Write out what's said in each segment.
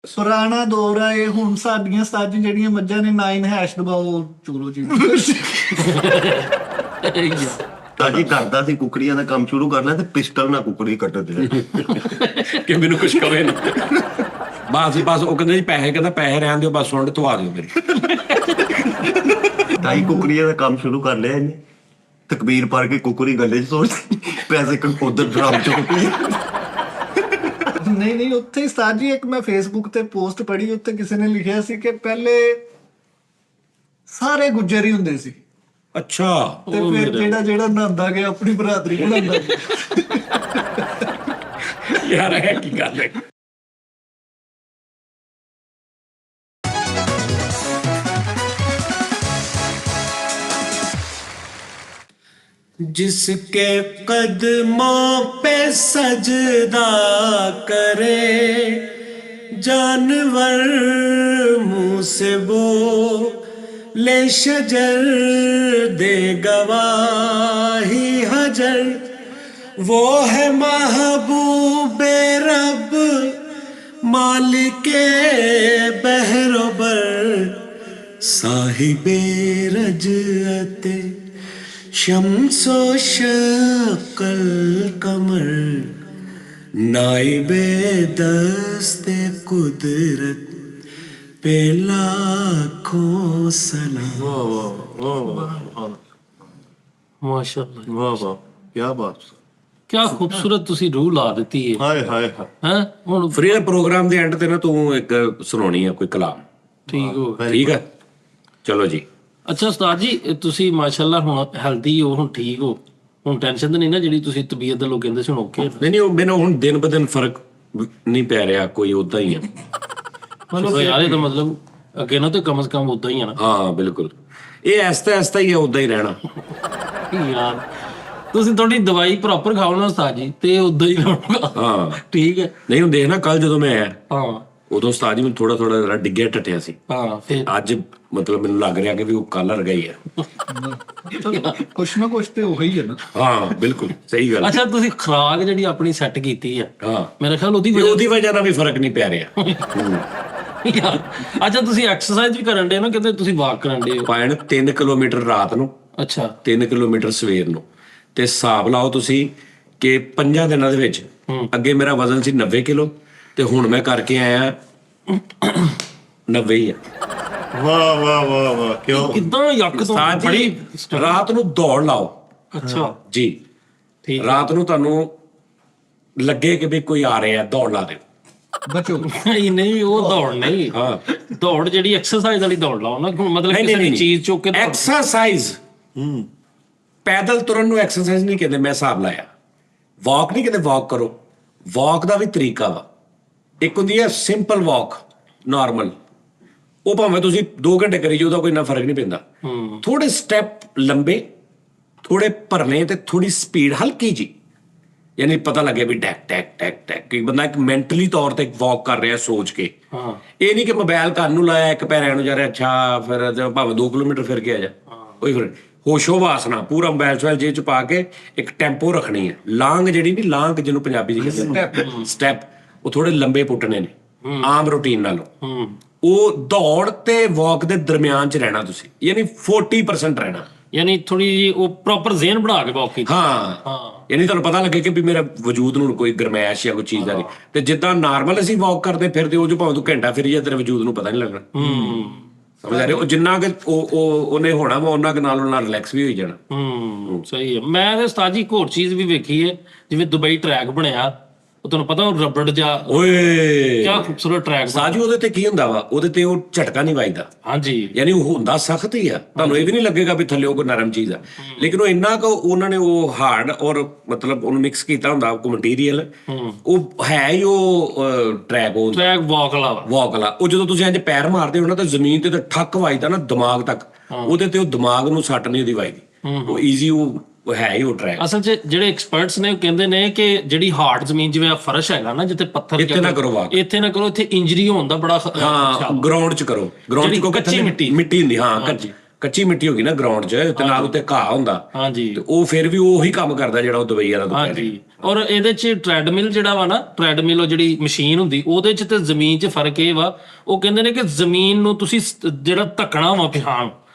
ਪੁਰਾਣਾ ਦੌਰ ਆ ਇਹ। ਹੁਣ ਸਾਡੀਆਂ ਸੱਜ ਜਿਹੜੀਆਂ ਮੱਝਾਂ ਨੇ 9 ਹੈਸ਼ ਦਬਾਓ ਚੁਗਲੋ ਜੀ। ਤਾਜੀ ਕਰਦਾ ਸੀ ਕੁਕੜੀਆਂ ਦਾ ਕੰਮ ਸ਼ੁਰੂ ਕਰਨਾ ਤੇ ਪਿਸਟਲ ਨਾਲ ਕੁਕੜੀ ਕੱਟ ਦੇ ਕਿ ਮੈਨੂੰ ਕੁਝ ਕਵੇ ਨਾ। ਬਸ ਉਹ ਕਹਿੰਦੇ ਜੀ ਪੈਸੇ, ਕਹਿੰਦਾ ਪੈਸੇ ਰਹਿਣ ਦਿਓ, ਬਸ ਸੁੰਡ ਧਵਾ ਦਿਓ ਮੇਰੇ। ਤਾਈ ਕੁਕੜੀਆਂ ਦਾ ਕੰਮ ਸ਼ੁਰੂ ਕਰ ਲਿਆ ਇਹਨੇ। ਤਕਬੀਰ ਪੜ ਕੇ ਕੁਕੜੀ ਗੱਲੇ 'ਚ ਸੋਚ ਪੈਸੇ ਉਧਰ ਡਰਾਮ ਚੁੱਕ ਪਈ। ਨਹੀਂ ਉੱਥੇ ਸਾਜੀ ਇੱਕ ਮੈਂ ਫੇਸਬੁੱਕ ਤੇ ਪੋਸਟ ਪੜ੍ਹੀ, ਉੱਥੇ ਕਿਸੇ ਨੇ ਲਿਖਿਆ ਸੀ ਕਿ ਪਹਿਲੇ ਸਾਰੇ ਗੁੱਜਰ ਹੀ ਹੁੰਦੇ ਸੀ ਅੱਛਾ। ਤੇ ਫਿਰ ਜਿਹੜਾ ਨਹਾਉਂਦਾ ਗਿਆ ਆਪਣੀ ਬਰਾਦਰੀ ਬਣਾਉਂਦਾ ਗਿਆ। ਯਾਰ ਇਹ ਕੀ ਗੱਲ ਹੈ। जिसके कदमों पे सजदा करे जानवर मुंह से बोले शजर दे गवाही हजर वो है महबूबे रब मालिके बहरोबर साहिबे रजअते शम्सो शक्ल कमर नाइबे दस्ते कुदरत पे लाखों सलाम। ਮਾਸ਼ਾਅੱਲਾ, ਵਾਹ ਵਾਹ ਕੀ ਬਾਤ। ਕਿਆ ਖੂਬਸੂਰਤ ਤੁਸੀਂ ਰੂਹ ਲਾ ਦਿੱਤੀ ਹੈ। ਹਾਏ ਹਾਏ ਹੈਂ ਹੁਣ ਫਰੀ ਦੇ ਪ੍ਰੋਗਰਾਮ ਦੇ ਐਂਡ ਤੇ ਨਾ ਤੂੰ ਇੱਕ ਸੁਣਾਉਣੀ ਆ ਕੋਈ ਕਲਾਮ। ਠੀਕ ਹੋ ਠੀਕ ਹੈ, ਚਲੋ ਜੀ। ਅੱਛਾ ਉਸਤਾਦ ਜੀ, ਤੁਸੀਂ ਮਾਸ਼ਾਅੱਲਾ ਹੁਣ ਹੈਲਦੀ ਹੋ, ਹੁਣ ਠੀਕ ਹੋ, ਹੁਣ ਟੈਨਸ਼ਨ ਤਾਂ ਨਹੀਂ ਨਾ ਜਿਹੜੀ ਤੁਸੀਂ ਤਬੀਅਤ ਦਾ ਲੋਕ ਕਹਿੰਦੇ ਸੀ ਹੁਣ ਓਕੇ? ਨਹੀਂ ਉਹ ਮੈਨੂੰ ਹੁਣ ਦਿਨ ਬ ਦਿਨ ਫਰਕ ਨਹੀਂ ਪੈ ਰਿਹਾ, ਕੋਈ ਉਦਾਂ ਹੀ ਆ। ਮਤਲਬ ਯਾਰ ਇਹ ਤਾਂ ਮਤਲਬ ਅੱਗੇ ਨਾ ਤਾਂ ਕਮ ਸੇ ਕਮ ਉਦਾਂ ਹੀ ਆ ਨਾ। ਹਾਂ ਬਿਲਕੁਲ, ਇਹ ਐਸਤਾ ਹੀ ਆ, ਉਦਾਂ ਹੀ ਰਹਿਣਾ। ਯਾਰ ਤੁਸੀਂ ਥੋੜੀ ਦਵਾਈ ਪ੍ਰੋਪਰ ਖਾਓ ਨਾ ਉਸਤਾਦ ਜੀ, ਤੇ ਉਦਾਂ ਹੀ ਰਹੂਗਾ। ਹਾਂ ਠੀਕ ਹੈ। ਨਹੀਂ ਹੁਣ ਦੇਖ ਨਾ, ਕੱਲ ਜਦੋਂ ਮੈਂ ਆਇਆ ਹਾਂ ਉਦੋਂ ਉਸਤਾਦ ਜੀ ਮੈਨੂੰ ਥੋੜਾ ਜਰਾ ਡਿੱਗਿਆ ਟੱਟਿਆ ਸੀ। ਹਾਂ ਫਿਰ ਅੱਜ ਮਤਲਬ ਮੈਨੂੰ ਲੱਗ ਰਿਹਾ ਕਿ ਵੀ ਉਹ ਕੱਲ ਵਰਗਾ ਹੀ ਆ। ਕੁਛ ਨਾ ਕੁਛ ਤੇ ਉਹੀ ਹੈ ਨਾ। ਹਾਂ ਬਿਲਕੁਲ ਸਹੀ ਗੱਲ। ਅੱਛਾ ਤੁਸੀਂ ਖੁਰਾਕ ਜਿਹੜੀ ਆਪਣੀ ਸੈੱਟ ਕੀਤੀ ਆ, ਹਾਂ ਮੇਰਾ ਖਿਆਲ ਉਹਦੀ ਉਹਦੀ ਵਜ੍ਹਾ ਨਾਲ ਵੀ ਫਰਕ ਨਹੀਂ ਪੈ ਰਿਹਾ। ਯਾਰ ਅੱਛਾ ਤੁਸੀਂ ਐਕਸਰਸਾਈਜ਼ ਵੀ ਕਰਨ ਦੇ ਨਾ, ਕਹਿੰਦੇ ਤੁਸੀਂ ਵਾਕ ਕਰਨ ਦੇ ਹੋ। ਪਾਇਣ 3 ਕਿਲੋਮੀਟਰ ਰਾਤ ਨੂੰ, ਅੱਛਾ 3 ਕਿਲੋਮੀਟਰ ਸਵੇਰ ਨੂੰ, ਤੇ ਹਿਸਾਬ ਲਾਓ ਤੁਸੀਂ ਕਿ 5 ਦਿਨਾਂ ਦੇ ਵਿੱਚ ਅੱਗੇ ਮੇਰਾ ਵਜ਼ਨ ਸੀ 90 ਕਿਲੋ ਤੇ ਹੁਣ ਮੈਂ ਕਰਕੇ ਆਇਆ 90 ਹੀ ਆ। ਵਾਹ ਵਾਹ ਵਾਹ ਵਾਹ ਕਿਉਂ। ਕਿੱਦਾਂ ਯੱਕ ਤੋਂ ਸਾਜੀ ਬੜੀ ਰਾਤ ਨੂੰ ਦੌੜ ਲਾਓ ਅੱਛਾ ਜੀ। ਠੀਕ ਰਾਤ ਨੂੰ ਤੁਹਾਨੂੰ ਲੱਗੇ ਕਿ ਵੀ ਕੋਈ ਆ ਰਿਹਾ, ਦੌੜ ਲਾ ਦਿਓ। ਬਚੋ ਨਹੀਂ ਉਹ ਦੌੜ ਨਹੀਂ, ਹਾਂ ਦੌੜ ਜਿਹੜੀ ਐਕਸਰਸਾਈਜ਼ ਵਾਲੀ ਦੌੜ ਲਾਓ ਨਾ, ਮਤਲਬ ਕਿਸੇ ਵੀ ਚੀਜ਼ ਚੁੱਕ ਕੇ ਐਕਸਰਸਾਈਜ਼। ਪੈਦਲ ਤੁਰਨ ਨੂੰ ਐਕਸਰਸਾਈਜ਼ ਨਹੀਂ ਕਹਿੰਦੇ, ਮੈਂ ਹਿਸਾਬ ਲਾਇਆ। ਵਾਕ ਨਹੀਂ ਕਹਿੰਦੇ, ਵਾਕ ਕਰੋ। ਵਾਕ ਦਾ ਵੀ ਤਰੀਕਾ ਵਾ। ਇੱਕ ਹੁੰਦੀ ਹੈ ਸਿੰਪਲ ਵਾਕ, ਨਾਰਮਲ, ਉਹ ਭਾਵੇਂ ਤੁਸੀਂ 2 ਘੰਟੇ ਕਰੀ ਜਾਓ, ਉਹਦਾ ਕੋਈ ਇੰਨਾ ਫਰਕ ਨਹੀਂ ਪੈਂਦਾ। ਥੋੜੇ ਸਟੈਪ ਲੰਬੇ, ਥੋੜੇ ਭਰਨੇ ਤੇ ਥੋੜੀ ਸਪੀਡ ਹਲਕੀ ਜੀ, ਯਾਨੀ ਪਤਾ ਲੱਗੇ ਵੀ ਟੈਕ ਟੈਕ ਟੈਕ ਟੈਕ। ਕਿ ਬੰਦਾ ਇੱਕ ਮੈਂਟਲੀ ਤੌਰ ਤੇ ਵਾਕ ਕਰ ਰਿਹਾ ਸੋਚ ਕੇ। ਇਹ ਨਹੀਂ ਕਿ ਮੋਬਾਈਲ ਕੰਨ ਨੂੰ ਲਾਇਆ, ਇੱਕ ਪੈਰ ਨੂੰ ਜਾ ਰਿਹਾ, ਅੱਛਾ ਫਿਰ ਭਾਵੇਂ 2 ਕਿਲੋਮੀਟਰ ਫਿਰ ਕੇ ਆ ਜਾ, ਕੋਈ ਫਿਰ ਹੋਸ਼ੋ ਵਾਸਨਾ ਪੂਰਾ ਮੋਬਾਈਲ ਸੋਇਲ ਜੇਬ ਚ ਪਾ ਕੇ ਇੱਕ ਟੈਂਪੋ ਰੱਖਣੀ ਹੈ। ਲਾਂਗ ਜਿਹੜੀ ਨਹੀਂ, ਲਾਂਗ ਜਿਹਨੂੰ ਪੰਜਾਬੀ ਚ ਕਹਿੰਦੇ ਸਟੈਪ, ਉਹ ਥੋੜੇ ਲੰਬੇ ਪੁੱਟਣੇ ਨੇ ਆਮ ਰੂਟੀਨ ਨਾਲੋਂ। ਉਹ ਦੌੜ ਤੇ ਵਾਕ ਦੇ ਦਰਮਿਆਨ ਚ ਰਹਿਣਾ ਤੁਸੀਂ, ਯਾਨੀ 40% ਰਹਿਣਾ, ਯਾਨੀ ਥੋੜੀ ਜਿਹੀ ਉਹ ਪ੍ਰੋਪਰ ਜ਼ੇਨ ਬਣਾ ਕੇ ਵਾਕ ਕੀਤੀ। ਹਾਂ ਯਾਨੀ ਤੁਹਾਨੂੰ ਪਤਾ ਲੱਗੇ ਕਿ ਵੀ ਮੇਰਾ ਵਜੂਦ ਨੂੰ ਕੋਈ ਗਰਮੈਸ਼ ਜਾਂ ਕੋਈ ਚੀਜ਼ ਦਾ ਨਹੀਂ। ਤੇ ਜਿੱਦਾਂ ਨਾਰਮਲ ਅਸੀਂ ਵਾਕ ਕਰਦੇ ਫਿਰਦੇ, ਉਹ ਜੋ ਭਾਵੇਂ ਤੂੰ ਘੰਟਾ ਫਿਰੀ ਜਾ, ਤੇਰੇ ਵਜੂਦ ਨੂੰ ਪਤਾ ਨਹੀਂ ਲੱਗਣਾ। ਸਮਝ ਆ ਰਹੇ ਹੋ? ਜਿੰਨਾ ਕਿ ਉਹਨੇ ਹੋਣਾ ਵਾ, ਉਹਨਾਂ ਨਾਲ ਰਿਲੈਕਸ ਵੀ ਹੋਈ ਜਾਣਾ। ਸਹੀ ਹੈ। ਮੈਂ ਤੇ ਉਸਤਾਦ ਜੀ ਇੱਕ ਹੋਰ ਚੀਜ਼ ਵੀ ਵੇਖੀ ਹੈ, ਜਿਵੇਂ ਦੁਬਈ ਟਰੈਕ ਬਣਿਆ, ਉਹ ਤੁਹਾਨੂੰ ਪਤਾ ਉਹ ਰਬੜ ਜਾ, ਓਏ ਕਿਆ ਖੂਬਸੂਰਤ ਟਰੈਕ। ਸਾਜੀ ਉਹਦੇ ਤੇ ਕੀ ਹੁੰਦਾ ਵਾ, ਉਹਦੇ ਤੇ ਉਹ ਝਟਕਾ ਨਹੀਂ ਵੱਜਦਾ। ਹਾਂਜੀ ਯਾਨੀ ਉਹ ਹੁੰਦਾ ਸਖਤ ਹੀ ਆ, ਤੁਹਾਨੂੰ ਇਹ ਵੀ ਨਹੀਂ ਲੱਗੇਗਾ ਵੀ ਥੱਲੇ ਉਹ ਕੋਈ ਨਰਮ ਚੀਜ਼ ਆ। ਲੇਕਿਨ ਉਹ ਇੰਨਾ ਕੁ ਉਹਨਾਂ ਨੇ ਉਹ ਹਾਰਡ ਔਰ ਮਤਲਬ ਉਹਨੂੰ ਮਿਕਸ ਕੀਤਾ ਹੁੰਦਾ ਕੋਈ ਮਟੀਰੀਅਲ, ਉਹ ਹੈ ਹੀ ਉਹ ਟਰੈਕ, ਉਹ ਟਰੈਕ ਵਾਕ ਵਾਲਾ ਵਾਕ ਵਾਲਾ। ਉਹ ਜਦੋਂ ਤੁਸੀਂ ਇੰਜ ਪੈਰ ਮਾਰਦੇ ਹੋ ਨਾ ਤਾਂ ਜ਼ਮੀਨ ਤੇ ਤਾਂ ਠੱਕ ਵੱਜਦਾ ਨਾ ਦਿਮਾਗ ਤੱਕ, ਉਹਦੇ ਤੇ ਉਹ ਦਿਮਾਗ ਨੂੰ ਸੱਟ ਨਹੀਂ ਉਹਦੀ ਵੱਜਦੀ। ਉਹ ਈਜ਼ੀ, ਉਹ ਹੈ ਹੀ ਉਹ ਟਰੈਕ। ਅਸਲ 'ਚ ਜਿਹੜੇ ਐਕਸਪਰਟਸ ਨੇ ਉਹ ਕਹਿੰਦੇ ਨੇ ਕਿ ਜਿਹੜੀ ਹਾਰਡ ਜ਼ਮੀਨ, ਜਿਵੇਂ ਫਰਸ਼ ਹੈਗਾ ਨਾ, ਜਿੱਥੇ ਪੱਥਰ, ਇੱਥੇ ਨਾ ਕਰੋ ਵਾਕ, ਇੱਥੇ ਨਾ ਕਰੋ, ਇੱਥੇ ਇੰਜਰੀ ਹੋਣ ਦਾ ਬੜਾ ਹਾਂ ਗਰਾਊਂਡ 'ਚ ਕਰੋ। ਗਰਾਊਂਡ 'ਚ ਕਿਉਂਕਿ ਕੱਚੀ ਮਿੱਟੀ ਹੁੰਦੀ, ਹਾਂ ਕੱਚੀ, ਕੱਚੀ ਮਿੱਟੀ ਹੋ ਗਈ ਨਾ ਗਰਾਊਂਡ 'ਚ ਤੇ ਨਾਲ ਉੱਤੇ ਘਾਹ ਹੁੰਦਾ ਹਾਂਜੀ ਤੇ ਉਹ ਫਿਰ ਵੀ ਉਹੀ ਕੰਮ ਕਰਦਾ ਜਿਹੜਾ ਉਹ ਦਵਾਈ ਵਾਲਾ ਦੁਪਹਿਰੇ। ਹਾਂਜੀ ਔਰ ਇਹਦੇ ਚ ਟ੍ਰੈਡਮਿਲ ਜਿਹੜਾ ਵਾ ਨਾ ਟ੍ਰੈਡਮਿਲ ਉਹ ਜਿਹੜੀ ਮਸ਼ੀਨ ਹੁੰਦੀ ਉਹਦੇ ਚ ਤੇ ਜ਼ਮੀਨ 'ਚ ਫਰਕ ਇਹ ਵਾ ਉਹ ਕਹਿੰਦੇ ਨੇ ਕਿ ਜ਼ਮੀਨ ਨੂੰ ਤੁਸੀਂ ਜਿਹੜਾ ਧੱਕਣਾ ਵਾ ਪਿਛਾਣ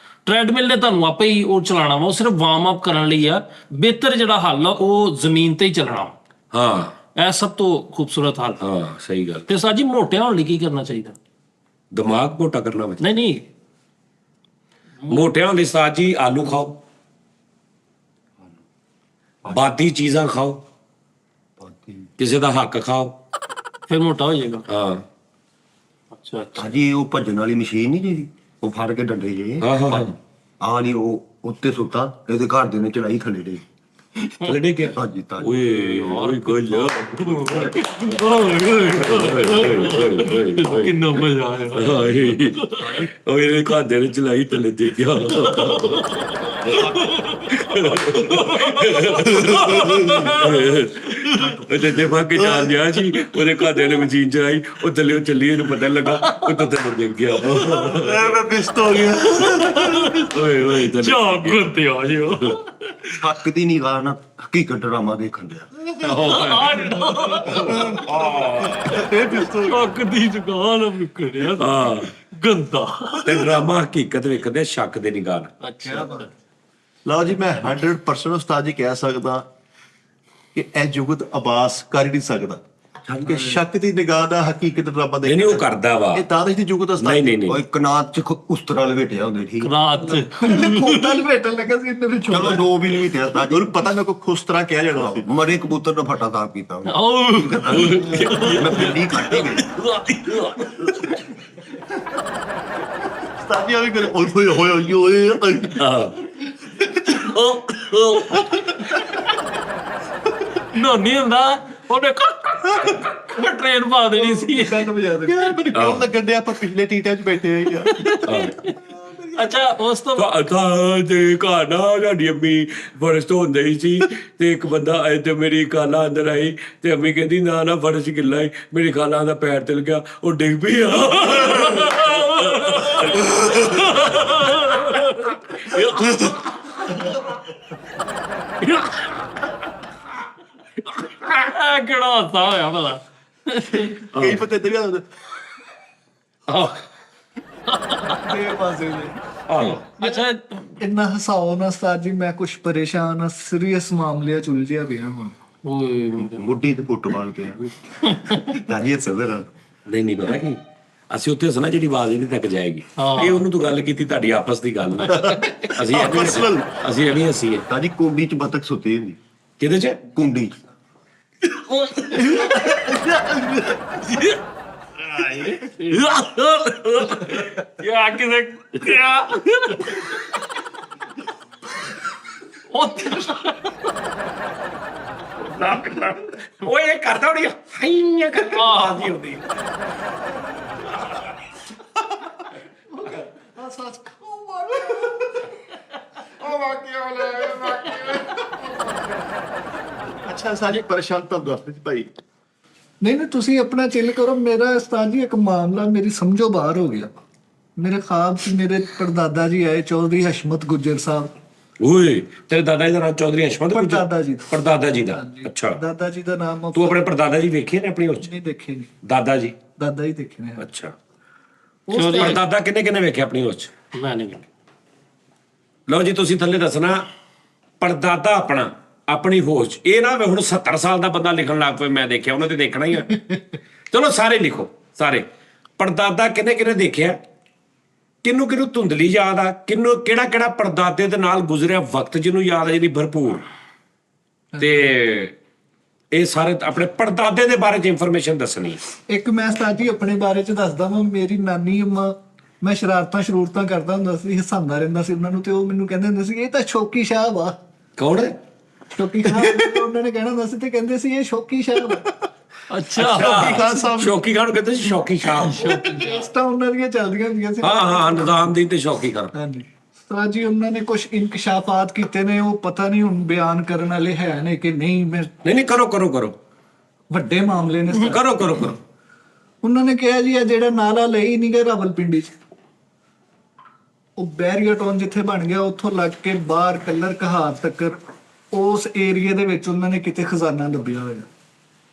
ਟ੍ਰੈਡਮਿਲ ਨੇ ਤੁਹਾਨੂੰ ਆਪੇ ਹੀ ਉਹ ਚਲਾਉਣਾ ਵਾ ਉਹ ਸਿਰਫ ਵਾਰਮ ਅਪ ਕਰਨ ਲਈ ਆ ਬਿਹਤਰ ਜਿਹੜਾ ਹੱਲ ਆ ਉਹ ਜ਼ਮੀਨ ਤੇ ਹੀ ਚੱਲਣਾ ਵਾ। ਹਾਂ ਇਹ ਸਭ ਤੋਂ ਖੂਬਸੂਰਤ ਹੱਲ। ਹਾਂ ਸਹੀ ਗੱਲ। ਤੇ ਸਾਜੀ ਮੋਟਿਆਂ ਹੋਣ ਲਈ ਕੀ ਕਰਨਾ ਚਾਹੀਦਾ? ਦਿਮਾਗ ਮੋਟਾ ਕਰਨਾ ਵਾ। ਨਹੀਂ ਮੋਟਿਆਂ ਦੇ ਸਾਥ ਜੀ ਆਲੂ ਖਾਓ, ਬਾਦੀ ਚੀਜ਼ਾਂ ਖਾਓ, ਕਿਸੇ ਦਾ ਹੱਕ ਖਾਓ, ਫਿਰ ਮੋਟਾ ਹੋ ਜਾਏਗਾ। ਹਾਂ ਅੱਛਾ ਹਾਂਜੀ ਉਹ ਭੱਜਣ ਵਾਲੀ ਮਸ਼ੀਨ ਨਹੀਂ ਜਿਹੜੀ ਉਹ ਫੜ ਕੇ ਡੰਡੇ ਜੇ ਹਾਂ ਹਾਂ ਆ ਨਹੀਂ ਉਹ ਉੱਤੇ ਸੁੱਤਾ ਇਹਦੇ ਘਰ ਦੇ ਨੇ ਚੜਾਈ ਥੱਲੇ ਦੇ ਥੱਲੇ ਗਿਆ। ਹਾਂਜੀ ਤਾਂ ਓਏ ਓਏ ਗੱਲ ਕਿੰਨਾ ਮਜ਼ਾ ਆਇਆ। ਓਏ ਇਹਦੇ ਘਾਦੇ ਨੇ ਚਲਾਈ ਥੱਲੇ ਦੇ ਗਿਆ। ਉਹ ਤੇ ਫੱਕ ਕੇ ਚਾਰ ਗਿਆ ਸੀ ਉਹਦੇ ਘਾਦੇ ਨੇ ਮਸ਼ੀਨ ਚਲਾਈ ਉਹ ਥੱਲੇ ਉਹ ਚੱਲੀ ਇਹਨੂੰ ਪਤਾ ਲੱਗਾ ਉਹ ਤਾਂ ਥੱਲੇ ਡਿੱਗ ਗਿਆ। ਮੈਂ ਬਿਸਤ ਹੋ ਗਿਆ। ਓਏ ਓਏ ਤੇ ਝਾਕ ਗੁੱਤੇ ਆ ਜਿਓ। ਹੱਕ ਦੀ ਨਿਗਾਹ ਨਾਲ ਹਕੀਕਤ ਡਰਾਮਾ ਦੇਖਣ ਦਿਆ ਅੱਗ ਦੀ ਦੁਕਾਨ ਨਿਕਲਿਆ ਹਾਂ ਗੰਦਾ। ਤੇ ਡਰਾਮਾ ਹਕੀਕਤ ਵੇਖਦੇ ਸ਼ੱਕ ਦੇ ਨਿਗਾਹ ਨਾਲ। ਅੱਛਾ ਲਓ ਜੀ ਮੈਂ 100% ਉਸਤਾਦ ਜੀ ਕਹਿ ਸਕਦਾ ਕਿ ਇਹ ਜੁਗਤ ਆਬਾਸ ਕਰ ਹੀ ਨਹੀਂ ਸਕਦਾ ਕਿ ਸ਼ੱਕ ਦੀ ਨਿਗਾਹ ਦਾ ਹਕੀਕਤ ਰੱਬ ਦੇ ਨਹੀਂ ਉਹ ਕਰਦਾ ਵਾ। ਇਹ ਤਾਂ ਦੀ ਜੁਗਤ ਉਸਤਾਦ ਨਹੀਂ ਨਹੀਂ ਨਹੀਂ ਉਹ ਕਨਾਤ ਚ ਉਸਤਰਾ ਲਵੇਟਿਆ ਹੁੰਦੇ ਠੀਕ ਰਾਤ ਖੋਤਾ ਲਪੇਟਣ ਲੱਗਾ ਸੀ ਇਹਨੇ ਵਿੱਚ ਚਲੋ 2 ਵੀ ਨਹੀਂ ਤੇ ਤਾਂ ਉਹਨੂੰ ਪਤਾ ਮੇਰੇ ਕੋ ਖੁਸ ਤਰ੍ਹਾਂ ਕਹਿ ਜਾਣਾ ਸੀ ਮਰੇ ਕਬੂਤਰ ਦਾ ਫਟਾ ਸਾਫ ਕੀਤਾ ਉਹਨੇ। ਓ ਮੈਂ ਪਿੰਡੀ ਕੱਟ ਹੀ ਗਈ ਉਸਤਾਦ ਜੀ ਆ ਵੀ ਕਰ ਓਏ ਹੋਏ ਓਏ ਨਹੀਂ ਹੁੰਦਾ ਉਹਨੇ ਟ੍ਰੇਨ ਪਾ ਦੇਣੀ ਸੀ। ਯਾਰ ਮੈਨੂੰ ਕਿਉਂ ਲੱਗਣ ਡਿਆ ਆਪਾਂ ਪਿਛਲੇ ਟੀਟਾਂ 'ਚ ਬੈਠੇ ਆ ਯਾਰ। ਅੱਛਾ ਉਸ ਤੋਂ ਤੇ ਘਰ ਨਾ ਸਾਡੀ ਅੰਮੀ ਫਰਸ਼ ਤੋਂ ਹੁੰਦੇ ਹੀ ਸੀ ਤੇ ਇੱਕ ਬੰਦਾ ਆਏ ਤੇ ਮੇਰੀ ਖਾਲਾ ਅੰਦਰ ਆਈ ਤੇ ਅੰਮੀ ਕਹਿੰਦੀ ਨਾ ਨਾ ਫਰਸ਼ ਗਿੱਲਾ ਈ ਮੇਰੀ ਖਾਲਾ ਦਾ ਪੈਰ ਤਿਲ ਗਿਆ ਉਹ ਡਿੱਗ ਪਈ ਆ। ਕਿਹੜਾ ਹਾਸਾ ਹੋਇਆ ਭਲਾ। ਕਈ ਪਤੇ ਇੱਧਰ ਵੀ ਆਉਂਦੇ ਦੇ ਪਾਸੇ ਦੇ। ਅੱਛਾ ਇੰਨਾ ਹਸਾਓ ਨਾ ਉਸਤਾਦ ਜੀ ਮੈਂ ਕੁਝ ਪਰੇਸ਼ਾਨ ਆ ਸੀਰੀਅਸ ਮਾਮਲਿਆਂ ਚ ਉਲਝਿਆ ਪਿਆ ਹੁਣ। ਓਏ ਮੁੱਢੀ ਤੇ ਫੁੱਟਬਾਲ ਪਿਆ ਤਾਂ ਇਹ ਸਦਰ ਨਹੀਂ ਨਹੀਂ ਪਤਾ ਕੀ ਅਸੀਂ ਉੱਥੇ ਸੁਣਾ ਜਿਹੜੀ ਆਵਾਜ਼ ਨਹੀਂ ਤੱਕ ਜਾਏਗੀ ਹਾਂ। ਇਹ ਉਹਨੂੰ ਤੂੰ ਗੱਲ ਕੀਤੀ ਤੁਹਾਡੀ ਆਪਸ ਦੀ ਗੱਲ ਅਸੀਂ ਅਸੀਂ ਐਵੇਂ ਹੱਸੀਏ ਸਾਡੀ ਕੁੰਡੀ ਚ ਬਤਕ ਸੁੱਤੀ ਹੁੰਦੀ ਕਿਹਦੇ ਚ ਕੁੰਡੀ ਯਾ ਕਿਤੇ ਕਿਆ ਉਹ ਨਾ ਓਏ ਇਹ ਕਰਦਾ ਹੋਣੀ ਹਾਈਆਂ ਕਰਕੇ ਆਵਾਜ਼ ਹੀ ਹੁੰਦੀ ਅੱਛਾ ਸਾਜੀ ਪਰੇਸ਼ਾਨ ਤਾਂ ਦੱਸ ਦੇ ਭਾਈ ਨਹੀਂ ਤੁਸੀਂ ਆਪਣਾ ਚਿੱਲ ਕਰੋ। ਮੇਰਾ ਉਸਤਾਦ ਜੀ ਇੱਕ ਮਾਮਲਾ ਮੇਰੀ ਸਮਝੋ ਬਾਹਰ ਹੋ ਗਿਆ। ਮੇਰੇ ਖਾਬ 'ਚ ਮੇਰੇ ਪੜਦਾਦਾ ਜੀ ਆਏ ਚੌਧਰੀ ਹਸ਼ਮਤ ਗੁੱਜਰ ਸਾਹਿਬ। ਓਏ ਤੇਰੇ ਦਾਦਾ ਜੀ ਦਾ ਨਾਮ ਚੌਧਰੀ ਹਸ਼ਮਤ ਗੁੱਜਰ? ਪੜਦਾਦਾ ਜੀ ਦਾ। ਪੜਦਾਦਾ ਜੀ ਦਾ ਅੱਛਾ ਦਾਦਾ ਜੀ ਦਾ ਨਾਮ ਤੂੰ ਆਪਣੇ ਪੜਦਾਦਾ ਜੀ ਵੇਖੇ ਨੇ ਆਪਣੀ ਉਸ ਚ ਨਹੀਂ ਦੇਖੇ ਨਹੀਂ। ਦਾਦਾ ਜੀ ਦਾਦਾ ਹੀ ਦੇਖੇ ਨੇ। ਅੱਛਾ ਪੜਦਾਦਾ ਕਿੰਨੇ ਕਿੰਨੇ ਵੇਖੇ ਆਪਣੀ ਉਸ ਚ? ਮੈਂ ਨਹੀਂ ਲਓ ਜੀ ਤੁਸੀਂ ਥੱਲੇ ਦੱਸਣਾ ਪੜਦਾਦਾ ਆਪਣਾ ਆਪਣੀ ਹੋਸ਼ ਚ। ਇਹ ਨਾ ਵੀ ਹੁਣ 70 ਸਾਲ ਦਾ ਬੰਦਾ ਲਿਖਣ ਲੱਗ ਪਏ ਮੈਂ ਦੇਖਿਆ ਉਹਨਾਂ ਤੇ ਦੇਖਣਾ ਹੀ ਆ। ਚਲੋ ਸਾਰੇ ਲਿਖੋ ਸਾਰੇ ਪੜਦਾਦਾ ਕਿੰਨੇ ਕਿੰਨੇ ਦੇਖਿਆ ਕਿਹਨੂੰ ਕਿਹਨੂੰ ਧੁੰਦਲੀ ਯਾਦ ਆ ਕਿਹਨੂੰ ਕਿਹੜਾ ਕਿਹੜਾ ਪੜਦਾਦੇ ਦੇ ਨਾਲ ਗੁਜ਼ਰਿਆ ਵਕਤ ਜਿਹਨੂੰ ਯਾਦ ਆ ਜਿਹੜੀ ਭਰਪੂਰ ਤੇ ਇਹ ਸਾਰੇ ਆਪਣੇ ਪੜਦਾਦੇ ਦੇ ਬਾਰੇ ਚ ਇਨਫੋਰਮੇਸ਼ਨ ਦੱਸਣੀ ਹੈ। ਇੱਕ ਮੈਂ ਉਸਤਾਦ ਜੀ ਆਪਣੇ ਬਾਰੇ ਚ ਦੱਸਦਾ ਵਾਂ। ਮੇਰੀ ਨਾਨੀ ਅੰਮਾ ਮੈਂ ਸ਼ਰਾਰਤਾਂ ਕਰਦਾ ਹੁੰਦਾ ਸੀ ਹਸਾਉਂਦਾ ਰਹਿੰਦਾ ਸੀ ਉਹਨਾਂ ਨੂੰ ਤੇ ਉਹ ਮੈਨੂੰ ਕਹਿੰਦੇ ਹੁੰਦੇ ਸੀ ਇਹ ਤਾਂ ਸ਼ੌਕੀ ਸ਼ਾਹ ਵਾ। ਕੌਣ ਹੈ? ਸ਼ੌਕੀ ਸ਼ਾਹ ਉਹਨਾਂ ਨੇ ਕਹਿਣਾ ਹੁੰਦਾ ਸੀ ਤੇ ਕਹਿੰਦੇ ਸੀ ਇਹ ਸ਼ੌਕੀ ਸ਼ਾਹ ਵਾ। ਅੱਛਾ ਸ਼ੌਕੀ ਖਾਨ ਕਹਿੰਦੇ ਸੀ ਸ਼ੌਕੀ ਸ਼ਾਹ ਇਸ ਤਾਂ ਉਹਨਾਂ ਦੀਆਂ ਚੱਲਦੀਆਂ ਹੁੰਦੀਆਂ ਸੀ। ਹਾਂ ਹਾਂ ਨਿਜ਼ਾਮਦੀਨ ਤੇ ਸ਼ੌਕੀ ਖਾਨ ਹਾਂਜੀ ਉਸਤਾਦ ਜੀ ਉਹਨਾਂ ਨੇ ਕੁਝ ਇਨਕਸ਼ਾਫਾਤ ਕੀਤੇ ਨੇ ਉਹ ਪਤਾ ਨਹੀਂ ਹੁਣ ਬਿਆਨ ਕਰਨ ਵਾਲੇ ਹੈ ਨੇ ਕਿ ਨਹੀਂ। ਮੈਂ ਨਹੀਂ ਕਰੋ ਕਰੋ ਕਰੋ ਵੱਡੇ ਮਾਮਲੇ ਨੇ ਉਸਤਾਦ। ਕਰੋ ਕਰੋ ਕਰੋ ਉਹਨਾਂ ਨੇ ਕਿਹਾ ਜੀ ਇਹ ਜਿਹੜਾ ਨਾਲਾ ਲਈ ਨਹੀਂ ਗਿਆ ਰਾਵਲਪਿੰਡੀ ਚ ਉਹ ਬੈਰੀਅਰ ਟਾਊਨ ਜਿੱਥੇ ਬਣ ਗਿਆ ਉੱਥੋਂ ਲੱਗ ਕੇ ਬਾਹਰ ਕਲਰ ਕਹਾਰ ਤੱਕ ਉਸ ਏਰੀਆ ਦੇ ਵਿੱਚ ਉਹਨਾਂ ਨੇ ਕਿਤੇ ਖਜ਼ਾਨਾ ਲੱਭਿਆ ਹੋਇਆ।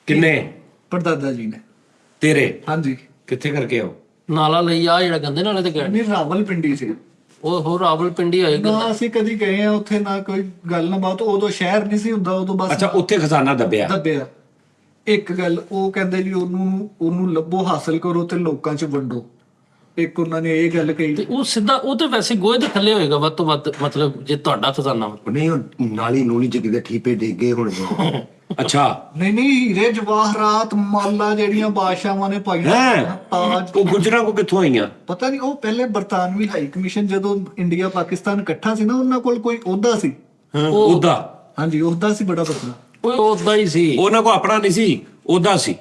ਕਿੰਨੇ ਪੜਦਾਦਾ ਜੀ ਨੇ। ਤੇਰੇ ਹਾਂਜੀ। ਕਿੱਥੇ ਕਰਕੇ ਆਓ? ਨਾਲਾ ਲਈ ਆ ਜਿਹੜਾ ਗੰਦੇ ਨਾਲੇ ਤੇ ਗਏ ਨਹੀਂ ਰਾਵਲਪਿੰਡੀ ਸੀ। ਉਹ ਹੋਰ ਰਾਵਲਪਿੰਡੀ ਆਏਗਾ। ਨਾ ਅਸੀਂ ਕਦੀ ਗਏ ਆ ਉੱਥੇ, ਨਾ ਕੋਈ ਗੱਲ ਨਾ ਬਾਤ। ਉਦੋਂ ਸ਼ਹਿਰ ਨਹੀਂ ਸੀ ਹੁੰਦਾ, ਉਦੋਂ ਬਸ ਅੱਛਾ, ਉੱਥੇ ਖਜ਼ਾਨਾ ਦੱਬਿਆ। ਦੱਬਿਆ। ਇੱਕ ਗੱਲ ਉਹ ਕਹਿੰਦੇ ਜੀ ਉਹਨੂੰ ਲੱਭੋ, ਹਾਸਲ ਕਰੋ ਤੇ ਲੋਕਾਂ 'ਚ ਵੰਡੋ। ਇੱਕ ਉਹਨਾਂ ਨੇ ਇਹ ਗੱਲ ਕਹੀ। ਤੇ ਉਹ ਸਿੱਧਾ ਉਹ ਤੇ ਵੈਸੇ ਗੋਹੇ ਦੇ ਥੱਲੇ ਹੋਏਗਾ ਵੱਧ ਤੋਂ ਵੱਧ, ਮਤਲਬ ਜੇ ਤੁਹਾਡਾ ਖਜ਼ਾਨਾ ਵਾ। ਨਹੀਂ ਉਹ ਨਾਲੀ ਨੂਲੀ ਚ ਕਿਤੇ ਠੀਪੇ ਡੇਗੇ ਹੁਣ। ਅੱਛਾ, ਨਹੀਂ ਹੀਰੇ ਜਵਾਹਰਾਤ ਮਾਲਾ ਜਿਹੜੀਆਂ ਬਾਦਸ਼ਾਹਾਂ ਨੇ ਪਾਈਆਂ ਹੈ ਤਾਜ, ਉਹ ਗੁਜਰਾਂ ਕੋ ਕਿੱਥੋਂ ਆਈਆਂ? ਪਤਾ ਨਹੀਂ। ਉਹ ਪਹਿਲੇ ਬਰਤਾਨਵੀ ਹਾਈ ਕਮਿਸ਼ਨ ਜਦੋਂ ਇੰਡੀਆ ਪਾਕਿਸਤਾਨ ਇਕੱਠਾ ਸੀ ਨਾ, ਉਹਨਾਂ ਕੋਲ ਕੋਈ ਅਹੁਦਾ ਸੀ। ਉਹਦਾ? ਹਾਂਜੀ, ਅਹੁਦਾ ਸੀ ਬੜਾ ਵੱਡਾ। ਉਹ ਉਦਾਂ ਹੀ ਸੀ, ਉਹਨਾਂ ਕੋ ਆਪਣਾ ਨਹੀਂ ਸੀ, ਉਹਦਾ ਸੀ।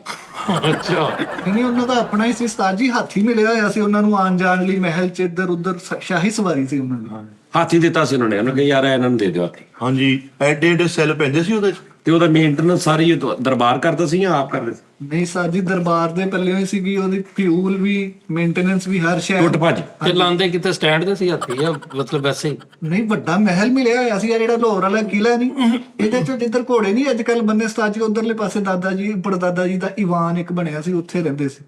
ਅੱਛਾ। ਨਹੀਂ ਉਹਨਾਂ ਦਾ ਆਪਣਾ ਹੀ ਸੀ ਉਸਤਾਦ ਜੀ। ਹਾਥੀ ਮਿਲਿਆ ਹੋਇਆ ਸੀ ਉਹਨਾਂ ਨੂੰ ਆਉਣ ਜਾਣ ਲਈ ਮਹਿਲ 'ਚ, ਇੱਧਰ ਉੱਧਰ ਸ਼ਾਹੀ ਸਵਾਰੀ ਸੀ ਉਹਨਾਂ ਦੀ। ਹਾਥੀ ਦਿੱਤਾ ਸੀ ਉਹਨਾਂ ਨੇ, ਉਹਨਾਂ ਕਿਹਾ ਯਾਰ ਇਹਨਾਂ ਨੂੰ ਦੇ ਦਿਓ ਹਾਥੀ। ਹਾਂਜੀ, ਐਡੇ ਐਡੇ ਸੈੱਲ ਪੈਂਦੇ ਸੀ ਉਹਦੇ 'ਚ। ਤੇ ਉਹਦਾ ਮੇਨਟੇਨੈਂਸ ਸਾਰੀ ਦਰਬਾਰ ਕਰਦਾ ਸੀ ਜਾਂ ਆਪ ਕਰਦੇ ਸੀ? ਨਹੀਂ ਸਰ ਜੀ, ਦਰਬਾਰ ਦੇ ਪੱਲੇ ਹੋਈ ਸੀਗੀ ਉਹਦੀ, ਫਿਊਲ ਵੀ, ਮੇਨਟੇਨੈਂਸ ਵੀ, ਹਰ ਸ਼ਹਿਰ। ਟੁੱਟ ਭੱਜ। ਤੇ ਲਾਂਦੇ ਕਿਤੇ ਸਟੈਂਡ ਤੇ ਸੀ ਹਾਥੀ, ਆ ਮਤਲਬ ਵੈਸੇ ਹੀ? ਨਹੀਂ, ਵੱਡਾ ਮਹਿਲ ਮਿਲਿਆ ਹੋਇਆ ਸੀ। ਜਿਹੜਾ ਲਾਹੌਰ ਵਾਲਾ ਕਿਲਾ ਨਹੀਂ, ਇਹਦੇ 'ਚ ਜਿੱਧਰ ਘੋੜੇ ਨਹੀਂ ਅੱਜ ਕੱਲ ਬੰਨੇ ਉਸਤਾਦ ਜੀ, ਉਧਰਲੇ ਪਾਸੇ ਦਾਦਾ ਜੀ ਪੜਦਾਦਾ ਜੀ ਦਾ ਈਵਾਨ ਇੱਕ ਬਣਿਆ ਸੀ, ਉੱਥੇ ਰਹਿੰਦੇ ਸੀ।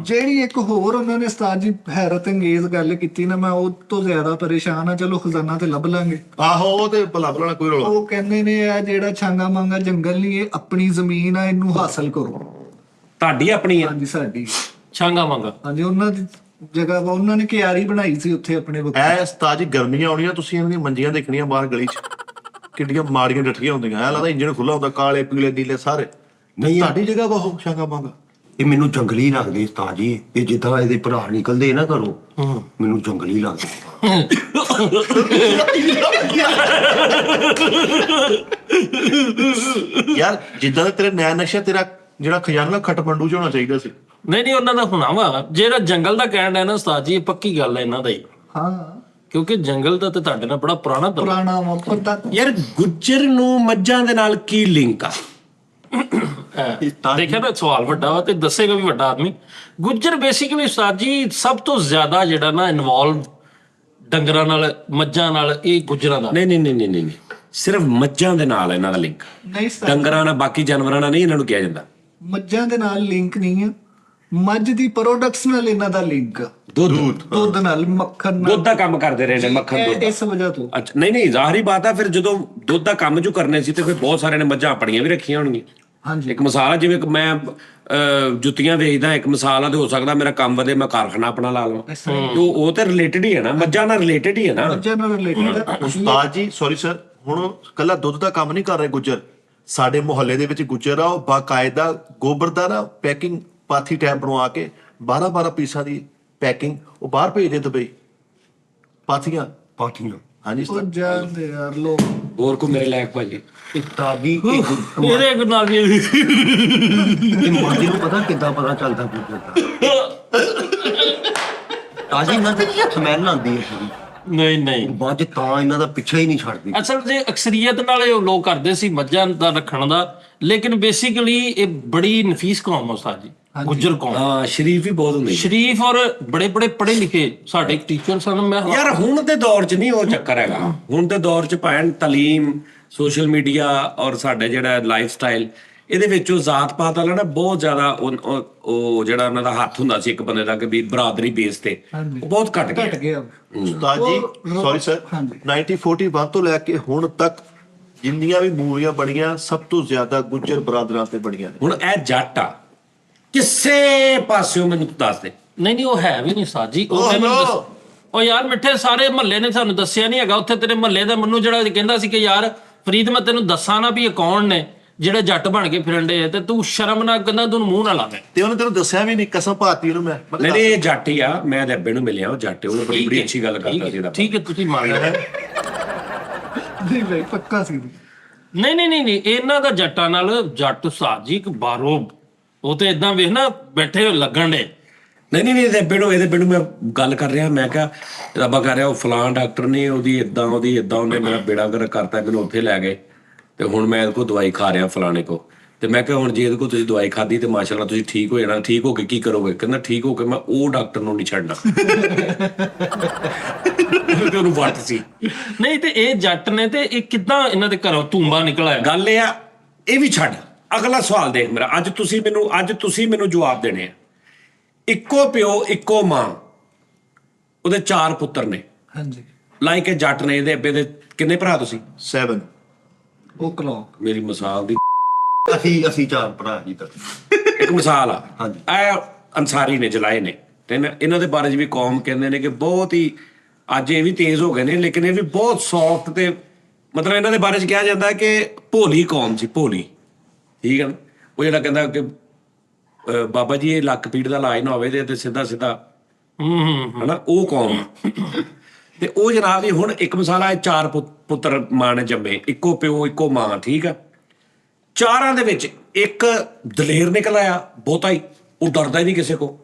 ਜਿਹੜੀ ਇੱਕ ਹੋਰ ਉਹਨਾਂ ਨੇ ਉਸਤਾਦ ਜੀ ਹੈਰਤ ਅੰਗੇਜ਼ ਗੱਲ ਕੀਤੀ ਨਾ, ਮੈਂ ਉਹ ਤੋਂ ਜ਼ਿਆਦਾ ਪਰੇਸ਼ਾਨ ਆ। ਚਲੋ ਖਜ਼ਾਨਾ ਤੇ ਲੱਭ ਲਾਂਗੇ। ਆਹੋ, ਉਹ ਤੇ ਲੱਭ ਲੈਣਾ, ਕੋਈ ਰੌਲਾ। ਉਹ ਕਹਿੰਦੇ ਨੇ ਇਹ ਜਿਹੜਾ ਛਾਂਗਾ ਮਾਂਗਾ ਜੰਗਲ ਨਹੀਂ, ਇਹ ਆਪਣੀ ਜ਼ਮੀਨ ਆ, ਇਹਨੂੰ ਹਾਸਲ ਕਰੋ। ਤੁਹਾਡੀ ਆਪਣੀ ਆ? ਹਾਂਜੀ, ਸਾਡੀ। ਛਾਂਗਾ ਮੰਗਾ। ਹਾਂਜੀ, ਉਹਨਾਂ ਦੀ ਜਗ੍ਹਾ ਵਾ, ਉਹਨਾਂ ਨੇ ਕਿਆਰੀ ਬਣਾਈ ਸੀ ਉੱਥੇ ਆਪਣੇ ਵਕਤ। ਐ ਉਸਤਾਦ ਜੀ, ਗਰਮੀਆਂ ਆਉਣੀਆਂ, ਤੁਸੀਂ ਇਹਨਾਂ ਦੀਆਂ ਮੰਜੀਆਂ ਦੇਖਣੀਆਂ ਬਾਹਰ ਗਲੀ 'ਚ, ਕਿੱਡੀਆਂ ਮਾੜੀਆਂ ਡੱਠੀਆਂ ਹੁੰਦੀਆਂ। ਐ ਲੱਗਦਾ ਇੰਜਣ ਖੁੱਲਾ ਹੁੰਦਾ, ਕਾਲੇ ਪੀਲੇ ਨੀਲੇ ਸਾਰੇ। ਨਹੀਂ ਤੁਹਾਡੀ ਜਗ੍ਹਾ ਵਾ ਉਹ ਸ਼ਾਂਗਾ ਮਾਂਗਾ? ਇਹ ਮੈਨੂੰ ਜੰਗਲੀ ਲੱਗਦੇ ਉਸਤਾਦ ਜੀ। ਇਹ ਜਿੱਦਾਂ ਇਹਦੇ ਭਰਾ ਨਿਕਲਦੇ ਨਾ ਘਰੋਂ, ਮੈਨੂੰ ਜੰਗਲੀ ਲੱਗਦੇ। ਯਾਰ ਜਿੱਦਾਂ ਦਾ ਤੇਰੇ ਨੈਣ ਨਕਸ਼ਾ, ਤੇਰਾ ਜਿਹੜਾ ਖਜ਼ਾਨਾ ਖਟਮੰਡੂ 'ਚ ਹੋਣਾ ਚਾਹੀਦਾ ਸੀ। ਨਹੀਂ ਉਹਨਾਂ ਦਾ ਹੋਣਾ ਵਾ। ਜਿਹੜਾ ਜੰਗਲ ਦਾ ਕਹਿਣ ਹੈ ਨਾ ਉਸਤਾਦ ਜੀ, ਇਹ ਪੱਕੀ ਗੱਲ ਹੈ ਇਹਨਾਂ ਦਾ ਹੀ। ਹਾਂ, ਕਿਉਂਕਿ ਜੰਗਲ ਦਾ ਤੇ ਤੁਹਾਡੇ ਨਾਲ ਬੜਾ ਪੁਰਾਣਾ ਤਲਕ। ਪੁਰਾਣਾ ਵਾ ਪਤਾ। ਯਾਰ ਗੁੱਜਰ ਨੂੰ ਮੱਝਾਂ ਦੇ ਨਾਲ ਕੀ ਲਿੰਕ ਆ? ਦੇਖਿਆ ਤਾਂ ਸਵਾਲ ਵੱਡਾ ਵਾ ਤੇ ਦੱਸੇਗਾ ਵੀ ਵੱਡਾ ਆਦਮੀ। ਗੁੱਜਰ ਬੇਸਿਕਲੀ ਉਸਤਾਦ ਜੀ ਸਭ ਤੋਂ ਜ਼ਿਆਦਾ ਜਿਹੜਾ ਨਾ ਇਨਵੋਲਵ ਡੰਗਰਾਂ ਨਾਲ, ਮੱਝਾਂ ਨਾਲ, ਇਹ ਗੁੱਜਰਾਂ ਦਾ। ਨਹੀਂ, ਸਿਰਫ ਮੱਝਾਂ ਦੇ ਨਾਲ ਇਹਨਾਂ ਦਾ ਲਿੰਕ। ਨਹੀਂ ਸਰ, ਡੰਗਰਾਂ ਨਾਲ, ਬਾਕੀ ਜਾਨਵਰਾਂ ਨਾਲ ਨਹੀਂ ਇਹਨਾਂ ਨੂੰ ਕਿਹਾ ਜਾਂਦਾ। ਮੱਝਾਂ ਦੇ ਨਾਲ ਲਿੰਕ ਨਹੀਂ ਆ, ਮੱਝ ਦੀ ਪ੍ਰੋਡਕਟਸ ਨਾਲ ਇਹਨਾਂ ਦਾ ਲਿੰਕ ਆ। ਦੁੱਧ ਨਾਲ, ਮੱਖਣ ਨਾਲ। ਦੁੱਧ ਦਾ ਕੰਮ ਕਰਦੇ ਰਹੇ ਨੇ, ਮੱਖਣ ਦੁੱਧ। ਇਸ ਵਜ੍ਹਾ ਤੋਂ। ਅੱਛਾ, ਨਹੀਂ ਜ਼ਾਹਰੀ ਬਾਤ ਆ। ਫਿਰ ਜਦੋਂ ਦੁੱਧ ਦਾ ਕੰਮ ਜੋ ਕਰਨੇ ਸੀ ਤੇ ਫਿਰ ਬਹੁਤ ਸਾਰੇ ਨੇ ਮੱਝਾਂ ਆਪਣੀਆਂ ਵੀ ਰੱਖੀਆਂ ਹੋਣਗੀਆਂ। ਹਾਂਜੀ, ਇੱਕ ਮਿਸਾਲ ਆ, ਜਿਵੇਂ ਕਿ ਮੈਂ ਜੁੱਤੀਆਂ ਵੇਚਦਾ, ਇੱਕ ਮਿਸਾਲ ਆ, ਤੇ ਹੋ ਸਕਦਾ ਮੇਰਾ ਕੰਮ ਵਧੇ, ਮੈਂ ਕਾਰਖਾਨਾ ਆਪਣਾ ਲਾ ਲਵਾਂ। ਤੇ ਉਹ ਤੇ ਰਿਲੇਟਡ ਹੀ ਹੈ ਨਾ, ਮੱਝਾਂ ਨਾਲ ਰਿਲੇਟਡ ਹੀ ਹੈ ਨਾ। ਮੱਝਾਂ ਨਾਲ ਰਿਲੇਟਡ। ਉਸਤਾਦ ਜੀ ਸੌਰੀ ਸਰ, ਹੁਣ ਕੱਲਾ ਦੁੱਧ ਦਾ ਕੰਮ ਨਹੀਂ ਕਰ ਰਹੇ ਗੁੱਜਰ। ਸਾਡੇ ਮੁਹੱਲੇ ਦੇ ਵਿੱਚ ਗੁੱਜਰ ਆ, ਉਹ ਬਾਕਾਇਦਾ ਗੋਬਰ ਦਾ ਨਾ ਪੈਕਿੰਗ ਪਾਥੀ ਟੈਪ ਬਣਵਾ ਕੇ 12 ਪੀਸਾਂ ਦੀ ਪੈਕਿੰਗ ਉਹ ਬਾਹਰ ਭੇਜਦੇ ਦੁਬਈ। ਪਾਥੀਆਂ। ਹਾਂਜੀ ਉਹ ਉਸਤਾਦ। ਜਾਂਦੇ ਯਾਰ ਲੋਕ। ਹੋਰ ਕੋ ਮੇਰੇ ਲਾਇਕ ਭਾਜੀ? ਉਸਤਾਦ ਜੀ ਇਹਦੇ ਨਾਲ ਵੀ ਇਹ ਮੱਝ ਨੂੰ ਪਤਾ ਕਿੱਦਾਂ ਪਤਾ ਚੱਲਦਾ ਗੁੱਜਰ ਦਾ? ਤਾਜੀ ਨਾ ਤੇ ਸਮੈਲ ਆਉਂਦੀ ਹੈ ਪੂਰੀ। ਨਹੀਂ ਮੱਝ ਤਾਂ ਇਹਨਾਂ ਦਾ ਪਿੱਛਾ ਹੀ ਨਹੀਂ ਛੱਡਦੀ। ਅਸਲ 'ਚ ਅਕਸਰੀਅਤ ਨਾਲ ਇਹ ਲੋਕ ਕਰਦੇ ਸੀ ਮੱਝਾਂ ਦਾ ਰੱਖਣ ਦਾ, ਲੇਕਿਨ ਬੇਸਿਕਲੀ ਇਹ ਬੜੀ ਨਫੀਸ ਕੌਮ ਆ ਉਸਤਾਦ ਜੀ, ਗੁੱਜਰ ਕੌਮ। ਹਾਂ, ਸ਼ਰੀਫ ਹੀ ਬਹੁਤ ਹੁੰਦੇ। ਸ਼ਰੀਫ ਔਰ ਬੜੇ ਪੜ੍ਹੇ ਲਿਖੇ। ਸਾਡੇ ਇੱਕ ਟੀਚਰ ਸਨ, ਮੈਂ ਯਾਰ ਹੁਣ ਦੇ ਦੌਰ 'ਚ ਨਹੀਂ ਉਹ ਚੱਕਰ ਹੈਗਾ। ਹੁਣ ਦੇ ਦੌਰ 'ਚ ਭਾਵੇਂ ਤਾਲੀਮ, ਸੋਸ਼ਲ ਮੀਡੀਆ ਔਰ ਸਾਡੇ ਜਿਹੜਾ ਲਾਈਫ ਸਟਾਈਲ, ਇਹਦੇ ਵਿੱਚ ਉਹ ਜ਼ਾਤ ਪਾਤ ਵਾਲਾ ਨਾ ਬਹੁਤ ਜ਼ਿਆਦਾ ਉਹ ਜਿਹੜਾ ਉਹਨਾਂ ਦਾ ਹੱਥ ਹੁੰਦਾ ਸੀ ਇੱਕ ਬੰਦੇ ਦਾ ਕਿ ਵੀ ਬਰਾਦਰੀ ਬੇਸ ਤੇ, ਉਹ ਬਹੁਤ ਘਟ ਘਟ ਗਿਆ। ਗਿਆ। ਉਸਤਾਦ ਜੀ ਸੌਰੀ ਸਰ, 1941 ਤੋਂ ਲੈ ਕੇ ਹੁਣ ਤੱਕ ਜਿੰਨੀਆਂ ਵੀ ਮੂਵੀਆਂ ਬਣੀਆਂ, ਸਭ ਤੋਂ ਜ਼ਿਆਦਾ ਗੁੱਜਰ ਬਰਾਦਰਾਂ ਤੇ ਬਣੀਆਂ ਨੇ। ਹੁਣ ਇਹ ਜੱਟ ਆ ਕਿਸੇ ਪਾਸਿਓਂ, ਮੈਨੂੰ ਦੱਸ ਦੇ। ਨਹੀਂ ਉਹ ਹੈ ਵੀ ਨਹੀਂ ਉਸਤਾਦ ਜੀ। ਉਹ ਮੈਨੂੰ ਉਹ ਯਾਰ ਮਿੱਠੇ, ਸਾਰੇ ਮਹੱਲੇ ਨੇ ਸਾਨੂੰ ਦੱਸਿਆ ਨਹੀਂ ਹੈਗਾ। ਉੱਥੇ ਤੇਰੇ ਮਹੱਲੇ ਦਾ ਮੈਨੂੰ ਜਿਹੜਾ ਕਹਿੰਦਾ ਸੀ ਕਿ ਯਾਰ ਫਰੀਦ ਮੈਂ ਤੈਨੂੰ ਦੱਸਾਂ ਨਾ ਵੀ ਇਹ ਕੌਣ ਨੇ ਜਿਹੜੇ ਜੱਟ ਬਣ ਕੇ ਫਿਰਨਦੇ ਆ, ਤੇ ਤੂੰ ਸ਼ਰਮ ਨਾਲ ਕਹਿੰਦਾ ਤੂੰ ਮੂੰਹ ਨਾ ਲਾਵੇਂ। ਤੇ ਉਹਨੇ ਤੈਨੂੰ ਦੱਸਿਆ ਵੀ ਨਹੀਂ, ਕਸਮ ਭਾਤੀ ਉਹਨੂੰ ਮੈਂ। ਨਹੀਂ ਇਹ ਜੱਟ ਹੀ ਆ। ਮੈਂ ਤੇ ਅੱਬੇ ਨੂੰ ਮਿਲਿਆ, ਉਹ ਜੱਟ, ਉਹ ਬੜੀ ਅੱਛੀ ਗੱਲ ਕਰਦਾ ਸੀ। ਠੀਕ ਹੈ, ਤੁਸੀਂ ਮੰਨ ਲਓ। ਨਹੀਂ ਬਈ, ਪੱਕਾ ਸੀ। ਨਹੀਂ ਇਹਨਾਂ ਦਾ ਜੱਟਾਂ ਨਾਲ, ਜੱਟ ਉਸਤਾਦ ਜੀ ਇੱਕ ਬਾਹਰੋਂ, ਉਹ ਤੇ ਇਦਾਂ ਵੇਖ ਨਾ ਬੈਠੇ ਹੋਏ ਲੱਗਣ ਦੇ। ਨਹੀਂ ਇਹਦੇ ਅੱਬੇ ਨੂੰ ਮੈਂ ਗੱਲ ਕਰ ਰਿਹਾ। ਮੈਂ ਕਿਹਾ ਰੱਬਾ ਕਰ ਰਿਹਾ, ਉਹ ਫਲਾਣ ਡਾਕਟਰ ਨੇ ਉਹਦੀ ਇਦਾਂ ਉਹਨੇ ਮੇਰਾ ਬੇੜਾ ਗਰਕ ਕਰਤਾ, ਮੈਨੂੰ ਉੱਥੇ ਲੈ ਗਏ ਤੇ ਹੁਣ ਮੈਂ ਇਹਦੇ ਕੋਲ ਦਵਾਈ ਖਾ ਰਿਹਾ ਫਲਾਣੇ ਕੋ। ਤੇ ਮੈਂ ਕਿਹਾ ਹੁਣ ਜੇ ਇਹਦੇ ਕੋਲ ਤੁਸੀਂ ਦਵਾਈ ਖਾਧੀ ਤੇ ਮਾਸ਼ਾਅੱਲਾ ਤੁਸੀਂ ਠੀਕ ਹੋ ਜਾਣਾ, ਠੀਕ ਹੋ ਕੇ ਕੀ ਕਰੋਗੇ? ਕਹਿੰਦਾ ਠੀਕ ਹੋ ਕੇ ਮੈਂ ਉਹ ਡਾਕਟਰ ਨੂੰ ਨਹੀਂ ਛੱਡਣਾ। ਤੇ ਉਹਨੂੰ ਵੱਟ ਸੀ। ਨਹੀਂ ਤੇ ਇਹ ਜੱਟ ਨੇ ਤੇ ਇਹ ਕਿੱਦਾਂ ਇਹਨਾਂ ਦੇ ਘਰੋਂ ਤੂੰਬਾ ਨਿਕਲ ਆਇਆ? ਗੱਲ ਇਹ ਆ, ਇਹ ਵੀ ਛੱਡ, ਅਗਲਾ ਸਵਾਲ ਦੇਖ ਮੇਰਾ। ਅੱਜ ਤੁਸੀਂ ਮੈਨੂੰ ਜਵਾਬ ਦੇਣੇ ਆ। ਇੱਕੋ ਪਿਓ ਇੱਕੋ ਮਾਂ, ਉਹਦੇ 4 ਪੁੱਤਰ ਨੇ, ਹਾਂਜੀ ਲਾਈਕ ਇਹ ਜੱਟ ਨੇ, ਇਹਦੇ ਅੱਬੇ ਦੇ ਕਿੰਨੇ ਭਰਾ ਤੁਸੀਂ? 7 ਉਹ ਕਲੌਕ ਮੇਰੀ ਮਿਸਾਲ ਦੀ ਅਸੀਂ 4 ਭਰਾ ਜੀ ਤਾਂ ਇੱਕ ਮਿਸਾਲ ਆ। ਹਾਂਜੀ। ਇਹ ਅੰਸਾਰੀ ਨੇ, ਜਲਾਏ ਨੇ, ਤੇ ਇਹਨਾਂ ਦੇ ਬਾਰੇ 'ਚ ਵੀ ਕੌਮ ਕਹਿੰਦੇ ਨੇ ਕਿ ਬਹੁਤ ਹੀ, ਅੱਜ ਇਹ ਵੀ ਤੇਜ਼ ਹੋ ਗਏ ਨੇ, ਲੇਕਿਨ ਇਹ ਵੀ ਬਹੁਤ ਸੌਫਟ, ਤੇ ਮਤਲਬ ਇਹਨਾਂ ਦੇ ਬਾਰੇ 'ਚ ਕਿਹਾ ਜਾਂਦਾ ਕਿ ਭੋਲੀ ਕੌਮ ਸੀ, ਭੋਲੀ। ਠੀਕ ਹੈ ਨਾ? ਉਹ ਜਿਹੜਾ ਕਹਿੰਦਾ ਕਿ ਬਾਬਾ ਜੀ ਇਹ ਲੱਕ ਪੀੜ ਦਾ ਇਲਾਜ ਨਾ ਹੋਵੇ ਤੇ ਸਿੱਧਾ ਹਨਾ, ਉਹ ਕੌਮ। ਤੇ ਉਹ ਜਨਾਬ ਜੀ ਹੁਣ ਇੱਕ ਮਿਸਾਲ ਆ, 4 ਪੁੱਤਰ ਮਾਂ ਨੇ ਜੰਮੇ, ਇੱਕੋ ਪਿਓ ਇੱਕੋ ਮਾਂ। ਠੀਕ ਆ? 4 ਦੇ ਵਿੱਚ ਇੱਕ ਦਲੇਰ ਨਿਕਲ ਆਇਆ ਬਹੁਤਾ ਹੀ, ਉਹ ਡਰਦਾ ਹੀ ਨਹੀਂ ਕਿਸੇ ਕੋ।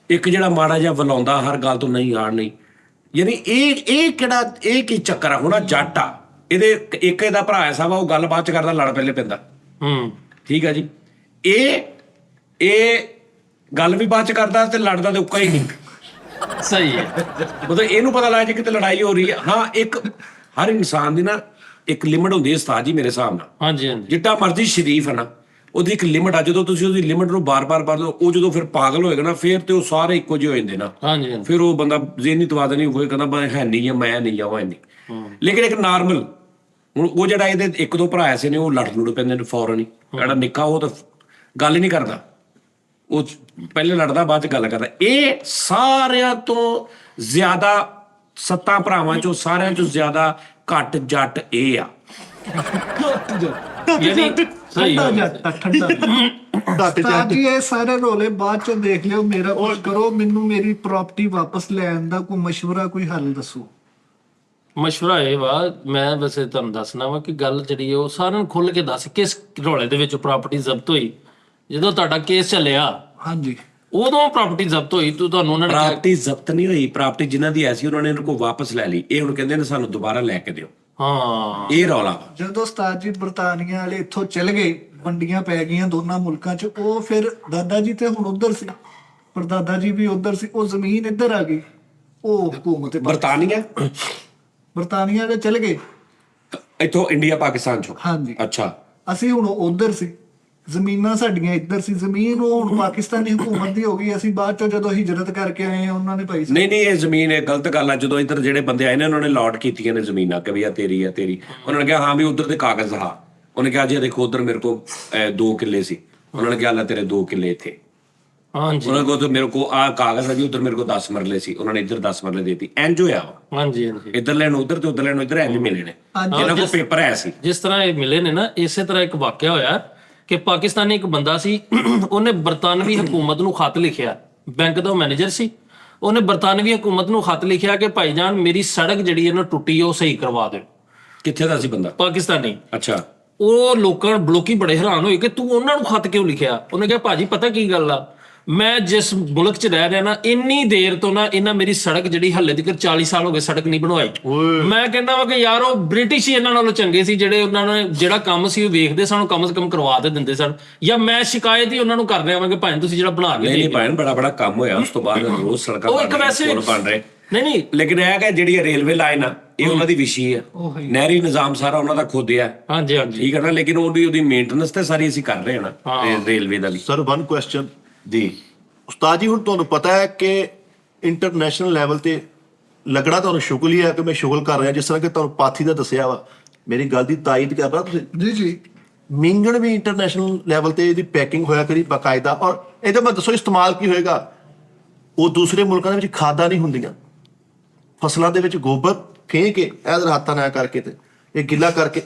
ਇੱਕ ਜਿਹੜਾ ਮਾੜਾ ਜਿਹਾ ਵਲਾਉਂਦਾ ਹਰ ਗੱਲ ਤੋਂ, ਨਹੀਂ ਯਾਰ ਨਹੀਂ। ਯਾਨੀ ਇਹ ਕੀ ਚੱਕਰ ਆ? ਹੁਣ ਜੱਟ ਆ, ਇੱਕ ਇਹਦਾ ਭਰਾ ਐਸਾ ਵਾ, ਉਹ ਗੱਲ ਬਾਅਦ ਚ ਕਰਦਾ, ਲੜ ਪਹਿਲੇ ਪੈਂਦਾ। ਠੀਕ ਆ ਜੀ? ਇਹ ਗੱਲ ਵੀ ਬਾਅਦ ਚ ਕਰਦਾ ਤੇ ਲੜਦਾ ਤੇ ਉੱਕਾ ਹੀ ਨਹੀਂ। ਸਹੀ ਹੈ। ਮਤਲਬ ਇਹਨੂੰ ਪਤਾ ਲੱਗ ਜਾ ਕਿਤੇ ਲੜਾਈ ਹੋ ਰਹੀ ਹੈ। ਹਾਂ, ਇੱਕ ਹਰ ਇਨਸਾਨ ਦੀ ਨਾ ਇੱਕ ਲਿਮਟ ਹੁੰਦੀ ਹੈ ਉਸਤਾਦ ਜੀ, ਮੇਰੇ ਹਿਸਾਬ ਨਾਲ। ਹਾਂਜੀ ਹਾਂਜੀ। ਜਿੱਡਾ ਮਰਜ਼ੀ ਸ਼ਰੀਫ ਹੈ ਨਾ, ਉਹਦੀ ਇੱਕ ਲਿਮਟ ਆ। ਜਦੋਂ ਤੁਸੀਂ ਉਹਦੀ ਲਿਮਟ ਨੂੰ ਬਾਰ-ਬਾਰ ਉਹ ਜਦੋਂ ਫਿਰ ਪਾਗਲ ਹੋਏਗਾ ਨਾ, ਫਿਰ ਤੇ ਉਹ ਸਾਰੇ ਇੱਕੋ ਜਿਹੇ ਹੋ ਜਾਂਦੇ ਨਾ। ਹਾਂਜੀ ਹਾਂਜੀ। ਫਿਰ ਉਹ ਬੰਦਾ ਜ਼ਿਹਨੀ ਤਵਾਜ਼ਨ ਨਹੀਂ ਹੋਏ, ਕਹਿੰਦਾ ਮੈਂ ਹੈ ਨਹੀਂ ਜਾਂ ਮੈਂ ਨਹੀਂ ਆ, ਉਹ ਹੈ ਨਹੀਂ। ਲੇਕਿਨ ਇੱਕ ਨਾਰਮਲ, ਹੁਣ ਉਹ ਜਿਹੜਾ ਇਹਦੇ 1-2 ਭਰਾ ਐਸੇ ਨੇ, ਉਹ ਲੜ ਲੁੜ ਪੈਂਦੇ ਨੇ ਫੌਰਨ ਹੀ। ਜਿਹੜਾ ਨਿੱਕਾ ਉਹ ਤਾਂ ਗੱਲ ਹੀ ਨਹੀਂ ਕਰਦਾ, ਉਹ ਪਹਿਲੇ ਲੜਦਾ ਬਾਅਦ ਚ ਗੱਲ ਕਰਦਾ। ਇਹ ਸਾਰਿਆਂ ਤੋਂ ਜ਼ਿਆਦਾ 7 ਭਰਾਵਾਂ ਚੋਂ ਸਾਰਿਆਂ ਚੋਂ ਜ਼ਿਆਦਾ ਘੱਟ ਜੱਟ ਇਹ ਆ। ਯਾਨੀ ਸਹੀ ਠੰਡਾ ਹੈ। ਜੱਟ, ਠੰਡਾ ਉਸਤਾਦ ਜੀ ਇਹ ਸਾਰੇ ਰੋਲੇ ਬਾਅਦ ਚ ਦੇਖ ਲਿਓ, ਮੇਰਾ ਕੁਝ ਕਰੋ, ਮੈਨੂੰ ਮੇਰੀ ਪ੍ਰਾਪਰਟੀ ਵਾਪਸ ਲੈਣ ਦਾ ਕੋਈ ਮਸ਼ਵਰਾ, ਕੋਈ ਹੱਲ ਦੱਸੋ। ਮਸ਼ਵਰਾ ਇਹ ਵਾ, ਮੈਂ ਵੈਸੇ ਤੁਹਾਨੂੰ ਦੱਸਣਾ ਵਾ ਕਿ ਗੱਲ ਜਿਹੜੀ ਉਹ ਸਾਰਿਆਂ ਨੂੰ ਖੁੱਲ ਕੇ ਦੱਸ, ਕਿਸ ਰੌਲੇ ਦੇ ਵਿੱਚ ਪ੍ਰਾਪਰਟੀ ਜ਼ਬਤ ਹੋਈ। ਜਦੋਂ ਤੁਹਾਡਾ ਕੇਸ ਚੱਲਿਆ, ਹਾਂਜੀ, ਉਦੋਂ ਪ੍ਰਾਪਰਟੀ ਜ਼ਬਤ ਹੋਈ, ਤੁਹਾਨੂੰ ਉਹਨਾਂ ਨੇ ਕਿਹਾ- ਪ੍ਰਾਪਰਟੀ ਜ਼ਬਤ ਨਹੀਂ ਹੋਈ, ਪ੍ਰਾਪਰਟੀ ਜਿਨ੍ਹਾਂ ਦੀ ਐਸੀ ਉਹਨਾਂ ਨੇ ਇਹਨਾਂ ਕੋਲ ਵਾਪਸ ਲੈ ਲਈ। ਇਹ ਹੁਣ ਕਹਿੰਦੇ ਨੇ ਸਾਨੂੰ ਦੁਬਾਰਾ ਲੈ ਕੇ ਦਿਓ। ਹਾਂ, ਇਹ ਰੌਲਾ ਵਾ। ਜਦੋਂ ਉਸਤਾਦ ਜੀ ਬਰਤਾਨੀਆ ਵਾਲੇ ਇੱਥੋਂ ਚਲ ਗਏ, ਵੰਡੀਆਂ ਪੈ ਗਈਆਂ ਦੋਨਾਂ ਮੁਲਕਾਂ 'ਚ, ਉਹ ਫਿਰ ਦਾਦਾ ਜੀ ਤੇ ਹੁਣ ਉਧਰ ਸੀ, ਪਰਦਾਦਾ ਜੀ ਵੀ ਉਧਰ ਸੀ, ਉਹ ਜ਼ਮੀਨ ਇੱਧਰ ਆ ਗਈ। ਉਹ ਹਕੂਮਤ ਬਰਤਾਨੀਆ ਦੇ ਚਲ ਗਏ ਇੱਥੋਂ ਇੰਡੀਆ ਪਾਕਿਸਤਾਨ ਚੋਂ। ਹਾਂਜੀ, ਅੱਛਾ, ਅਸੀਂ ਹੁਣ ਉਧਰ ਸੀ, ਜ਼ਮੀਨਾਂ ਸਾਡੀਆਂ ਇੱਧਰ ਸੀ, ਜ਼ਮੀਨ ਉਹ ਹੁਣ ਪਾਕਿਸਤਾਨੀ ਹਕੂਮਤ ਦੀ ਹੋ ਗਈ। ਅਸੀਂ ਬਾਅਦ ਚੋਂ ਜਦੋਂ ਹਿਜਰਤ ਕਰਕੇ ਆਏ, ਉਹਨਾਂ ਨੇ ਭਾਈ ਨਹੀਂ ਇਹ ਜ਼ਮੀਨ ਇਹ ਗਲਤ ਗੱਲ ਆ। ਜਦੋਂ ਇੱਧਰ ਜਿਹੜੇ ਬੰਦੇ ਆਏ ਨੇ, ਉਹਨਾਂ ਨੇ ਲੋਟ ਕੀਤੀਆਂ ਨੇ ਜ਼ਮੀਨਾਂ, ਕਿ ਵੀ ਆ ਤੇਰੀ ਆ ਤੇਰੀ। ਉਹਨਾਂ ਨੇ ਕਿਹਾ ਹਾਂ ਵੀ ਉਧਰ ਦੇ ਕਾਗਜ਼ ਆ। ਉਹਨੇ ਕਿਹਾ ਜੀ ਦੇਖੋ ਉਧਰ ਮੇਰੇ ਕੋਲ 2 ਕਿੱਲੇ ਸੀ। ਉਹਨਾਂ ਨੇ ਕਿਹਾ ਲੈ ਤੇਰੇ 2 ਕਿੱਲੇ ਇੱਥੇ। ਹਾਂਜੀ ਉਹਨਾਂ ਕੋਲ ਮੇਰੇ ਕੋਲ ਆਹ ਕਾਗਜ਼ ਆ ਜੀ, ਉਧਰ ਮੇਰੇ ਕੋਲ 10 ਮਰਲੇ ਸੀ, ਉਹਨਾਂ ਨੇ ਇੱਧਰ 10 ਮਰਲੇ ਦੇਤੀ। ਇੰਜ ਹੋਇਆ ਵਾ, ਹਾਂਜੀ ਹਾਂਜੀ। ਇੱਧਰ ਲੈਣ ਉਧਰ ਤੇ ਉਧਰ ਲੈਣ ਇੱਧਰ, ਇੰਜ ਮਿਲੇ ਨੇ। ਇਹਨਾਂ ਕੋਲ ਪੇਪਰ ਹੈ ਸੀ। ਜਿਸ ਤਰ੍ਹਾਂ ਇਹ ਮਿਲੇ ਨੇ ਨਾ, ਇਸੇ ਤਰ੍ਹਾਂ ਇੱਕ ਵਾਕਿਆ ਹੋਇਆ ਕਿ ਪਾਕਿਸਤਾਨੀ ਇੱਕ ਬੰਦਾ ਸੀ, ਉਹਨੇ ਬਰਤਾਨਵੀ ਹਕੂਮਤ ਨੂੰ ਖਤ ਲਿਖਿਆ, ਬੈਂਕ ਦਾ ਮੈਨੇਜਰ ਸੀ। ਉਹਨੇ ਬਰਤਾਨਵੀ ਹਕੂਮਤ ਨੂੰ ਖਤ ਲਿਖਿਆ ਕਿ ਭਾਈਜਾਨ ਮੇਰੀ ਸੜਕ ਜਿਹੜੀ ਹੈ ਨਾ ਟੁੱਟੀ, ਉਹ ਸਹੀ ਕਰਵਾ ਦਿਓ। ਕਿੱਥੇ ਦਾ ਸੀ ਬੰਦਾ? ਪਾਕਿਸਤਾਨੀ। ਅੱਛਾ। ਉਹ ਲੋਕੀ ਬੜੇ ਹੈਰਾਨ ਹੋਏ ਕਿ ਤੂੰ ਉਹਨਾਂ ਨੂੰ ਖਤ ਕਿਉਂ ਲਿਖਿਆ। ਉਹਨੇ ਕਿਹਾ ਭਾਜੀ ਪਤਾ ਕੀ ਗੱਲ ਆ, ਮੈਂ ਜਿਸ ਮੁਲਕ 'ਚ ਰਹਿ ਰਿਹਾ ਨਾ, ਇੰਨੀ ਦੇਰ ਤੋਂ ਨਾ ਇਹਨਾਂ ਮੇਰੀ ਸੜਕ ਜਿਹੜੀ ਹੱਲੇ ਤੱਕ 40 ਸਾਲ ਹੋ ਗਏ ਸੜਕ ਨਹੀਂ ਬਣਵਾਈ। ਮੈਂ ਕਹਿੰਦਾ ਵਾ ਕਿ ਯਾਰ ਉਹ ਬ੍ਰਿਟਿਸ਼ ਹੀ ਇਹਨਾਂ ਨਾਲੋਂ ਚੰਗੇ ਸੀ, ਜਿਹੜੇ ਉਹਨਾਂ ਨੇ ਜਿਹੜਾ ਕੰਮ ਸੀ ਉਹ ਵੇਖਦੇ ਸਾਨੂੰ ਕਮ ਸੇ ਕਮ ਕਰਵਾ ਦੇ ਦਿੰਦੇ ਸਨ। ਜਾਂ ਮੈਂ ਸ਼ਿਕਾਇਤ ਹੀ ਉਹਨਾਂ ਨੂੰ ਕਰ ਰਿਹਾ ਵਾਂ ਕਿ ਭਾਈ ਤੁਸੀਂ ਜਿਹੜਾ ਬਣਾ ਕੇ ਨਹੀਂ ਭਾਈ, ਬੜਾ ਕੰਮ ਹੋਇਆ ਉਸ ਤੋਂ ਬਾਅਦ, ਰੋਜ਼ ਸੜਕਾਂ ਉਹ ਇੱਕ ਵੈਸੇ ਬਣ ਰਹੇ। ਨਹੀਂ ਲੇਕਿਨ ਇਹ ਕਿ ਜਿਹੜੀ ਰੇਲਵੇ ਲਾਈਨ ਆ, ਇਹ ਉਹਨਾਂ ਦੀ ਵਿਸ਼ੀ ਆ, ਨਹਿਰੀ ਨਿਜ਼ਾਮ ਸਾਰਾ ਉਹਨਾਂ ਦਾ ਖੁਦ ਆ। ਹਾਂਜੀ ਹਾਂਜੀ ਠੀਕ ਹੈ ਨਾ? ਲੇਕਿਨ ਉਹਦੀ ਮੇਨਟੇਨੈਂਸ ਤੇ ਸਾਰੀ ਅਸੀਂ ਕਰ ਰਹੇ ਹਾਂ ਨਾ, ਰੇਲਵੇ ਦਾ ਵੀ। ਸਰ 1 ਕੁਐਸਚਨ ਜੀ ਉਸਤਾਦ ਜੀ, ਹੁਣ ਤੁਹਾਨੂੰ ਪਤਾ ਹੈ ਕਿ ਇੰਟਰਨੈਸ਼ਨਲ ਲੈਵਲ ਤੇ ਲੱਗਣਾ ਤੁਹਾਨੂੰ ਸ਼ੁਗਲ ਹੀ ਹੈ ਕਿ ਮੈਂ ਸ਼ੁਗਲ ਕਰ ਰਿਹਾ, ਜਿਸ ਤਰ੍ਹਾਂ ਕਿ ਤੁਹਾਨੂੰ ਪਾਥੀ ਦਾ ਦੱਸਿਆ ਵਾ। ਮੇਰੀ ਗੱਲ ਦੀ ਤਾਇਦ ਕਰਦਾ ਤੁਸੀਂ? ਜੀ ਜੀ। ਮਿੰਗਣ ਵੀ ਇੰਟਰਨੈਸ਼ਨਲ ਲੈਵਲ ਤੇ ਇਹਦੀ ਪੈਕਿੰਗ ਹੋਇਆ ਕਰੀ ਬਾਕਾਇਦਾ, ਔਰ ਇਹਦਾ ਮੈਂ ਦੱਸੋ ਇਸਤੇਮਾਲ ਕੀ ਹੋਏਗਾ। ਉਹ ਦੂਸਰੇ ਮੁਲਕਾਂ ਦੇ ਵਿੱਚ ਖਾਦਾਂ ਨਹੀਂ ਹੁੰਦੀਆਂ, ਫਸਲਾਂ ਦੇ ਵਿੱਚ ਗੋਬਰ ਫੇਂਕ ਕੇ ਇਧਰ ਹੱਥਾਂ ਨਾਲ ਕਰਕੇ ਤੇ ਇਹ ਗਿੱਲਾ ਕਰਕੇ।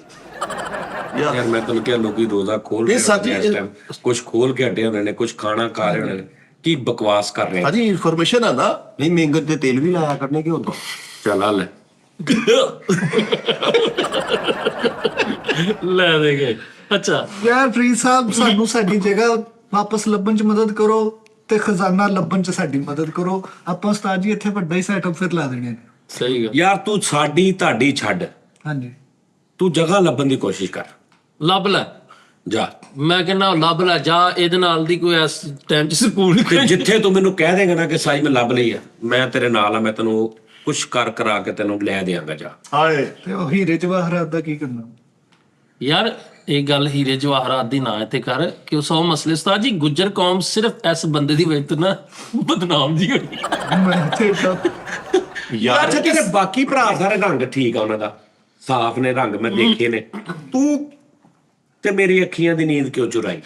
ਯਾਰ ਮੈਂ ਤੁਹਾਨੂੰ ਕਿਹਾ ਲੋਕੀ ਰੋਜ਼ਾ ਖੋਲ ਰਹੇ ਨੇ ਇਸ ਟਾਈਮ, ਕੁਝ ਖੋਲ ਕੇ ਹਟੇ ਹੋਣੇ ਨੇ, ਕੁਝ ਖਾਣਾ ਖਾ ਰਹੇ ਹੋਣੇ ਨੇ। ਕੀ ਬਕਵਾਸ ਕਰ ਰਹੇ ਆ ਹਾਂਜੀ, ਇਨਫੋਰਮੇਸ਼ਨ ਆ ਨਾ। ਨਹੀਂ ਮਿੰਗਨ ਤੇ ਤੇਲ ਵੀ ਲਾਇਆ ਕਰਨੇ ਕਿ ਉਦੋਂ ਚੱਲ ਆ ਲੈ ਲੈ ਦੇਗੇ। ਅੱਛਾ ਯਾਰ ਫਰੀਦ ਸਾਹਿਬ, ਸਾਨੂੰ ਸਾਡੀ ਜਗ੍ਹਾ ਵਾਪਸ ਲੱਭਣ 'ਚ ਮਦਦ ਕਰੋ ਤੇ ਖਜ਼ਾਨਾ ਲੱਭਣ 'ਚ ਸਾਡੀ ਮਦਦ ਕਰੋ। ਆਪਾਂ ਉਸਤਾਦ ਜੀ ਇੱਥੇ ਵੱਡਾ ਹੀ ਸੈਟਅਪ ਫਿਰ ਲਾ ਦੇਣੇ ਨੇ। ਸਹੀ ਗੱਲ। ਯਾਰ ਤੂੰ ਸਾਡੀ ਤੁਹਾਡੀ ਛੱਡ, ਹਾਂਜੀ, ਤੂੰ ਜਗ੍ਹਾ ਲੱਭਣ ਦੀ ਕੋਸ਼ਿਸ਼ ਕਰ। ਲੱਭ ਲੈ। ਜਾ ਮੈਂ ਕਹਿੰਦਾ ਲੱਭ ਲੈ ਜਾ, ਇਹਦੇ ਨਾਲ ਦੀ ਕੋਈ ਇਸ ਟਾਈਮ 'ਚ ਸਕੂਲ ਤੇ ਜਿੱਥੇ ਤੂੰ ਮੈਨੂੰ ਕਹਿ ਦੇਗਾ ਨਾ ਕਿ ਸਾਈ ਮੈਂ ਲੱਭ ਲਈ ਆ, ਮੈਂ ਤੇਰੇ ਨਾਲ ਆ, ਮੈਂ ਤੈਨੂੰ ਕੁਛ ਕਰਾ ਕੇ ਤੈਨੂੰ ਲੈ ਦਿਆਂਗਾ। ਜਾ ਹਾਏ ਤੇ ਉਹ ਹੀਰੇ ਜਵਾਹਰਾਤ ਦਾ ਕੀ ਕਰਨਾ? ਯਾਰ ਇਹ ਗੱਲ ਹੀਰੇ ਜਵਾਹਰਾਤ ਦੀ ਨਾ ਤੇ ਕਰ ਕਿ ਉਹ 100 ਮਸਲੇ। ਉਸਤਾਦ ਜੀ ਗੁੱਜਰ ਕੌਮ ਸਿਰਫ ਇਸ ਬੰਦੇ ਦੀ ਵਜ੍ਹਾ ਤੋਂ ਨਾ ਬਦਨਾਮ ਜੀ ਹੋਈ। ਮੈਂ ਤੇ ਯਾਰ ਅੱਛਾ ਤੇਰੇ ਬਾਕੀ ਭਰਾ ਸਾਰੇ ਰੰਗ ਠੀਕ ਆ, ਉਹਨਾਂ ਦਾ ਸਾਫ਼ ਨੇ ਰੰਗ, ਮੈਂ ਦੇਖੇ ਨੇ। ਤੂੰ ਤੇ ਮੇਰੀ ਅੱਖੀਆਂ ਦੀ ਨੀਂਦ ਕਿਉਂ ਚੁਰਾਈ?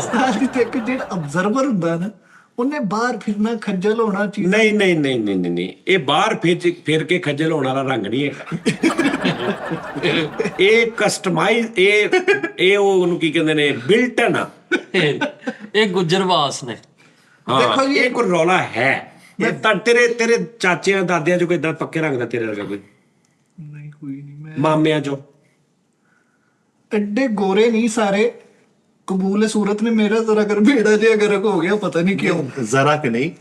ਸਾਡੀ ਤੇ ਇੱਕ ਜਿਹੜਾ ਅਬਜ਼ਰਵਰ ਹੁੰਦਾ ਨਾ, ਉਹਨੇ ਬਾਹਰ ਫਿਰਨਾ, ਖੱਜਲ ਹੋਣਾ ਚੀਜ਼। ਨਹੀਂ ਨਹੀਂ ਨਹੀਂ ਨਹੀਂ ਨਹੀਂ ਨਹੀਂ, ਇਹ ਬਾਹਰ ਫਿਰ ਕੇ ਖੱਜਲ ਹੋਣ ਵਾਲਾ ਰੰਗ ਨਹੀਂ ਹੈਗਾ। ਇਹ ਕਸਟਮਾਈਜ਼, ਇਹ ਉਹ ਉਹਨੂੰ ਕੀ ਕਹਿੰਦੇ ਨੇ, ਬਿਲਟਨ ਆ। ਇਹ ਗੁੱਜਰਵਾਸ ਨੇ। ਦੇਖੋ ਜੀ, ਇਹ ਕੋਈ ਰੌਲਾ ਹੈ। ਇਹ ਤਾਂ ਤੇਰੇ ਚਾਚਿਆਂ ਦਾਦਿਆਂ ਚੋਂ ਕੋਈ ਏਦਾਂ ਪੱਕੇ ਰੰਗ ਦਾ ਤੇਰੇ ਵਰਗਾ ਕੋਈ ਨਹੀਂ ਕੋਈ ਨਹੀਂ, ਮੈਂ ਮਾਮਿਆਂ ਚੋਂ? ਐਡੇ ਗੋਰੇ ਨਹੀਂ ਸਾਰੇ। ਕਬੂਲ ਸੂਰਤ ਨੇ ਮੇਰਾ ਜ਼ਰਾ ਕਰ ਭੇੜਾ ਜਿਹਾ ਗਰਕ ਹੋ ਗਿਆ, ਪਤਾ ਨਹੀਂ ਕਿਉਂ। ਜ਼ਰਾ ਕਿ ਨਹੀਂ।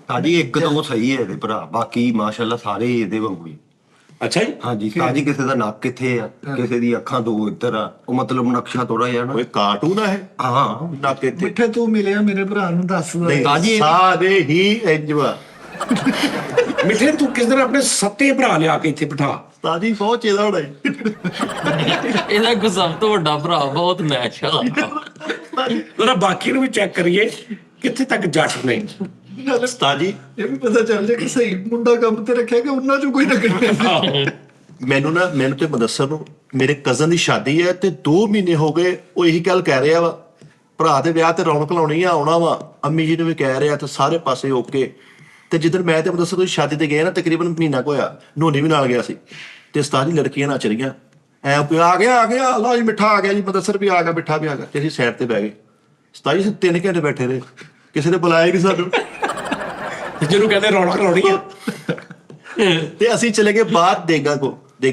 ਸਾਜੀ ਇੱਕ ਦੋ ਸਹੀ ਹੈ ਇਹਦੇ ਭਰਾ, ਬਾਕੀ ਮਾਸ਼ਾਅੱਲਾ ਸਾਰੇ ਇਹਦੇ ਵਾਂਗੂ ਹੀ। ਅੱਛਾ ਜੀ। ਹਾਂਜੀ ਸਾਜੀ ਕਿਸੇ ਦਾ ਨੱਕ ਕਿੱਥੇ ਆ, ਕਿਸੇ ਦੀ ਅੱਖਾਂ ਦੋ ਇੱਧਰ ਆ, ਉਹ ਮਤਲਬ ਨਕਸ਼ਾ ਥੋੜਾ ਜਿਹਾ ਨਾ। ਓਏ ਕਾਰਟੂਨ ਆ ਇਹ ਹਾਂ ਨਾ ਕਿਤੇ ਮਿੱਠੇ ਤੂੰ ਮਿਲਿਆ ਮੇਰੇ ਭਰਾ ਨੂੰ, ਦੱਸ ਨਹੀਂ, ਤਾਜੀ- ਸਾਰੇ ਹੀ ਇੰਜਵਾ। ਮਿੱਠੇ ਤੂੰ ਕਿਸ ਦਿਨ ਆਪਣੇ ਸੱਤੇ ਭਰਾ ਲਿਆ ਕੇ ਇੱਥੇ ਬਿਠਾ। ਤਾਜੀ ਪਹੁੰਚ ਇਹਦਾ ਹੋਣਾ ਇਹਦਾ ਕੋਈ ਸਭ ਤੋਂ ਵੱਡਾ ਭਰਾ ਬਹੁਤ ਨੈਸ਼ ਆ। ਉਹਦਾ ਬਾਕੀ ਨੂੰ ਵੀ ਚੈੱਕ ਕਰੀਏ ਕਿੱਥੇ ਤੱਕ ਜੱਟ ਨੇ। ਤਾਜੀ ਇਹ ਵੀ ਪਤਾ ਚੱਲ ਜਾਏ ਕਿ ਸਹੀ ਮੁੰਡਾ ਕੰਮ ਤੇ ਰੱਖਿਆ ਕਿ ਉਹਨਾਂ ਚੋਂ ਕੋਈ ਨਾ ਕਰੇ। ਮੈਨੂੰ ਤੇ ਮੁਦੱਸਰ ਨੂੰ ਮੇਰੇ ਕਜ਼ਨ ਦੀ ਸ਼ਾਦੀ ਹੈ ਤੇ 2 ਮਹੀਨੇ ਹੋ ਗਏ ਉਹ ਇਹੀ ਗੱਲ ਕਹਿ ਰਿਹਾ ਵਾ, ਭਰਾ ਦੇ ਵਿਆਹ ਤੇ ਰੌਣਕ ਲਾਉਣੀ ਆ, ਆਉਣਾ ਵਾ। ਅੰਮੀ ਜੀ ਨੂੰ ਵੀ ਕਹਿ ਰਿਹਾ ਤੇ ਸਾਰੇ ਪਾਸੇ ਓਕੇ। ਤੇ ਜਿੱਦਣ ਮੈਂ ਤੇ ਮੁਦੱਸਰ ਦੀ ਸ਼ਾਦੀ ਤੇ ਗਏ ਨਾ, ਤਕਰੀਬਨ ਮਹੀਨਾ ਕੁ ਹੋਇਆ, ਨੋਨੀ ਵੀ ਨਾਲ ਗਿਆ ਸੀ। ਤੇ ਉਸਤਾਦ ਜੀ ਲੜਕੀਆਂ ਨੱਚ ਰਹੀਆਂ, ਐ ਆ ਗਿਆ ਲਓ ਜੀ ਮਿੱਠਾ ਆ ਗਿਆ ਜੀ, ਮੁਦੱਸਰ ਵੀ ਆ ਗਿਆ, ਮਿੱਠਾ ਵੀ ਆ ਗਿਆ। ਤੇ ਅਸੀਂ ਸਾਈਡ ਤੇ ਬਹਿ ਗਏ। ਉਸਤਾਦ ਜੀ 3 ਘੰਟੇ ਬੈਠੇ ਰਹੇ, ਕਿਸੇ ਨੇ ਬੁਲਾਇਆ ਨਹੀਂ ਸਾਨੂੰ। ਜਿਹਨੂੰ ਕਹਿੰਦੇ ਰੌਣਕ ਲਾਉਣੀ ਆ। ਤੇ ਅਸੀਂ ਚਲੇ ਗਏ ਬਾਹਰ ਦੇਗਾ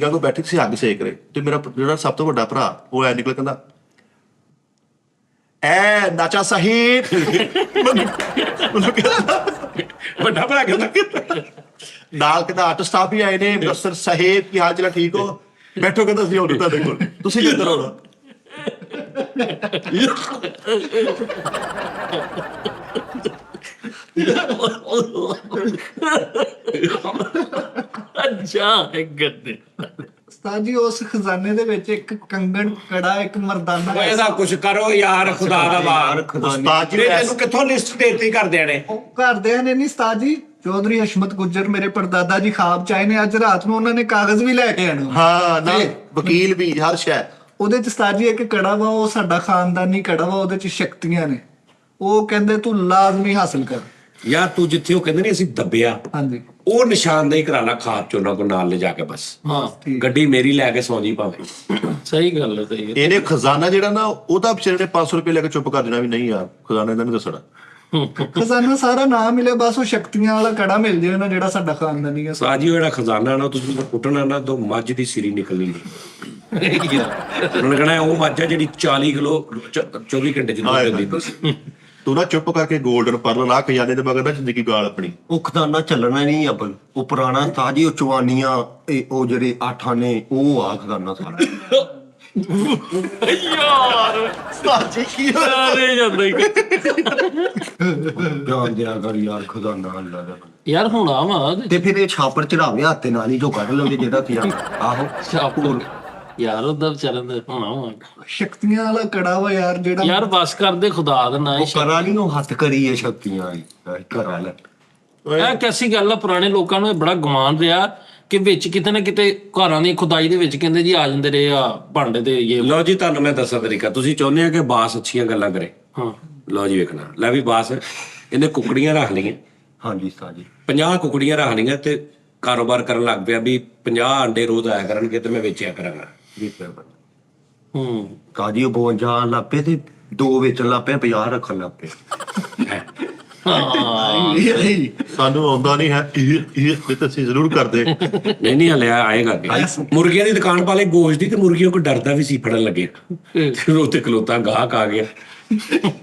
ਕੋ ਬੈਠੇ ਸੀ, ਅੱਗ ਸੇਕ ਰਹੇ। ਤੇ ਮੇਰਾ ਜਿਹੜਾ ਸਭ ਤੋਂ ਵੱਡਾ ਭਰਾ ਉਹ ਐ ਨਿਕਲ ਕਹਿੰਦਾ, ਐ ਨਾਚਾ ਸਾਹਿਬ। ਵੱਡਾ ਭਰਾ ਕਹਿੰਦਾ ਨਾਲ ਕਹਿੰਦਾ ਆਟੋ ਸਟਾਫ ਵੀ ਆਏ ਨੇ, ਮੁਦੱਸਰ ਸਾਹਿਬ ਕੀ ਹਾਲ ਚਾਲ, ਠੀਕ ਹੋ? ਬੈਠੋ, ਕਹਿੰਦਾ ਸੀ ਹੁਣ ਤੁਹਾਡੇ ਕੋਲ, ਤੁਸੀਂ ਕਿੱਧਰ ਆਉਣਾ? ਅੱਛਾ ਇੱਕ ਗੱਦੇ। ਉਸਤਾਦ ਜੀ ਉਸ ਖਜ਼ਾਨੇ ਦੇ ਵਿੱਚ ਇੱਕ ਕੰਗਣ, ਕੜਾ, ਇੱਕ ਮਰਦਾਨਾ ਓਏ ਇਹਦਾ ਕੁਛ ਕਰੋ ਯਾਰ, ਖੁਦਾ ਦਾ ਵਾਰ। ਉਸਤਾਦ ਜੀ ਤੇ ਤੈਨੂੰ ਕਿੱਥੋਂ ਲਿਸਟ ਦੇਤੀ ਕਰਦਿਆਂ ਨੇ? ਉਹ ਘਰਦਿਆਂ ਨੇ ਨਹੀਂ ਉਸਤਾਦ ਜੀ, ਚੌਧਰੀ ਹਸ਼ਮਤ ਗੁੱਜਰ ਮੇਰੇ ਪੜਦਾਦਾ ਜੀ ਖਾਬ ਚ ਆਏ ਨੇ, ਅੱਜ ਰਾਤ ਨੂੰ ਉਹਨਾਂ ਨੇ ਕਾਗਜ਼ ਵੀ ਲੈ ਕੇ ਆਣਾ। ਹਾਂ ਨਾ, ਵਕੀਲ ਵੀ ਹਰ ਸ਼ੈ। ਉਹਦੇ ਚ ਉਸਤਾਦ ਜੀ ਇੱਕ ਕੜਾ ਵਾ, ਉਹ ਸਾਡਾ ਖਾਨਦਾਨੀ ਕੜਾ ਵਾ, ਉਹਦੇ ਚ ਸ਼ਕਤੀਆਂ ਨੇ। ਉਹ ਕਹਿੰਦੇ ਤੂੰ ਲਾਜ਼ਮੀ ਹਾਸਲ ਕਰ। ਯਾਰ ਤੂੰ ਜਿੱਥੇ ਉਹ ਕਹਿੰਦੇ ਨੇ ਅਸੀਂ ਦੱਬਿਆ, ਹਾਂਜੀ ਉਹ ਨਿਸ਼ਾਨਦੇਹੀ ਕਰਾ ਲਾ ਖਾਦ ਚ ਉਹਨਾਂ ਕੋਲ ਨਾਲ ਲੈ ਜਾ ਕੇ। ਬਸ ਹਾਂ ਗੱਡੀ ਮੇਰੀ ਲੈ ਕੇ ਸੌਂ ਜੀ ਭਾਵੇਂ। ਸਹੀ ਗੱਲ ਹੈ ਸਹੀ ਹੈ। ਇਹਨੇ ਖਜ਼ਾਨਾ ਜਿਹੜਾ ਨਾ, ਉਹਦਾ ਵਿਚਾਰੇ ਨੇ 500 ਰੁਪਏ ਲੈ ਕੇ ਚੁੱਪ ਕਰ ਦੇਣਾ ਵੀ ਨਹੀਂ ਯਾਰ ਖਜ਼ਾਨੇ ਦਾ ਨਹੀਂ ਦੱਸਣਾ। ਖਜ਼ਾਨਾ ਸਾਰਾ ਨਾ ਮਿਲੇ, ਬਸ ਉਹ ਸ਼ਕਤੀਆਂ ਵਾਲਾ ਕੜਾ ਮਿਲ ਜਾਏ ਨਾ, ਜਿਹੜਾ ਸਾਡਾ ਖਾਨਦਾਨੀ ਹੈ। ਸਾਜੀ ਉਹ ਜਿਹੜਾ ਖਜ਼ਾਨਾ ਨਾ ਤੁਸੀਂ ਪੁੱਟਣਾ ਨਾ, ਤੋਂ ਮੱਝ ਦੀ ਸਿਰੀ ਨਿਕਲਣੀ ਨਹੀਂ। ਉਹਨਾਂ ਨੇ ਕਹਿਣਾ ਉਹ ਮੱਝ ਆ ਜਿਹੜੀ 40 ਕਿਲੋ 24 ਘੰਟੇ ਚ ਦੁੱਧ ਦਿੰਦੀ। ਤੂੰ ਨਾ ਚੁੱਪ ਕਰਕੇ 골ਡਨ ਪਰਲ ਲਾ, ਖਜ਼ਾਨੇ ਦੇ ਮਗਰ ਨਾ ਜ਼ਿੰਦਗੀ ਗਾਲ ਆਪਣੀ। ਉਹ ਖਜ਼ਾਨਾ ਚੱਲਣਾ ਨਹੀਂ ਅਬਲ, ਉਹ ਪੁਰਾਣਾ ਤਾਜੀ, ਉਹ ਚਵਾਨੀਆਂ, ਉਹ ਜਿਹੜੇ ਆਠਾਂ ਨੇ, ਉਹ ਆ ਖਜ਼ਾਨਾ ਸਾਰਾ। ਯਾਰ ਸਾਜੀ ਕੀ ਸਾਰੇ ਜਾਂਦੇ ਜਾਣ ਦਿਆ ਕਰ ਯਾਰ ਖਜ਼ਾਨਾ ਅੱਲਾ ਦਾ। ਯਾਰ ਹੁਣ ਆਵਾਂ ਤੇ ਫਿਰ ਇਹ ਛਾਪਰ ਚੜਾਵੇ ਹੱਥੇ ਨਾਲ ਹੀ ਜੋ ਕੱਢ ਲਵੇ ਜਿਹੜਾ ਕੀ ਆਹੋ ਸ਼ਾਪੁਰ ਯਾਰ ਉਹਦਾ ਵਿਚਾਰਨ ਦੇ ਹੁਣ ਆਵਾਂ। ਸ਼ਕਤੀਆਂ ਵਾਲਾ ਕੜਾ ਵਾ ਯਾਰ, ਜਿਹੜਾ ਯਾਰ ਬਸ ਕਰਦੇ ਖੁਦਾ ਦਾ ਨਾ ਉਹ ਕਰਾ ਨਹੀਂ, ਉਹ ਹੱਥ ਕਰੀ ਇਹ ਸ਼ਕਤੀਆਂ ਕਰਾ ਲੈ। ਇਹ ਕੈਸੀ ਗੱਲ ਆ, ਪੁਰਾਣੇ ਲੋਕਾਂ ਨੂੰ ਇਹ ਬੜਾ ਗੁਮਾਨ ਰਿਹਾ ਕਿ ਵਿੱਚ ਕਿਤੇ ਨਾ ਕਿਤੇ ਘਰਾਂ ਦੀ ਖੁਦਾਈ ਦੇ ਵਿੱਚ ਕਹਿੰਦੇ ਜੀ ਆ ਜਾਂਦੇ ਰਹੇ ਆ ਭਾਂਡੇ ਤੇ ਇਹ। ਲਓ ਜੀ ਤੁਹਾਨੂੰ ਮੈਂ ਦੱਸਾਂ ਤਰੀਕਾ। ਤੁਸੀਂ ਚਾਹੁੰਦੇ ਆ ਕਿ ਬਾਸ ਅੱਛੀਆਂ ਗੱਲਾਂ ਕਰੇ? ਹਾਂ ਲਓ ਜੀ ਵੇਖਣਾ, ਲੈ ਵੀ ਬਾਸ ਇਹਨੇ ਕੁਕੜੀਆਂ ਰੱਖ ਲਈਆਂ, ਹਾਂਜੀ ਸਾਜੀ 50 ਕੁਕੜੀਆਂ ਰੱਖ ਲਈਆਂ ਤੇ ਕਾਰੋਬਾਰ ਕਰਨ ਲੱਗ ਪਿਆ ਵੀ 50 ਅੰਡੇ ਰੋਜ਼ ਆਇਆ ਕਰਨਗੇ ਤੇ ਮੈਂ ਵੇਚਿਆ ਕਰਾਂਗਾ। ਕਾਜੀ ਉਹ 52 ਲੱਪੇ ਤੇ 2 ਵੇਚਣ ਲੱਪੇ, 50 ਰੱਖਣ ਲੱਪੇ। ਸਾਨੂੰ ਆਉਂਦਾ ਨਹੀਂ ਹੈ, ਇਹ ਤਾਂ ਅਸੀਂ ਜ਼ਰੂਰ ਕਰਦੇ। ਨਹੀਂ ਨਹੀਂ ਹਲਿਆ ਆਏਗਾ ਅੱਗੇ। ਮੁਰਗੀਆਂ ਦੀ ਦੁਕਾਨ ਪਾ ਲਈ ਗੋਸ਼ਤ ਦੀ, ਤੇ ਮੁਰਗੀਆਂ ਕੋ ਡਰਦਾ ਵੀ ਸੀ ਫੜਨ ਲੱਗੇ। ਫਿਰ ਉੱਥੇ ਖਲੋਤਾ ਗਾਹਕ ਆ ਗਿਆ,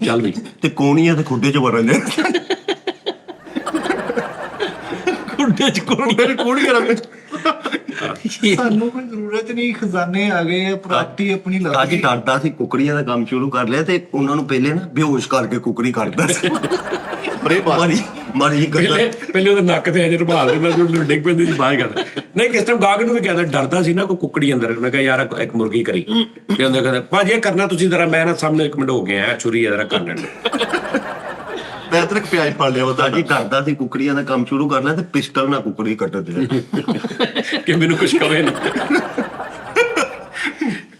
ਚੱਲ ਵੀ ਤੇ ਕੋਣੀਆਂ ਤੇ ਖੁੱਡੇ ਚ ਵਰਨ ਦੇ। ਖੁੱਡੇ ਚ ਕੋਣੀ ਕੋਣੀ ਕਰਾਂਗੇ। ਸਾਨੂੰ ਕੋਈ ਜ਼ਰੂਰਤ ਨਹੀਂ, ਖਜ਼ਾਨੇ ਆ ਗਏ ਆ, ਪ੍ਰਾਪਤੀ ਆਪਣੀ ਲੱਗ ਤਾਜੀ ਗਈ। ਡਰਦਾ ਸੀ ਕੁਕੜੀਆਂ ਦਾ ਕੰਮ ਸ਼ੁਰੂ ਕਰ ਲਿਆ ਤੇ ਉਹਨਾਂ ਨੂੰ ਪਹਿਲੇ ਨਾ ਬੇਹੋਸ਼ ਕਰਕੇ ਕੁਕੜੀ ਕੱਢਦਾ ਸੀ ਬਰੇ ਮਾਰੀ ਮਾਰੀ ਪਹਿਲੇ ਕਰਦਾ ਪਹਿਲੇ ਉਹਦੇ ਨੱਕ ਤੇ ਅਜੇ ਰੁਮਾਲ ਦੇ ਨਾਲ ਜੋ ਡਿੱਗ ਪੈਂਦੀ ਸੀ ਬਾਹਰ ਕਰਦਾ ਨਹੀਂ ਕਿਸ ਟਾਈਮ ਗਾਹਕ ਨੂੰ ਵੀ ਕਹਿੰਦਾ ਡਰਦਾ ਸੀ ਨਾ ਕੋਈ ਕੁੱਕੜੀ ਅੰਦਰ ਮੈਂ ਕਿਹਾ ਯਾਰ ਇੱਕ ਮੁਰਗੀ ਕਰੀ ਕਹਿੰਦਾ ਭਾਜੀ ਇਹ ਕਰਨਾ ਤੁਸੀਂ ਜ਼ਰਾ ਮੈਂ ਨਾ ਸਾਹਮਣੇ ਇੱਕ ਮਿੰਟ ਹੋ ਗਿਆ ਛੁਰੀ ਜਰਾ ਕਰ ਲੈਣ ਮੈਂ ਤੱਕ ਪਿਆਜ ਫੜ ਲਿਆ ਉਹਦਾ ਤਾਜੀ ਡਰਦਾ ਸੀ ਕੁਕੜੀਆਂ ਦਾ ਕੰਮ ਸ਼ੁਰੂ ਕਰ ਲਿਆ ਤੇ ਪਿਸਟਲ ਨਾਲ ਕੁਕੜੀ ਕੱਢਦੇ ਕਿ ਮੈਨੂੰ ਕੁਝ ਕਵੇ ਨਾ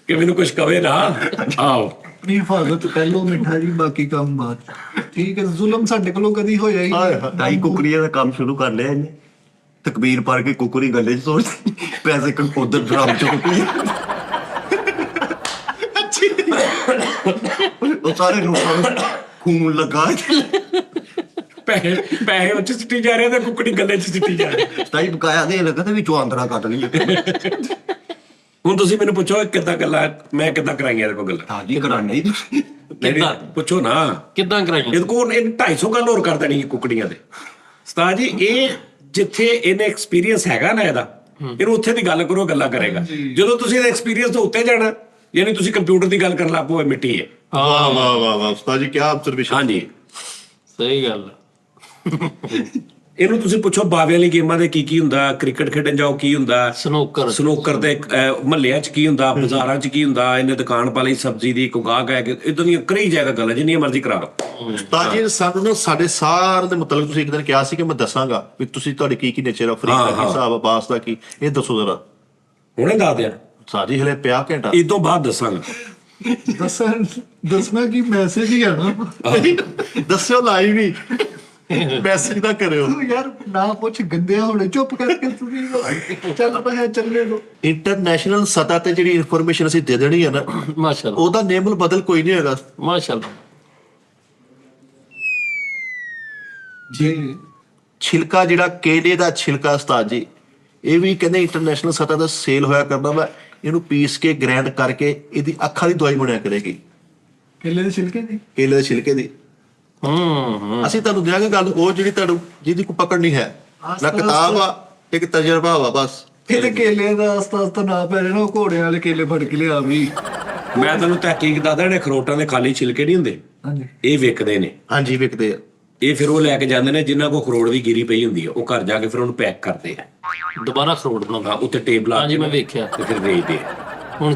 ਕਿ ਮੈਨੂੰ ਕੁਝ ਕਵੇ ਨਾ ਆਓ ਆਪਣੀ ਹਿਫਾਜ਼ਤ ਪਹਿਲੋਂ ਮਿੱਠਾ ਜੀ, ਬਾਕੀ ਕੰਮ ਬਾਅਦ। ਠੀਕ ਹੈ, ਜ਼ੁਲਮ ਸਾਡੇ ਕੋਲੋਂ ਕਦੀ ਹੋਇਆ ਹੀ ਨਹੀਂ। ਤਾਈ ਕੁਕੜੀਆਂ ਦਾ ਕੰਮ ਸ਼ੁਰੂ ਕਰ ਲਿਆ ਇਹਨੇ ਤਕਬੀਰ ਪੜ੍ਹ ਕੇ ਕੁਕੜੀ ਗੱਲੇ 'ਚ ਸੋਚ ਪੈਸੇ ਉਧਰ ਡਰਮ 'ਚ ਕੁਕੜੀ ਉਹ ਸਾਰੇ ਨੂੰ ਖੂਨ ਲੱਗਾ ਪੈਸੇ ਉੱਚ ਸਿੱਟੀ ਜਾ ਰਹੇ ਤੇ ਕੁੱਕੜੀ ਗੱਲੇ 'ਚ ਸਿੱਟੀ ਜਾ ਰਹੀ ਤਾਈ ਬਕਾਇਆ ਦੇ ਲੱਗਾ ਤੇ ਵਿੱਚੋਂ ਆਂਦਰਾ ਕੱਢ ਲਈ ਹੁਣ ਤੁਸੀਂ ਮੈਨੂੰ ਪੁੱਛੋ ਕਿੱਦਾਂ ਗੱਲਾਂ ਮੈਂ ਕਿੱਦਾਂ ਕਰਾਈਆਂ ਇਹਦੇ ਕੋਲ ਗੱਲਾਂ ਤਾਜੀ ਕਰਾਣੇ ਤੁਸੀਂ ਕਿੱਦਾਂ ਪੁੱਛੋ ਨਾ ਕਿੱਦਾਂ ਕਰਾਈ ਇਹਦੇ ਕੋਲ ਇਹ 250 ਗੱਲ ਹੋਰ ਕਰ ਦੇਣੀ ਕੁੱਕੜੀਆਂ ਦੇ ਉਸਤਾਦ ਜੀ ਇਹ ਜਿੱਥੇ ਇਹਨੇ ਐਕਸਪੀਰੀਅੰਸ ਹੈਗਾ ਨਾ ਇਹਦਾ ਇਹਨੂੰ ਉੱਥੇ ਦੀ ਗੱਲ ਕਰੋ ਗੱਲਾਂ ਕਰੇਗਾ ਜਦੋਂ ਤੁਸੀਂ ਇਹਦੇ ਐਕਸਪੀਰੀਅੰਸ ਤੋਂ ਉੱਤੇ ਜਾਣਾ ਯਾਨੀ ਤੁਸੀਂ ਕੰਪਿਊਟਰ ਦੀ ਗੱਲ ਕਰਨ ਲੱਗ ਪਓ ਇਹ ਮਿੱਟੀ ਹੈ ਵਾਹ ਵਾਹ ਵਾਹ ਵਾਹ ਉਸਤਾਦ ਜੀ ਕੀ ਆਬਜ਼ਰਵੇਸ਼ਨ ਹਾਂਜੀ ਸਹੀ ਗੱਲ ਇਹਨੂੰ ਤੁਸੀਂ ਪੁੱਛੋ ਬਾਵੇ ਵਾਲੀ ਗੇਮਾਂ ਦੇ ਕੀ ਹੁੰਦਾ ਕ੍ਰਿਕਟ ਖੇਡਣ ਜਾਓ ਕੀ ਹੁੰਦਾ ਸਨੋਕਰ ਦੇ ਮਹੱਲਿਆਂ 'ਚ ਕੀ ਹੁੰਦਾ ਬਾਜ਼ਾਰਾਂ 'ਚ ਕੀ ਹੁੰਦਾ ਇਹਨੇ ਦੁਕਾਨ ਪਾ ਲਈ ਸਬਜ਼ੀ ਦੀ ਕੋਈ ਗਾਹਕ ਹੈ ਕਿ ਇਦਾਂ ਦੀਆਂ ਕਈ ਜਗ੍ਹਾ ਗੱਲਾਂ ਜਿੰਨੀਆਂ ਮਰਜ਼ੀ ਕਰਾ ਲਓ ਉਸਤਾਦ ਜੀ ਸਾਨੂੰ ਨਾ ਸਾਡੇ ਸਾਰ ਦੇ ਮੁਤਲਕ ਤੁਸੀਂ ਇੱਕ ਦਿਨ ਕਿਹਾ ਸੀ ਕਿ ਮੈਂ ਦੱਸਾਂਗਾ ਵੀ ਤੁਸੀਂ ਤੁਹਾਡੀ ਕੀ ਨੇਚਰ ਆ ਫਰੀਕ ਦਾ ਕੀ ਹਿਸਾਬ ਆ ਬਾਸ ਦਾ ਕੀ ਇਹ ਦੱਸੋ ਜ਼ਰਾ ਹੁਣੇ ਦੱਸ ਦਿਆਂ ਸਾਜੀ ਹਲੇ ਪਿਆ ਘੰਟਾ ਇਹ ਤੋਂ ਬਾਅਦ ਦੱਸਾਂਗਾ ਦੱਸਣਾ ਕਿ ਮੈਸੇਜ ਹੀ ਆਣਾ। ਦੱਸਿਓ ਲਾਈਵ ਹੀ ਮੈਸੇਜ ਨਾ ਕਰਿਓ ਤੂੰ ਯਾਰ ਨਾ ਪੁੱਛ, ਗੰਦਿਆ ਹੋਣੇ, ਚੁੱਪ ਕਰਕੇ ਤੁਸੀਂ ਚੱਲ ਪਿਆ ਚੱਲੇ ਲੋ। ਇੰਟਰਨੈਸ਼ਨਲ ਸਤਹ ਤੇ ਜਿਹੜੀ ਇਨਫੋਰਮੇਸ਼ਨ ਅਸੀਂ ਦੇ ਦੇਣੀ ਹੈ ਨਾ ਮਾਸ਼ਾਅੱਲਾ ਉਹਦਾ ਨੇਮਲ ਬਦਲ ਕੋਈ ਨਹੀਂ ਹੈਗਾ ਮਾਸ਼ਾਅੱਲਾ ਜੀ ਛਿਲਕਾ ਜਿਹੜਾ ਕੇਲੇ ਦਾ ਛਿਲਕਾ ਉਸਤਾਦ ਜੀ ਇਹ ਵੀ ਕਹਿੰਦੇ ਇੰਟਰਨੈਸ਼ਨਲ ਸਤਹ ਦਾ ਸੇਲ ਹੋਇਆ ਕਰਦਾ ਵਾ ਇਹਨੂੰ ਪੀਸ ਕੇ ਗ੍ਰਾਈਂਡ ਕਰਕੇ ਇਹਦੀ ਅੱਖਾਂ ਦੀ ਦਵਾਈ ਬਣਿਆ ਕਰੇਗੀ ਕੇਲੇ ਦੇ ਛਿਲਕੇ ਦੀ। ਕੇਲੇ ਦੇ ਛਿਲਕੇ ਦੀ ਅਸੀਂ ਤੁਹਾਨੂੰ ਦਿਆਂਗੇ ਗੱਲ ਉਹ ਜਿਹੜੀ ਤੁਹਾਨੂੰ ਜਿਹਦੀ ਕੋਈ ਪਕੜ ਨਹੀਂ ਹੈ ਨਾ ਕਿਤਾਬ ਆ ਇੱਕ ਤਜਰਬਾ ਵਾ ਬਸ ਇਹਦੇ ਕੇਲੇ ਦਾ ਆਸਤਾ ਨਾ ਪੈ ਜਾਣਾ, ਉਹ ਘੋੜਿਆਂ ਵਾਲੇ ਕੇਲੇ ਫੜ ਕੇ ਲਿਆ ਵੀ। ਮੈਂ ਤੁਹਾਨੂੰ ਤਹਿਕੀਕ ਦੱਸਦਾ ਨੇ ਖਰੋਟਾਂ ਦੇ ਖਾਲੀ ਛਿਲਕੇ ਨਹੀਂ ਹੁੰਦੇ ਹਾਂਜੀ ਇਹ ਵਿਕਦੇ ਨੇ ਹਾਂਜੀ ਵਿਕਦੇ ਆ ਇਹ ਫਿਰ ਉਹ ਲੈ ਕੇ ਜਾਂਦੇ ਨੇ ਜਿਨ੍ਹਾਂ ਕੋਲ ਖਰੋੜ ਦੀ ਗਿਰੀ ਪਈ ਹੁੰਦੀ ਹੈ ਉਹ ਘਰ ਜਾ ਕੇ ਫਿਰ ਉਹਨੂੰ ਪੈਕ ਕਰਦੇ ਆ ਦੁਬਾਰਾ ਖਰੋੜ ਬਣਾਉਂਦਾ ਉੱਤੇ ਟੇਪ ਲਾ ਹਾਂਜੀ ਕੇ ਮੈਂ ਵੇਖਿਆ ਤੇ ਫਿਰ ਵੇਚਦੇ ਆ ਹੁਣ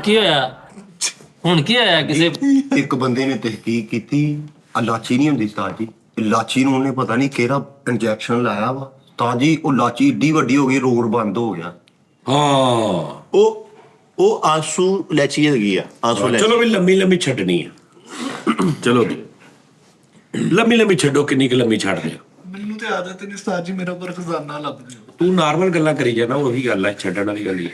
ਕੀ ਹੋਇਆ ਕਿਸੇ ਇੱਕ ਬੰਦੇ ਨੇ ਤਹਿਕੀਕ ਕੀਤੀ ਇਲਾਚੀ ਨਹੀਂ ਹੁੰਦੀ ਉਸਤਾਦ ਜੀ ਇਲਾਚੀ ਨੂੰ ਉਹਨੇ ਪਤਾ ਨਹੀਂ ਕਿਹੜਾ ਇੰਜੈਕਸ਼ਨ ਲਾਇਆ ਵਾ ਤਾਂ ਜੀ ਉਹ ਲਾਚੀ ਏਡੀ ਵੱਡੀ ਹੋ ਗਈ ਰੋਡ ਬੰਦ ਹੋ ਗਿਆ ਹਾਂ ਉਹ ਆਂਸੂ ਲੈਚੀ ਹੈਗੀ ਆ ਆਂਸੂ ਲੈਚੀ ਚਲੋ ਵੀ ਲੰਮੀ ਛੱਡਣੀ ਆ ਚਲੋ ਜੀ ਲੰਮੀ ਛੱਡੋ ਕਿੰਨੀ ਕੁ ਲੰਮੀ ਛੱਡਦੇ ਹੋ ਮੈਨੂੰ ਤੇ ਆਦਤ ਨਹੀਂ ਉਸਤਾਦ ਜੀ, ਮੇਰਾ ਪਰ ਖਜ਼ਾਨਾ ਲੱਭ ਗਿਆ। ਤੂੰ ਨਾਰਮਲ ਗੱਲਾਂ ਕਰੀ ਜਾਣਾ ਉਹੀ ਗੱਲ ਹੈ ਛੱਡਣ ਵਾਲੀ ਗੱਲ ਹੀ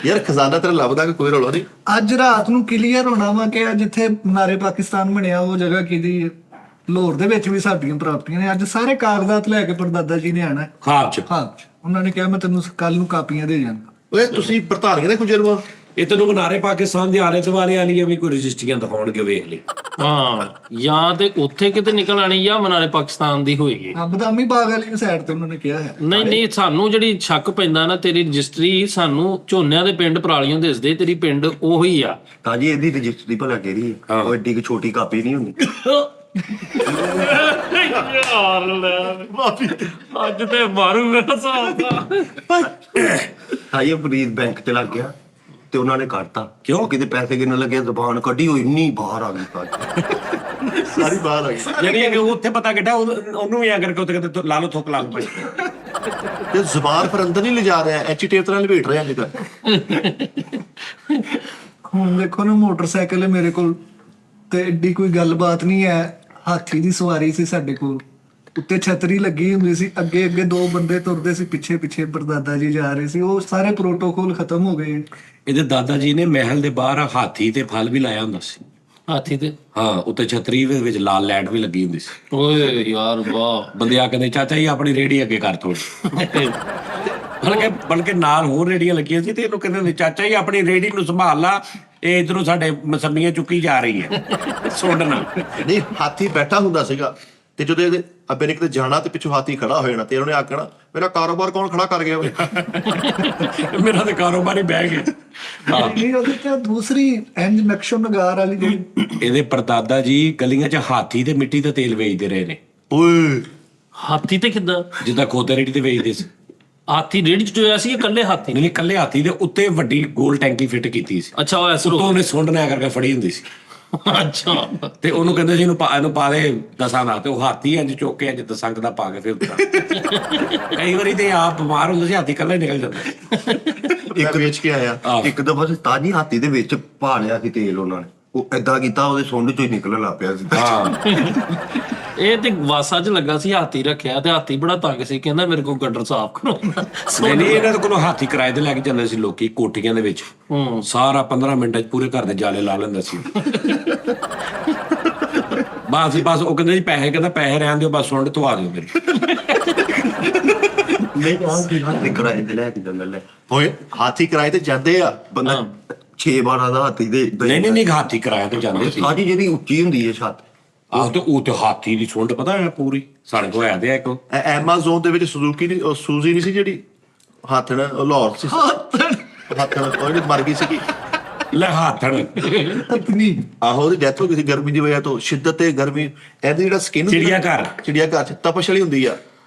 ਯਾਰ ਖਜ਼ਾਨਾ ਤੇਰਾ ਲੱਭਦਾ ਕਿ ਕੋਈ ਰੌਲਾ ਨਹੀਂ ਅੱਜ ਰਾਤ ਨੂੰ ਕਲੀਅਰ ਹੋਣਾ ਵਾ ਕਿ ਜਿੱਥੇ ਨਾਰੇ ਪਾਕਿਸਤਾਨ ਬਣਿਆ ਉਹ ਜਗ੍ਹਾ ਕਿਹਦੀ ਹੈ। ਲਾਹੌਰ ਦੇ ਵਿੱਚ ਵੀ ਸਾਡੀਆਂ ਪ੍ਰਾਪਤੀਆਂ ਨੇ। ਅੱਜ ਸਾਰੇ ਕਾਗਜ਼ਾਤ ਲੈ ਕੇ ਪਰਦਾਦਾ ਜੀ ਨੇ ਆਣਾ। ਖਾਬ ਚ ਹਾਂ, ਉਹਨਾਂ ਨੇ ਕਿਹਾ ਮੈਂ ਤੈਨੂੰ ਕੱਲ ਨੂੰ ਕਾਪੀਆਂ ਦੇ ਜਾਵਾਂਗਾ। ਓਏ ਤੁਸੀਂ ਪ੍ਰਧਾਨੀਆਂ ਦੇ ਗੁਜਰਵਾ ਇਹ ਤੈਨੂੰ ਬਨਾਰੇ ਪਾਕਿਸਤਾਨ ਦੇ ਆਲੇ ਦੁਆਲੇ ਵਾਲੀ ਵੀ ਕੋਈ ਰਜਿਸਟਰੀਆਂ ਦਿਖਾਉਣਗੇ ਵੇਖ ਲਈ ਹਾਂ ਜਾਂ ਤੇ ਉੱਥੇ ਕਿਤੇ ਨਿਕਲ ਆਣੀ ਜਾਂ ਮਨਾਰੇ ਪਾਕਿਸਤਾਨ ਦੀ ਹੋਏਗੀ ਬਦਾਮੀ ਬਾਗ ਵਾਲੀ ਸਾਈਡ ਤੇ ਉਹਨਾਂ ਨੇ ਕਿਹਾ ਹੈ। ਨਹੀਂ ਸਾਨੂੰ ਜਿਹੜੀ ਸ਼ੱਕ ਪੈਂਦਾ ਨਾ ਤੇਰੀ ਰਜਿਸਟਰੀ ਸਾਨੂੰ ਝੋਨਿਆਂ ਦੇ ਪਿੰਡ ਪਰਾਲੀਆਂ ਦਿਸਦੇ ਤੇਰੀ ਪਿੰਡ ਉਹੀ ਆ ਤਾਂ ਜੀ ਇਹਦੀ ਰਜਿਸਟਰੀ ਭਲਾ ਕਿਹੜੀ ਹੈ ਉਹ ਏਡੀ ਕਿ ਛੋਟੀ ਕਾਪੀ ਨਹੀਂ ਹੁੰਦੀ ਅੱਜ ਤੇ ਮਾਰੂਗਾ ਸਾਹਬ ਤਾਂ ਇਹ ਫਰੀਦ ਬੈਂਕ ਤੇ ਲੱਗ ਗਿਆ ਤੇ ਉਹਨਾਂ ਨੇ ਕੱਢਤਾ ਕਿਉਂ? ਕਿਤੇ ਪੈਸੇ ਗਿਣਨ ਲੱਗੇ ਜ਼ਬਾਨ ਕੱਢੀ ਹੋਈ ਇੰਨੀ ਬਾਹਰ ਆ ਗਈ ਤਾਂ ਸਾਰੀ ਬਾਹਰ ਆ ਗਈ ਯਾਨੀ ਕਿ ਉੱਥੇ ਪਤਾ ਕਿੱਡਾ ਉਹਨੂੰ ਵੀ ਆ ਕਰਕੇ ਉੱਥੇ ਕਿਤੇ ਲਾ ਲੋ ਥੁੱਕ ਲਾ ਲਓ ਭਾਈ ਤੇ ਜ਼ੁਬਾਨ ਪਰ ਅੰਦਰ ਨਹੀਂ ਲਿਜਾ ਰਿਹਾ ਐਚੀ ਟੇਪ ਤਰ੍ਹਾਂ ਲਪੇਟ ਰਿਹਾ ਅੱਜ ਤੱਕ ਹੁਣ ਦੇਖੋ ਨਾ, ਮੋਟਰਸਾਈਕਲ ਹੈ ਮੇਰੇ ਕੋਲ ਤੇ ਏਡੀ ਕੋਈ ਗੱਲਬਾਤ ਨਹੀਂ ਹੈ। ਹਾਥੀ ਦੀ ਸਵਾਰੀ ਸੀ ਸਾਡੇ ਕੋਲ, ਉੱਤੇ ਛਤਰੀ ਲੱਗੀ ਹੁੰਦੀ ਸੀ, ਅੱਗੇ ਦੋ ਬੰਦੇ ਤੁਰਦੇ ਸੀ, ਪਿੱਛੇ ਪਰਦਾਦਾ ਜੀ ਜਾ ਰਹੇ ਸੀ। ਉਹ ਸਾਰੇ ਪ੍ਰੋਟੋਕੋਲ ਖਤਮ ਹੋ ਗਏ। ਇਹਦੇ ਦਾਦਾ ਜੀ ਨੇ ਮਹਿਲ ਦੇ ਬਾਹਰ ਹਾਥੀ ਤੇ ਫਲ ਵੀ ਲਾਇਆ ਹੁੰਦਾ ਸੀ। ਹਾਥੀ ਤੇ ਹਾਂ ਉੱਤੇ ਛਤਰੀ ਵਿੱਚ ਲਾਲ ਲਾਈਟ ਵੀ ਲੱਗੀ ਹੁੰਦੀ ਸੀ। ਓਏ ਯਾਰ ਵਾਹ ਬੰਦੇ ਆ ਕਹਿੰਦੇ ਚਾਚਾ ਜੀ ਆਪਣੀ ਰੇੜੀ ਅੱਗੇ ਕਰ ਥੋੜੀ ਬਲਕਿ ਨਾਲ ਹੋਰ ਰੇੜੀਆਂ ਲੱਗੀਆਂ ਸੀ ਤੇ ਇਹਨੂੰ ਕਹਿੰਦੇ ਹੁੰਦੇ ਚਾਚਾ ਜੀ ਆਪਣੀ ਰੇੜੀ ਨੂੰ ਸੰਭਾਲ ਲਾ ਇਹ ਇਧਰੋਂ ਸਾਡੇ ਮਸੰਮੀਆਂ ਚੁੱਕੀ ਜਾ ਰਹੀ ਹੈ ਸੁਣਨਾ ਨਹੀਂ ਹਾਥੀ ਬੈਠਾ ਹੁੰਦਾ ਸੀਗਾ ਤੇ ਜਦੋਂ ਇਹਦੇ ਅੱਬੇ ਨੇ ਕਿਤੇ ਜਾਣਾ ਤੇ ਪਿੱਛੋਂ ਹਾਥੀ ਖੜਾ ਹੋ ਜਾਣਾ ਤੇ ਉਹਨੇ ਆਖਣਾ ਮੇਰਾ ਕਾਰੋਬਾਰ ਕੌਣ ਖੜਾ ਕਰ ਗਿਆ ਵੇ। ਮੇਰਾ ਤੇ ਕਾਰੋਬਾਰ ਹੀ ਬਹਿ ਗਿਆ। ਹਾਂ, ਨਹੀਂ ਉਹਦੇ ਤੇ ਦੂਸਰੀ ਇੰਜ ਨਕਸ਼ੋ ਨਗਾਰ ਵਾਲੀ ਜਿਹੜੀ ਇਹਦੇ ਪਰਦਾਦਾ ਜੀ ਗਲੀਆਂ 'ਚ ਹਾਥੀ ਤੇ ਮਿੱਟੀ ਦਾ ਤੇਲ ਵੇਚਦੇ ਰਹੇ ਨੇ, ਓਏ ਹਾਥੀ ਤੇ ਕਿੱਦਾਂ? ਜਿੱਦਾਂ ਖੋਤੇ ਰੇੜੀ ਤੇ ਵੇਚਦੇ ਸੀ। ਹਾਥੀ ਰੇੜੀ ਚ ਜੋਇਆ ਸੀ ਜਾਂ ਇਕੱਲੇ ਹਾਥੀ? ਨਹੀਂ, ਇਕੱਲੇ ਹਾਥੀ ਦੇ ਉੱਤੇ ਵੱਡੀ ਗੋਲ ਟੈਂਕੀ ਫਿੱਟ ਕੀਤੀ ਸੀ, ਅੱਛਾ ਉਹ ਐਸਰੋ। ਉੱਤੋਂ ਉਹਨੇ ਸੁੰਡ ਨਾ ਕਰਕੇ ਫੜੀ ਹੁੰਦੀ ਸੀ ਅੱਛਾ ਤੇ ਉਹਨੂੰ ਕਹਿੰਦੇ ਸੀ ਇਹਨੂੰ ਪਾ ਦੇ ਦਸਾਂ ਦਾ, ਤੇ ਉਹ ਹਾਥੀ ਇੰਜ ਚੁੱਕ ਕੇ ਇੰਜ ਦਸਾਂ ਦਾ ਪਾ ਕੇ ਫਿਰ ਉੱਤਰਾ। ਕਈ ਵਾਰੀ ਤੇ ਆਪ ਬਿਮਾਰ ਹੁੰਦੇ ਸੀ, ਹਾਥੀ ਇਕੱਲਾ ਹੀ ਨਿਕਲ ਜਾਂਦਾ। ਇੱਕ ਵੇਚ ਕੇ ਆਇਆ। ਇੱਕ ਦਫਾ ਤਾਜੀ ਹਾਥੀ ਦੇ ਵਿੱਚ ਪਾ ਲਿਆ ਸੀ ਤੇਲ ਉਹਨਾਂ ਨੇ, ਉਹ ਏਦਾਂ ਕੀਤਾ ਉਹਦੇ ਸੁੰਡ ਚੋਂ ਹੀ ਨਿਕਲਣ ਲੱਗ ਪਿਆ ਸੀ। ਹਾਂ, ਇਹ ਤੇ ਵਾਸਾ ਚ ਲੱਗਾ ਸੀ, ਹਾਥੀ ਰੱਖਿਆ ਤੇ ਹਾਥੀ ਬੜਾ ਤੰਗ ਸੀ, ਕਹਿੰਦਾ ਮੇਰੇ ਕੋਲ ਗਟਰ ਸਾਫ਼ ਕਰੋ। ਨਹੀਂ ਇਹਨਾਂ ਦੇ ਕੋਲੋਂ ਹਾਥੀ ਕਿਰਾਏ ਤੇ ਲੈ ਕੇ ਜਾਂਦੇ ਸੀ ਲੋਕੀ ਕੋਠੀਆਂ ਦੇ ਵਿੱਚ, ਸਾਰਾ 15 ਮਿੰਟਾਂ 'ਚ ਪੂਰੇ ਘਰ ਦੇ ਜਾਲੇ ਲਾ ਲੈਂਦਾ ਸੀ। ਬਸ ਉਹ ਕਹਿੰਦੇ ਜੀ ਪੈਸੇ ਰਹਿਣ ਦਿਓ, ਬਸ ਸੁੰਡ ਧਵਾ ਦਿਓ ਮੇਰੇ। ਨਹੀਂ ਹਾਥੀ ਕਿਰਾਏ ਤੇ ਲੈ ਕੇ ਜਾਂਦਾ ਲੈ ਓਏ ਹਾਥੀ ਕਿਰਾਏ ਤੇ ਜਾਂਦੇ ਆ ਬੰਦਾ 6-12 ਦਾ ਹਾਥੀ ਦੇ ਨਹੀਂ ਹਾਥੀ ਕਿਰਾਏ ਤੇ ਜਾਂਦੇ ਸੀ। ਸਾਡੀ ਜਿਹੜੀ ਉੱਚੀ ਹੁੰਦੀ ਹੈ ਛੱਤ, ਉਹ ਤੇ ਹਾਥੀ ਦੀ ਸੁੰਡ ਪਤਾ ਹੈ ਪੂਰੀ, ਸਾਡੇ ਕੋਲ ਆਇਆ ਤੇ ਇੱਕ ਐਮਾਜ਼ੋਨ ਦੇ ਵਿੱਚ ਸੁਜ਼ੂਕੀ ਦੀ ਉਹ ਸੂਜ਼ੀ ਨਹੀਂ ਸੀ ਜਿਹੜੀ ਹੱਥ ਨਾਲ ਉਹ ਲਾਹੌਰ ਸੀ, ਹੱਥ ਨਾਲ ਉਹ ਜਿਹੜੀ ਮਰ ਗਈ ਸੀਗੀ। ਲੈ ਹਾਥਣ ਪਤਨੀ ਆਹੋ ਉਹਦੀ ਡੈਥ ਹੋ ਗਈ ਸੀ ਗਰਮੀ ਦੀ ਵਜ੍ਹਾ ਤੋਂ, ਸ਼ਿੱਦਤ ਤੇ ਗਰਮੀ। ਇਹਦੀ ਜਿਹੜਾ ਸਕਿਨ ਚਿੜੀਆ ਘਰ ਚ ਤਪਸ਼ ਵਾਲੀ ਹੁੰਦੀ ਆ।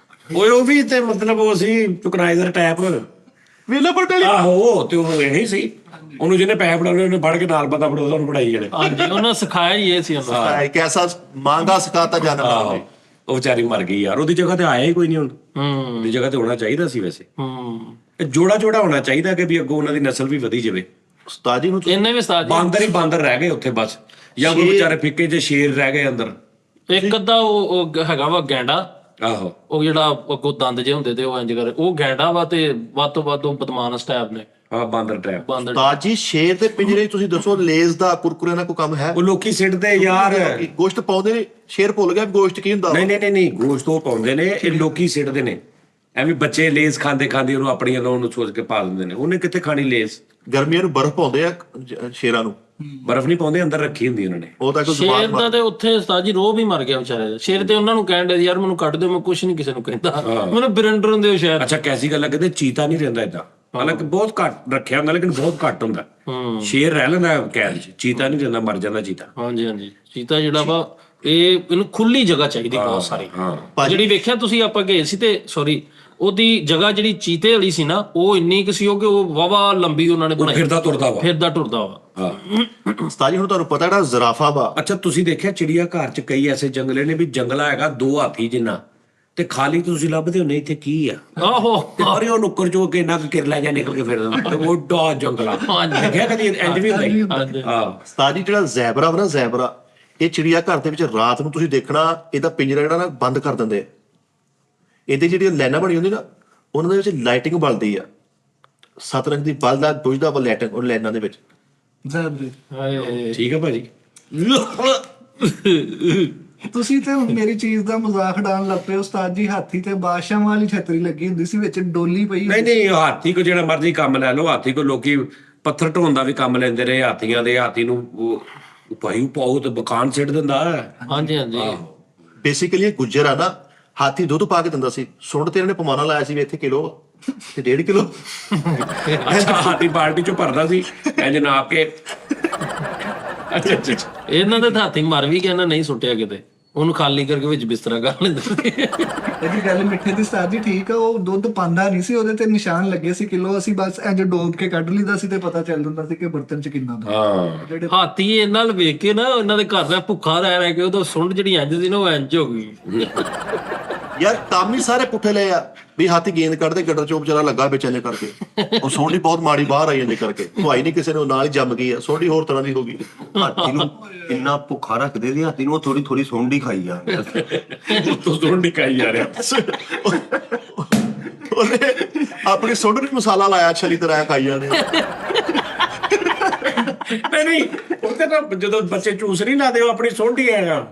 ਓਏ ਉਹ ਵੀ ਤੇ ਮਤਲਬ ਉਹ ਸੀ ਟੁਕਨਾਈਜ਼ਰ ਟੈਪ। ਵੇਲਾ ਪਟੇਲੀ ਆਹੋ ਤੇ ਉਹ ਇਹੀ ਸੀ, ਉਹਨੂੰ ਜਿਹਨੇ ਪੈਸੇ ਫੜਾਉਣੇ ਉਹਨੇ ਫੜ ਕੇ ਨਾਲ ਪਤਾ ਫੜਾਉਂਦਾ ਉਹਨੂੰ ਪੜਾਈ ਜਾਣੇ। ਹਾਂਜੀ ਉਹਨਾਂ ਸਿਖਾਇਆ ਹੀ ਇਹ ਸੀ ਉਹਨਾਂ। ਇੱਕ ਐਸਾ ਮਾਂਗਾ ਸਿਖਾਤਾ ਜਾਨਵਰ ਆਹੋ ਨੇ। ਉਹ ਵਿਚਾਰੀ ਮਰ ਗਈ ਯਾਰ, ਉਹਦੀ ਜਗ੍ਹਾ ਤੇ ਆਇਆ ਹੀ ਕੋਈ ਨਹੀਂ ਹੁਣ। ਉਹਦੀ ਜਗ੍ਹਾ ਤੇ ਹੋਣਾ ਚਾਹੀਦਾ ਸੀ ਵੈਸੇ। ਇਹ ਜੋੜਾ ਹੋਣਾ ਚਾਹੀਦਾ ਕਿ ਵੀ ਅੱਗੋਂ ਉਹਨਾਂ ਦੀ ਨਸਲ ਵੀ ਵਧੀ ਜਾਵੇ। ਉਸਤਾਦ ਜੀ ਨੂੰ ਇਹਨੇ ਵੀ ਉਸਤਾਦ ਜੀ ਬਾਂਦਰ ਰਹਿ ਗਏ ਉੱਥੇ ਬਸ, ਜਾਂ ਕੋਈ ਵਿਚਾਰੇ ਫਿੱਕੇ ਜਿਹੇ ਸ਼ੇਰ ਰਹਿ ਗਏ ਅੰਦਰ। ਇੱਕ ਅੱਧਾ ਉਹ ਹੈਗਾ ਵਾ ਗੈਂਡਾ, ਆਹੋ ਉਹ ਜਿਹੜਾ ਅੱਗੋਂ ਦੰਦ ਜੇ ਹੁੰਦੇ ਤੇ ਉਹ ਇੰਜ ਕਰੇ, ਉਹ ਗੈਂਡਾ ਵਾ ਤੇ ਵੱਧ ਤੋਂ ਵੱਧ ਉਹ ਬਦਮਾਸ਼ ਟੈਪ ਨੇ ਆਹ ਬਾਂਦਰ ਟ੍ਰੈਪ। ਬਾਂਦਰ। ਉਸਤਾਦ ਜੀ ਸ਼ੇਰ ਦੇ ਪਿੰਜਰੇ 'ਚ ਤੁਸੀਂ ਦੱਸੋ ਲੇਜ਼ ਦਾ ਕੁਰਕੁਰੇ ਦਾ ਕੋਈ ਕੰਮ ਹੈ? ਉਹ ਲੋਕੀ ਸਿੱਟਦੇ ਯਾਰ। ਗੋਸ਼ਤ ਪਾਉਂਦੇ ਨੇ, ਸ਼ੇਰ ਭੁੱਲ ਗਿਆ ਵੀ ਗੋਸ਼ਤ ਕੀ ਹੁੰਦਾ। ਨਹੀਂ ਗੋਸ਼ਤ ਉਹ ਪਾਉਂਦੇ ਨੇ, ਇਹ ਲੋਕੀ ਸਿੱਟਦੇ ਨੇ। ਐਵੇਂ ਬੱਚੇ ਲੇਜ਼ ਖਾਂਦੇ ਉਹਨੂੰ ਆਪਣੀਆਂ ਲੋਨ ਨੂੰ ਸੋਚ ਕੇ ਪਾ ਦਿੰਦੇ ਨੇ। ਉਹਨੇ ਕਿੱਥੇ ਖਾਣੀ ਲੇਜ਼? ਗਰਮੀਆਂ ਨੂੰ ਬਰਫ਼ ਪਾਉਂਦੇ ਆ ਸ਼ੇਰਾਂ ਨੂੰ, ਬਰਫ਼ ਨਹੀਂ ਪਾਉਂਦੇ, ਅੰਦਰ ਰੱਖੀ ਹੁੰਦੀ ਉਹਨਾਂ ਨੇ। ਉਹ ਤਾਂ ਕੋਈ ਸ਼ੇਰ ਦਾ ਤੇ ਉੱਥੇ ਉਸਤਾਦ ਜੀ ਰੋਹ ਵੀ ਮਰ ਗਿਆ ਵਿਚਾਰੇ ਦਾ। ਸ਼ੇਰ ਤੇ ਉਹਨਾਂ ਨੂੰ ਕਹਿਣ ਦੇ ਯਾਰ ਮੈਨੂੰ ਕੱਢ ਦਿਓ, ਮੈਂ ਕੁਛ ਨਹੀਂ ਕਿਸੇ ਨੂੰ ਕਹਿੰਦਾ, ਮੈਨੂੰ ਬਿਰੰਡਰ ਹੁੰਦੇ ਹੋ ਸ਼ਾਇਦ। ਅੱਛਾ ਕੈਸੀ ਗੱਲ ਹੈ, ਕਹਿੰਦੇ ਚੀਤਾ ਨਹੀਂ ਰਹਿੰਦਾ ਏਦਾਂ, ਹਾਲਾਂਕਿ ਬਹੁਤ ਘੱਟ ਰੱਖਿਆ ਹੁੰਦਾ ਲੇਕਿਨ ਬਹੁਤ ਘੱਟ ਹੁੰਦਾ। ਸ਼ੇਰ ਰਹਿ ਲੈਂਦਾ ਕੈਦ 'ਚ, ਚੀਤਾ ਨਹੀਂ ਰਹਿੰਦਾ, ਮਰ ਜਾਂਦਾ ਚੀਤਾ। ਹਾਂਜੀ ਚੀਤਾ ਜਿਹੜਾ ਵਾ ਇਹਨੂੰ ਖੁੱਲੀ ਜਗ੍ਹਾ ਚਾਹੀਦੀ ਬਹੁਤ ਸਾਰੀ। ਜਿਹੜੀ ਵੇਖਿਆ ਤੁਸੀਂ ਆਪਾਂ ਗਏ ਸੀ ਤੇ ਸੌਰੀ ਉਹਦੀ ਜਗ੍ਹਾ ਜਿਹੜੀ ਚੀਤੇ ਵਾਲੀ ਸੀ ਨਾ, ਉਹ ਇੰਨੀ ਕੁ ਸੀ ਕਿ ਉਹ ਵਾਵਾ ਲੰਬੀ ਉਹਨਾਂ ਨੇ ਬਣਾਈ, ਫਿਰਦਾ ਤੁਰਦਾ ਵਾ। ਹਾਂ ਉਸਤਾਦ ਜੀ ਹੁਣ ਤੁਹਾਨੂੰ ਪਤਾ ਜਿਹੜਾ ਜ਼ਰਾਫਾ ਵਾ। ਅੱਛਾ ਤੁਸੀਂ ਦੇਖਿਆ ਚਿੜੀਆ ਘਰ 'ਚ ਕਈ ਐਸੇ ਜੰਗਲੇ ਨੇ ਵੀ ਜੰਗਲਾ ਹੈਗਾ 2 ਹਾਥੀ ਜਿੰਨਾ, ਤੇ ਖਾਲੀ ਤੁਸੀਂ ਲੱਭਦੇ ਹੋ ਨਹੀਂ ਇੱਥੇ ਕੀ ਆ। ਆਹੋ ਅਰੇ ਉਹ ਨੁੱਕਰ ਚੋ ਕੇ ਨੱਕ ਕਿਰਲਾ ਜਾਂ ਨਿਕਲ ਕੇ ਫਿਰਦਾ, ਤੇ ਉਹ ਡਾ ਜੰਗਲਾ। ਦੇਖਿਆ ਕਦੀ ਇੰਜ ਵੀ ਹੁੰਦਾ? ਹਾਂ ਉਸਤਾਦ ਜੀ ਜਿਹੜਾ ਜ਼ੈਬਰਾ ਵਾ ਨਾ, ਜ਼ੈਬਰਾ ਇਹ ਚਿੜੀਆ ਘਰ ਦੇ ਵਿੱਚ ਰਾਤ ਨੂੰ ਤੁਸੀਂ ਦੇਖਣਾ ਇਹਦਾ ਪਿੰਜਰਾ ਜਿਹੜਾ ਨਾ ਬੰਦ ਕਰ ਦਿੰਦੇ ਆ। ਇਹਦੀ ਜਿਹੜੀ ਲਾਈਨਾਂ ਬਣੀ ਹੁੰਦੀ ਨਾ, ਉਹਨਾਂ ਦੇ ਵਿੱਚ ਲਾਈਟਿੰਗ ਬਲਦੀ ਆ, 7 ਰੰਗ ਦੀ ਬਲਦਾ ਬੁਝਦਾ ਵਾ ਲਾਈਟਿੰਗ ਉਹ ਲਾਈਨਾਂ ਦੇ ਵਿੱਚ। ਜ਼ਰੂਰ ਠੀਕ ਹੈ ਭਾਜੀ। ਤੁਸੀਂ ਤੇ ਹੁਣ ਮੇਰੀ ਚੀਜ਼ ਦਾ ਮਜ਼ਾਕ ਉਡਾਉਣ ਲੱਗ ਪਏ ਉਸਤਾਦ ਜੀ। ਹਾਥੀ ਤੇ ਬਾਦਸ਼ਾਹ ਵਾਲੀ ਛਤਰੀ ਲੱਗੀ ਹੁੰਦੀ ਸੀ, ਵਿੱਚ ਡੋਲੀ ਪਈ ਹੁੰਦੀ ਨਹੀਂ ਹਾਥੀ ਕੋ ਜਿਹੜਾ ਮਰਜ਼ੀ ਕੰਮ ਲੈ ਲਓ। ਹਾਥੀ ਕੋ ਲੋਕੀ ਪੱਥਰ ਢੋਣ ਦਾ ਵੀ ਕੰਮ ਲੈਂਦੇ ਰਹੇ ਹਾਥੀਆਂ ਦੇ। ਹਾਥੀ ਨੂੰ ਭਾਈ ਪਾਉ ਤੇ ਬਕਾਨ ਸਿੱਟ ਦਿੰਦਾ। ਹਾਂਜੀ ਬੇਸਿਕਲੀ ਇਹ ਗੁੱਜਰ ਆ ਨਾ, ਹਾਥੀ ਦੁੱਧ ਪਾ ਕੇ ਦਿੰਦਾ ਸੀ। ਸੁੰਡ ਤੇ ਇਹਨੇ ਪਮਾਨਾ ਲਾਇਆ ਸੀ ਵੀ ਇੱਥੇ ਕਿਲੋ ਤੇ 1.5 ਕਿਲੋ। ਅੱਛਾ ਹਾਥੀ ਬਾਲਟੀ ਚੋਂ ਭਰਦਾ ਸੀ ਇੰਜ ਨਾਪ ਕੇ। ਅੱਛਾ ਇਹਨਾਂ ਦੇ ਹਾਥੀ ਮਰ ਵੀ ਕਹਿੰਦਾ ਨਹੀਂ ਸੁੱਟਿਆ ਕਿਤੇ, ਉਹਨੂੰ ਖਾਲੀ ਕਰਕੇ ਵਿੱਚ ਬਿਸਤਰਾ ਕਰ ਲੈਂਦੇ ਸੀ। ਇਹਦੀ ਗੱਲ ਮਿੱਠੇ ਦੀ ਉਸਤਾਦ ਜੀ ਠੀਕ ਆ, ਉਹ ਦੁੱਧ ਪਾਉਂਦਾ ਨਹੀਂ ਸੀ, ਉਹਦੇ ਤੇ ਨਿਸ਼ਾਨ ਲੱਗੇ ਸੀ ਕਿਲੋ। ਅਸੀਂ ਬਸ ਇੰਜ ਡੋਬ ਕੇ ਕੱਢ ਲਈਦਾ ਸੀ ਤੇ ਪਤਾ ਚੱਲ ਜਾਂਦਾ ਸੀ ਕਿ ਬਰਤਨ 'ਚ ਕਿੰਨਾ ਦੁੱਧ। ਹਾਂ ਹਾਥੀ ਇਹਨਾਂ ਨਾਲ ਵੇਖ ਕੇ ਨਾ ਇਹਨਾਂ ਦੇ ਘਰ ਦਾ ਭੁੱਖਾ ਰਹਿ ਕੇ ਉਹਦਾ ਸੁੰਡ ਜਿਹੜੀ ਇੰਜ ਸੀ ਨਾ ਉਹ ਇੰਜ ਹੋ ਗਈ। ਯਾਰ ਕੰਮ ਹੀ ਸਾਰੇ ਪੁੱਠੇ ਲਏ ਆ ਵੀ ਹਾਥੀ ਗੇਂਦ ਕੱਢਦੇ ਗੱਡਰ ਚੋਂ ਵਿਚਾਰਾ ਲੱਗਾ ਵਿਚਾਲੇ ਕਰਕੇ। ਉਹ ਸੋਂਡੀ ਬਹੁਤ ਮਾੜੀ ਬਾਹਰ ਆਈ ਇਹਦੇ ਕਰਕੇ, ਧੁਆਈ ਨਹੀਂ ਕਿਸੇ ਨੇ, ਨਾਲ ਹੀ ਜੰਮ ਗਈ ਆ। ਸੋਂਡੀ ਹੋਰ ਤਰ੍ਹਾਂ ਦੀ ਹੋ ਗਈ। ਹਾਥੀ ਨੂੰ ਇੰਨਾ ਭੁੱਖਾ ਰੱਖਦੇ ਸੀ, ਹਾਥੀ ਨੂੰ ਉਹ ਥੋੜੀ ਸੁੰਡ ਹੀ ਖਾਈ ਜਾਂਦੇ। ਤੂੰ ਸੁਣ ਨਿਕਾਈ ਜਾ ਰਿਹਾ। ਉਹਨੇ ਆਪਣੀ ਸੁੰਡ ਨੂੰ ਮਸਾਲਾ ਲਾਇਆ ਛਲੀ ਤਰ੍ਹਾਂ ਖਾਈ ਜਾਂਦੇ। ਨਹੀਂ ਉਹਦੇ ਤਾਂ ਜਦੋਂ ਬੱਚੇ ਚੂਸ ਨਹੀਂ ਲਾਦੇ ਉਹ ਆਪਣੀ ਸੁੰਡ ਹੀ ਹੈਗਾ।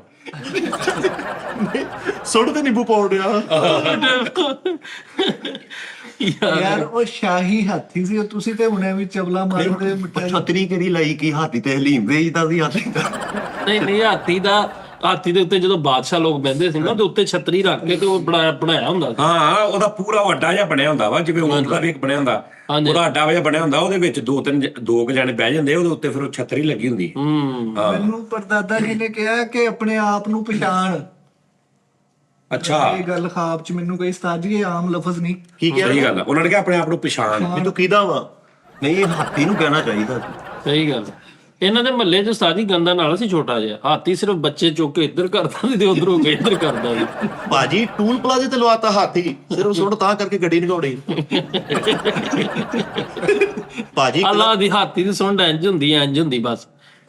ਸੁੰਡ ਤੇ ਨਿੰਬੂ ਪਾਉਣ ਡਿਆ। ਯਾਰ ਉਹ ਸ਼ਾਹੀ ਹਾਥੀ ਸੀ, ਉਹ ਤੁਸੀਂ ਤੇ ਹੁਣੇ ਵੀ ਚਵਲਾ ਮਾਰਦੇ ਮਿੱਠਾ। ਛਤਰੀ ਕਿਹੜੀ ਲਾਈ ਕੀ ਹਾਥੀ ਤੇ ਹਲੀਮ ਵੇਚਦਾ ਸੀ ਹਾਥੀ ਦਾ। ਨਹੀਂ ਹਾਥੀ ਦਾ ਹਾਥੀ ਦੇ ਉੱਤੇ ਜਦੋਂ ਬਾਦਸ਼ਾਹ ਲੋਕ ਬਹਿੰਦੇ ਸੀ ਨਾ ਤੇ ਉੱਤੇ ਛਤਰੀ ਰੱਖ ਕੇ ਤੇ ਉਹ ਬਣਾਇਆ ਹੁੰਦਾ ਸੀ। ਹਾਂ ਉਹਦਾ ਪੂਰਾ ਵੱਡਾ ਜਿਹਾ ਬਣਿਆ ਹੁੰਦਾ ਵਾ, ਜਿਵੇਂ ਊਂਟ ਦਾ ਵੀ ਇੱਕ ਬਣਿਆ ਹੁੰਦਾ, ਹਾਂਜੀ। ਉਹਦਾ ਅੱਡਾ ਜਿਹਾ ਬਣਿਆ ਹੁੰਦਾ, ਉਹਦੇ ਵਿੱਚ ਦੋ ਕੁ ਜਣੇ ਬਹਿ ਜਾਂਦੇ, ਉਹਦੇ ਉੱਤੇ ਫਿਰ ਉਹ ਛਤਰੀ ਲੱਗੀ ਹੁੰਦੀ। ਮੈਨੂੰ ਪਰਦਾਦਾ ਜੀ ਨੇ ਕਿਹਾ ਕਿ ਆਪਣੇ ਆਪ ਨੂੰ ਪਛਾਣ। ਅੱਛਾ, ਇਹ ਗੱਲ ਖਾਬ ਚ ਮੈਨੂੰ ਕਹੀ ਉਸਤਾਦ ਜੀ, ਇਹ ਆਮ ਲਫ਼ਜ਼ ਨਹੀਂ। ਕੀ ਕਿਹਾ ਸਹੀ ਗੱਲ ਆ, ਉਹਨਾਂ ਨੇ ਕਿਹਾ ਆਪਣੇ ਆਪ ਨੂੰ ਪਛਾਣ। ਵੀ ਤੂੰ ਕਿਹਦਾ ਵਾ? ਨਹੀਂ, ਇਹ ਹਾਥੀ ਨੂੰ ਕਹਿਣਾ ਚਾਹੀਦਾ ਸੀ। ਸਹੀ ਗੱਲ। ਇਹਨਾਂ ਦੇ ਮਹੱਲੇ 'ਚ ਸਾਡੀ ਗੰਦਾ ਨਾਲ ਸੀ ਛੋਟਾ ਜਿਹਾ, ਹਾਥੀ ਸਿਰਫ ਬੱਚੇ ਚੁੱਕ ਕੇ ਇੱਧਰ ਕਰਦਾ ਸੀ ਤੇ ਉਧਰ ਹੋ ਕੇ ਇੱਧਰ ਕਰਦਾ ਸੀ। ਭਾਜੀ ਟੂਲ ਪਲਾਜ਼ੇ ਤੇ ਲਵਾਤਾ ਹਾਥੀ, ਸਿਰਫ ਸੁੱਟ ਤਾਂ ਕਰਕੇ ਗੱਡੀ ਨਿਕਾਉਣੀ। ਭਾਜੀ ਅੱਲਾ ਦੀ ਹਾਥੀ ਦੀ ਸੁੰਡ ਇੰਜ ਹੁੰਦੀ ਬਸ।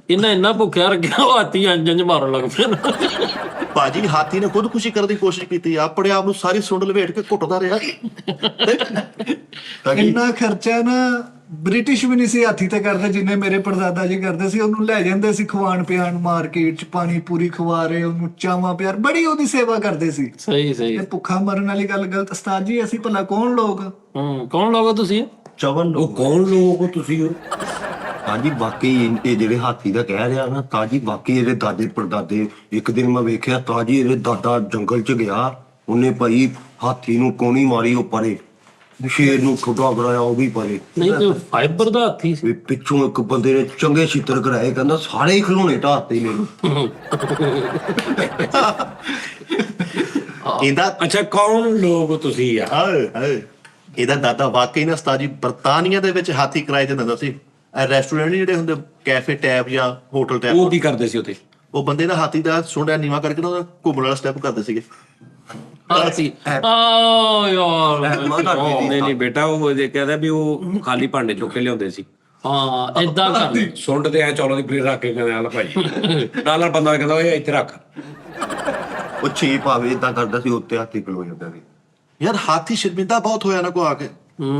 ਇਹਨਾਂ ਇੰਨਾ ਭੁੱਖਿਆ ਰੱਖਿਆ, ਉਹ ਹਾਥੀ ਇੰਜ ਮਾਰਨ ਲੱਗ ਪਿਆ। ਭਾਜੀ ਹਾਥੀ ਨੇ ਖੁਦਕੁਸ਼ੀ ਕਰਨ ਦੀ ਕੋਸ਼ਿਸ਼ ਕੀਤੀ, ਆਪਣੇ ਆਪ ਨੂੰ ਸਾਰੀ ਸੁੰਡ ਲਵੇਟ ਕੇ ਘੁੱਟਦਾ ਰਿਹਾ। ਇੰਨਾ ਖਰਚਾ ਨਾ ਬ੍ਰਿਟਿਸ਼ ਵੀ ਨਹੀਂ ਸੀ ਹਾਥੀ ਤੇ ਕਰਦੇ ਜਿੰਨੇ ਮੇਰੇ ਪੜਦਾਦਾ ਜੀ ਕਰਦੇ ਸੀ। ਉਹਨੂੰ ਲੈ ਜਾਂਦੇ ਸੀ ਖਵਾਣ ਪਿਆਣ, ਮਾਰਕੀਟ ਚ ਪਾਣੀ ਪੂਰੀ ਖਵਾ ਰਹੇ, ਉਹਨੂੰ ਚਾਵਾਂ ਪਿਆਰ, ਬੜੀ ਉਹਦੀ ਸੇਵਾ ਕਰਦੇ ਸੀ। ਸਹੀ ਇਹ ਭੁੱਖਾ ਮਰਨ ਵਾਲੀ ਗੱਲ ਗਲਤ। ਉਸਤਾਦ ਜੀ ਅਸੀਂ ਭਲਾ ਕੌਣ ਲੋਕ? ਕੌਣ ਲੋਗੋ ਤੁਸੀਂ? ਚਵਨ ਉਹ ਕੌਣ ਲੋਕ ਹੋ ਤੁਸੀਂ? ਉਹ ਤਾਜੀ ਵਾਕਈ ਇਹ ਜਿਹੜੇ ਹਾਥੀ ਦਾ ਕਹਿ ਰਿਹਾ ਨਾ, ਤਾਜੀ ਵਾਕਈ ਇਹਦੇ ਦਾਦੇ ਪੜਦਾਦੇ। ਇੱਕ ਦਿਨ ਮੈਂ ਵੇਖਿਆ ਤਾਜੀ ਇਹਦੇ ਦਾਦਾ ਜੰਗਲ ਚ ਗਿਆ, ਉਹਨੇ ਭਾਈ ਹਾਥੀ ਨੂੰ ਕੋਣੀ ਮਾਰੀ, ਉਹ ਪਰੇ, ਸ਼ੇਰ ਨੂੰ ਖੁੱਡਾ ਕਰਾਇਆ, ਉਹ ਵੀ ਪਰੇ। ਨਹੀਂ ਤੇ ਫਾਈਬਰ ਦਾ ਹਾਥੀ ਸੀ। ਵੀ ਪਿੱਛੋਂ ਇੱਕ ਬੰਦੇ ਨੇ ਚੰਗੇ ਛਿੱਤਰ ਕਰਾਏ, ਕਹਿੰਦਾ ਸਾਰੇ ਹੀ ਖਿਡੌਣੇ ਢਾਤੇ ਮੈਨੂੰ। ਇਹਦਾ ਅੱਛਾ, ਕੌਣ ਲੋਕ ਹੋ ਤੁਸੀਂ ਯਾਰ? ਹਾਏ ਇਹਦਾ ਦਾਦਾ ਵਾਕਈ ਨਾ ਉਸਤਾਦ ਜੀ ਬਰਤਾਨੀਆ ਦੇ ਵਿੱਚ ਹਾਥੀ ਕਿਰਾਏ ਤੇ ਦਿੰਦਾ ਸੀ। ਇਹ ਰੈਸਟੋਰੈਂਟ ਜਿਹੜੇ ਹੁੰਦੇ, ਕੈਫੇ ਟੈਬ ਜਾਂ ਹੋਟਲ ਟੈਬ, ਉਹ ਕੀ ਕਰਦੇ ਸੀ ਉੱਥੇ? ਉਹ ਬੰਦੇ ਦਾ ਹਾਥੀ ਦਾ ਸੁੰਡਾ ਨੀਵਾ ਕਰਕੇ ਨਾ ਉਹਦਾ ਘੁੰਮਣ ਵਾਲਾ ਸਟੈਪ ਕਰਦੇ ਸੀਗੇ। ਹਾਥੀ ਯਾਰ ਨਹੀਂ ਬੇਟਾ, ਉਹ ਕਹਿੰਦਾ ਵੀ ਉਹ ਖਾਲੀ ਭਾਂਡੇ ਚੁੱਕ ਕੇ ਲਿਆਉਂਦੇ ਸੀ। ਹਾਂ ਏਦਾਂ ਕਰ। ਸੁੰਡ ਤੇ ਐ ਚੌਲਾਂ ਦੀ ਪਲੇਟ ਰੱਖ ਕੇ ਕਹਿੰਦਾ ਆਲਾ ਭਾਈ, ਨਾਲ ਬੰਦਾ ਕਹਿੰਦਾ ਓਏ ਇੱਥੇ ਰੱਖ। ਉਹ ਛੀਪ ਆਵੇ ਏਦਾਂ ਕਰਦਾ ਸੀ, ਉੱਤੇ ਹਾਥੀ ਖਲੋ ਜਾਂਦਾ ਸੀ। ਯਾਰ ਹਾਥੀ ਸ਼ਰਮਿੰਦਾ ਬਹੁਤ ਹੋਇਆ ਨਾ ਕੋ ਆ ਕੇ,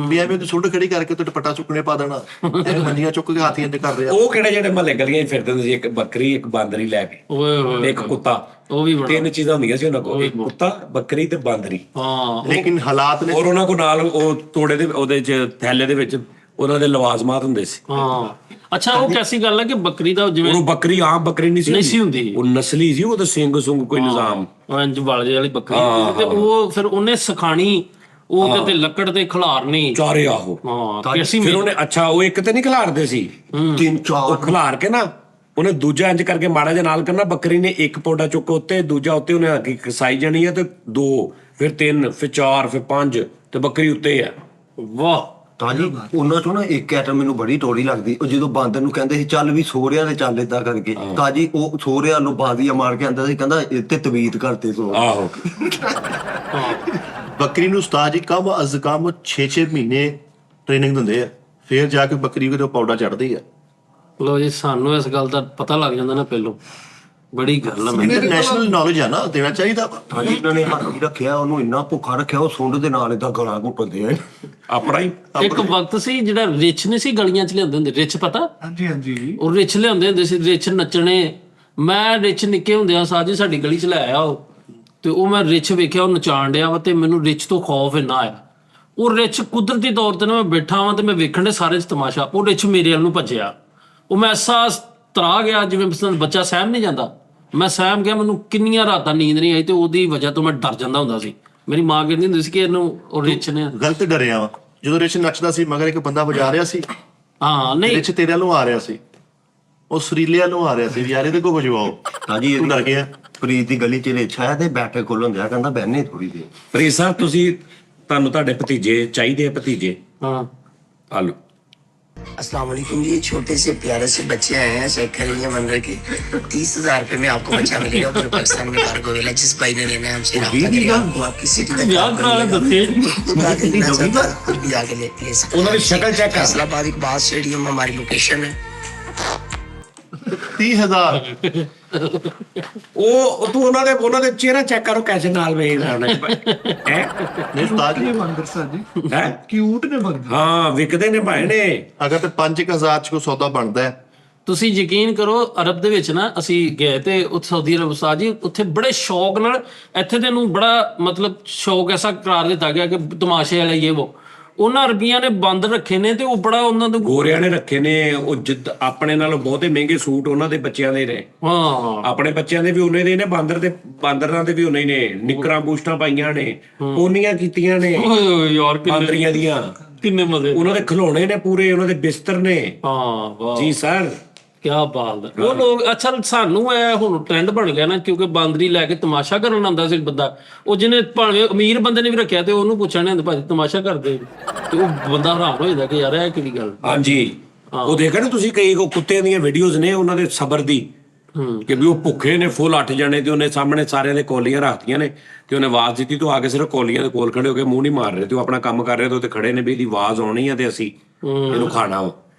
ਵੀ ਐਵੇਂ ਤੂੰ ਸੁੰਡ ਖੜੀ ਕਰਕੇ ਤੇ ਦੁਪੱਟਾ ਚੁੱਕਣੇ ਪਾ ਦੇਣਾ, ਇਹ ਮੰਨੀਆਂ ਚੁੱਕ ਕੇ ਹਾਥੀਆਂ ਤੇ ਕਰ ਰਿਹਾ। ਉਹ ਕਿਹੜੇ ਜਿਹੜੇ ਮਹੱਲੇ ਗਲੀਆਂ 'ਚ ਫਿਰਦੇ ਹੁੰਦੇ ਸੀ, ਇੱਕ ਬੱਕਰੀ, ਇੱਕ ਬਾਂਦਰੀ ਲੈ ਕੇ, ਓਏ ਹੋਏ ਇੱਕ ਕੁੱਤਾ। ਉਹ ਵੀ ਬੜਾ। ਤਿੰਨ ਚੀਜ਼ਾਂ ਹੁੰਦੀਆਂ ਸੀ ਉਹਨਾਂ ਕੋਲ, ਇੱਕ ਕੁੱਤਾ, ਬੱਕਰੀ ਤੇ ਬਾਂਦਰੀ। ਹਾਂ ਲੇਕਿਨ ਹਾਲਾਤ ਨੇ ਔਰ ਉਹਨਾਂ ਕੋਲ ਨਾਲ ਉਹ ਤੋੜੇ ਦੇ ਉਹਦੇ 'ਚ ਥੈਲੇ ਦੇ ਵਿੱਚ ਉਹਨਾਂ ਦੇ ਲਵਾਜ਼ਮਾਤ ਹੁੰਦੇ ਸੀ। ਹਾਂ। ਅੱਛਾ, ਉਹ ਕੈਸੀ ਗੱਲ ਹੈ ਕਿ ਬੱਕਰੀ ਦਾ ਜਿਵੇਂ ਉਹ ਬੱਕਰੀ ਆਮ ਬੱਕਰੀ ਨਹੀਂ ਸੀ ਹੁੰਦੀ, ਉਹ ਨਸਲੀ ਸੀ, ਉਹ ਤਾਂ ਸਿੰਗ ਸੁੰਗ ਕੋਈ ਨਿਜ਼ਾਮ। ਇੰਜ ਵਾਲੇ ਵਾਲੀ ਬੱਕਰੀ ਹੁੰਦੀ ਸੀ, ਤੇ ਉਹ ਫਿਰ ਉਹਨੇ ਸਿਖਾਣੀ, ਉਹ ਕਿਤੇ ਲੱਕੜ ਤੇ ਖਿਲਾਰਨੀ ਚਾਰੇ ਆਹੋ। ਹਾਂ ਕੈਸੀ ਫਿਰ ਉਹਨੇ ਅੱਛਾ, ਉਹ ਇੱਕ ਤੇ ਨਹੀਂ ਖਿਲਾਰਦੇ ਸੀ, ਤਿੰਨ ਉਹ ਚਾਰ ਖਿਲਾਰ ਕੇ ਨਾ ਉਹਨੇ ਦੂਜਾ ਇੰਜ ਕਰਕੇ ਮਾੜਾ ਜਿਹਾ ਨਾਲ ਕਰਨਾ, ਬੱਕਰੀ ਨੇ ਇੱਕ ਪੌਡਾ ਚੁੱਕ ਉੱਤੇ, ਦੂਜਾ ਉੱਤੇ, ਉਹਨੇ ਕਸਾਈ ਜਾਣੀ ਹੈ, ਤੇ 2, ਫਿਰ 3, ਫਿਰ 4, ਫਿਰ 5, ਤੇ ਬੱਕਰੀ ਉੱਤੇ ਆ। ਵਾਹ। ਤਾਜੀ ਉਹਨਾਂ ਚੋਂ ਨਾ ਇੱਕ ਐਟਮ ਮੈਨੂੰ ਬੜੀ ਟੋੜੀ ਲੱਗਦੀ, ਉਹ ਜਦੋਂ ਬਾਂਦਰ ਨੂੰ ਕਹਿੰਦੇ ਸੀ ਚੱਲ ਵੀ ਸੋਹਰਿਆਂ ਦੇ ਚੱਲ ਏਦਾਂ ਕਰਕੇ, ਤਾਜੀ ਉਹ ਸੋਹਰਿਆਂ ਨੂੰ ਬਾਜ਼ੀਆਂ ਮਾਰ ਕੇ ਆਂਦਾ ਸੀ, ਕਹਿੰਦਾ ਇੱਥੇ ਤਵੀਤ ਕਰਤੇ ਸੋ। ਆਹੋ, ਬੱਕਰੀ ਨੂੰ ਉਸਤਾਦ ਜੀ ਕਮ ਅਜ਼ ਕਮ 6-6 ਮਹੀਨੇ ਟ੍ਰੇਨਿੰਗ ਦਿੰਦੇ ਆ, ਫਿਰ ਜਾ ਕੇ ਬੱਕਰੀ ਉਹਦੇ ਪੌੜਾ ਚੜਦੀ ਆ। ਲੋ ਜੀ, ਸਾਨੂੰ ਇਸ ਗੱਲ ਦਾ ਪਤਾ ਲੱਗ ਜਾਂਦਾ ਨਾ ਪਹਿਲੋਂ, ਬੜੀ ਗੱਲ ਆ। ਇੰਟਰਨੈਸ਼ਨਲ ਨੌਲੇਜ ਆ ਨਾ, ਦੇਣਾ ਚਾਹੀਦਾ। ਤਾਜੀ ਇਹਨਾਂ ਨੇ ਹਾਥੀ ਰੱਖਿਆ, ਉਹਨੂੰ ਇੰਨਾ ਭੁੱਖਾ ਰੱਖਿਆ, ਉਹ ਸੁੰਡ ਦੇ ਨਾਲ ਏਦਾਂ ਗਲਾ ਘੁੱਟਦੇ ਆ। ਆਪਣਾ ਹੀ ਇੱਕ ਵਕਤ ਸੀ ਜਿਹੜਾ ਰਿਚ ਨਹੀਂ ਸੀ ਗਲੀਆਂ 'ਚ ਲਿਆਉਂਦੇ ਹੁੰਦੇ, ਰਿਚ ਪਤਾ? ਹਾਂਜੀ ਹਾਂਜੀ। ਉਹ ਰਿਚ ਲਿਆਉਂਦੇ ਹੁੰਦੇ ਸੀ, ਰਿਚ ਨੱਚਣੇ। ਮੈਂ ਰਿਚ ਨਿੱਕੇ ਹੁੰਦਿਆਂ ਸਾਜੀ ਸਾਡੀ ਗਲੀ 'ਚ ਲੈ ਆਇਆ ਉਹ, ਤੇ ਉਹ ਮੈਂ ਰਿਚ ਵੇਖਿਆ, ਉਹ ਨਚਾਣ ਡਿਆ ਵਾ, ਤੇ ਮੈਨੂੰ ਰਿਚ ਤੋਂ ਖੌਫ ਇੰਨਾ ਆਇਆ। ਉਹ ਰਿਚ ਕੁਦਰਤੀ ਤੌਰ ਤੇ ਨਾ, ਮੈਂ ਬੈਠਾ ਵਾਂ ਤੇ ਮੈਂ ਵੇਖਣ ਦੇ ਸਾਰੇ 'ਚ ਤਮਾਸ਼ਾ, ਉਹ ਰਿਚ ਮੇਰੇ ਵੱਲ ਨੂੰ ਭੱਜਿਆ। ਉਹ ਮੈਂ ਐਸਾ ਤਰਾ ਗਿਆ ਜਿਵੇਂ ਬੱਚਾ ਸਹਿਮ ਨਹੀਂ ਜਾਂਦਾ, ਮੈਂ ਸਹਿਮ ਗਿਆ। ਮੈਨੂੰ ਕਿੰਨੀਆਂ ਰਾਤਾਂ ਨੀਂਦ ਨਹੀਂ ਆਈ, ਤੇ ਉਹਦੀ ਵਜ੍ਹਾ ਤੋਂ ਮੈਂ ਡਰ ਜਾਂਦਾ ਹੁੰਦਾ ਸੀ। ਮੇਰੀ ਮਾਂ ਕਹਿੰਦੀ ਹੁੰਦੀ ਸੀ ਕਿ ਇਹਨੂੰ ਉਹ ਰਿਚ ਨੇ। ਗਲਤ ਡਰਿਆ ਵਾ, ਜਦੋਂ ਰਿਚ ਨੱਚਦਾ ਸੀ ਮਗਰ ਇੱਕ ਬੰਦਾ ਵਜਾ ਰਿਹਾ ਸੀ, ਹਾਂ ਨਹੀਂ ਰਿਚ ਤੇਰੇ ਵੱਲੋਂ ਆ ਰਿਹਾ ਸੀ, ਉਹ ਸਰੀਲੇ ਵੱਲੋਂ ਆ ਰਿਹਾ ਸੀ, ਵੀ ਯਾਰ ਇਹਦੇ ਕੋ ਵਜਵਾਓ। ਤਾਜੀ ਤੂੰ ਡਰ ਗਿਆ। ਪ੍ਰੀਤ ਦੀ ਗਲੀ ਚ ਰੇਛਾ ਹੈ ਤੇ ਬੈਠੇ ਕੋਲ ਹੁੰਦਿਆ, ਕਹਿੰਦਾ ਬਹਿਨੇ ਥੋੜੀ ਦੇਰ। ਫਰੀਦ ਸਾਹਿਬ, ਤੁਸੀਂ ਤੁਹਾਨੂੰ ਤੁਹਾਡੇ ਭਤੀਜੇ ਚਾਹੀਦੇ ਆ, ਭਤੀਜੇ ਹਾਂ। ਆਲੋ। अस्सलाम वालेकुम जी, छोटे से प्यारे से बच्चे आए हैं, चेक करेंगे मंदिर के 30,000 रुपए में आपको बच्चा मिलेगा। पूरे पाकिस्तान में कार्गो वेला, जिस भाई ने लेना है हमसे राब्ता करेगा, वो आपकी सिटी तक ਵਿਆਹ करा ले दसे जाके लेना चाहता है, खुद भी जाके ले सकते ਉਹਨਾਂ ਦੀ ਸ਼ਕਲ ਚੈੱਕ ਕਰ। फैसलाबाद इकबाल स्टेडियम हमारी लोकेशन है। 30,000 ਉਹ ਤੂੰ ਉਹਨਾਂ ਦੇ ਚਿਹਰਾ ਚੈੱਕ ਕਰੋ, ਕੈਸੇ ਨਾਲ ਵੇਖ ਰਹਾ ਹੈ। ਨਹੀਂ ਉਸਤਾਦ ਜੀ, ਇਹ ਬੰਦਰ ਸਾਹਿਬ ਜੀ ਹੈ ਕਿਊਟ ਨੇ ਬੰਦਰ। ਹਾਂ, ਵਿਕਦੇ ਨੇ ਭਾਈ ਨੇ। ਅਗਰ ਤੇ 5,000 ਚ ਕੋਈ ਸੌਦਾ ਬਣਦਾ ਹੈ, ਤੁਸੀਂ ਯਕੀਨ ਕਰੋ, ਅਰਬ ਦੇ ਵਿੱਚ ਨਾ ਅਸੀਂ ਗਏ ਤੇ ਉੱਥੇ ਸਾਊਦੀ ਅਰਬ ਉਸਤਾਦ ਜੀ, ਉੱਥੇ ਬੜੇ ਸ਼ੌਕ ਨਾਲ, ਇੱਥੇ ਦੇ ਨੂੰ ਬੜਾ ਮਤਲਬ ਸ਼ੌਕ ਐਸਾ ਕਰਾਰ ਦਿੱਤਾ ਗਿਆ ਕਿ ਤਮਾਸ਼ੇ ਵਾਲੇ ਇਹ ਉਹਨਾਂ ਅਰਬੀਆਂ ਨੇ ਬੰਦ ਰੱਖੇ ਨੇ ਤੇ ਉਹ ਬੜਾ ਉਹਨਾਂ ਦੇ ਗੋਰਿਆਂ ਨੇ ਰੱਖੇ ਨੇ ਉਹ ਜਿੱਦ ਆਪਣੇ ਨਾਲੋਂ ਬਹੁਤੇ ਮਹਿੰਗੇ ਸੂਟ ਉਹਨਾਂ ਦੇ ਬੱਚਿਆਂ ਦੇ ਨੇ। ਹਾਂ ਆਪਣੇ ਬੱਚਿਆਂ ਦੇ ਵੀ ਉਹਨੇ ਦੇ ਨੇ, ਬਾਂਦਰਾਂ ਦੇ ਵੀ ਉਹਨੇ ਹੀ ਨੇ। ਨਿੱਕਰਾਂ ਬੂਸਟਾਂ ਪਾਈਆਂ ਨੇ, ਪੋਨੀਆਂ ਕੀਤੀਆਂ ਨੇ ਓਏ ਯਾਰ ਬਾਂਦਰੀਆਂ ਦੀਆਂ। ਕਿੰਨੇ ਮਜ਼ੇ। ਉਹਨਾਂ ਦੇ ਖਿਡੌਣੇ ਨੇ ਪੂਰੇ, ਉਹਨਾਂ ਦੇ ਬਿਸਤਰ ਨੇ। ਹਾਂ ਵਾਹ ਜੀ ਸਰ। ਕੀ ਬਾਤ ਹੈ। ਉਹ ਲੋਕ ਅੱਛਾ ਸਾਨੂੰ ਇਹ ਹੁਣ ਟ੍ਰੈਂਡ ਬਣ ਗਿਆ ਨਾ, ਕਿਉਂਕਿ ਬਾਂਦਰੀ ਲੈ ਕੇ ਤਮਾਸ਼ਾ ਕਰਨ ਆਉਂਦਾ ਸੀ ਬੰਦਾ। ਉਹ ਜਿਹਨੇ ਭਾਵੇਂ ਅਮੀਰ ਬੰਦੇ ਨੇ ਵੀ ਰੱਖਿਆ ਤੇ ਉਹਨੂੰ ਪੁੱਛਣ ਨਹੀਂ ਹੁੰਦਾ ਭਾਜੀ ਤਮਾਸ਼ਾ ਕਰਦੇ, ਤੇ ਉਹ ਬੰਦਾ ਹੈਰਾਨ ਹੋ ਜਾਂਦਾ ਕਿ ਯਾਰ ਇਹ ਕਿਹੜੀ ਗੱਲ। ਹਾਂਜੀ ਉਹ ਦੇਖਿਆ ਨਾ ਤੁਸੀਂ, ਕਈ ਉਹ ਕੁੱਤਿਆਂ ਦੀਆਂ ਵੀਡੀਓਜ਼ ਨੇ ਉਹਨਾਂ ਦੇ ਸਬਰ ਦੀ, ਕਿ ਵੀ ਉਹ ਭੁੱਖੇ ਨੇ ਫੁੱਲ 8 ਜਣੇ ਤੇ ਉਹਨੇ ਸਾਹਮਣੇ ਸਾਰਿਆਂ ਦੇ ਕੋਲੀਆਂ ਰੱਖਤੀਆਂ ਨੇ ਤੇ ਉਹਨੇ ਆਵਾਜ਼ ਦਿੱਤੀ ਤੋਂ ਆ ਕੇ ਸਿਰਫ ਕੋਲੀਆਂ ਦੇ ਕੋਲ ਖੜੇ ਹੋ ਕੇ ਮੂੰਹ ਨਹੀਂ ਮਾਰ ਰਹੇ ਤੇ ਉਹ ਆਪਣਾ ਕੰਮ ਕਰ ਰਹੇ ਤੇ ਉੱਥੇ ਖੜੇ ਨੇ ਵੀ ਇਹਦੀ ਆਵਾਜ਼ ਆਉਣੀ ਆ ਤੇ ਅਸੀਂ ਇਹਨੂੰ ਖਾਣਾ ਵਾ।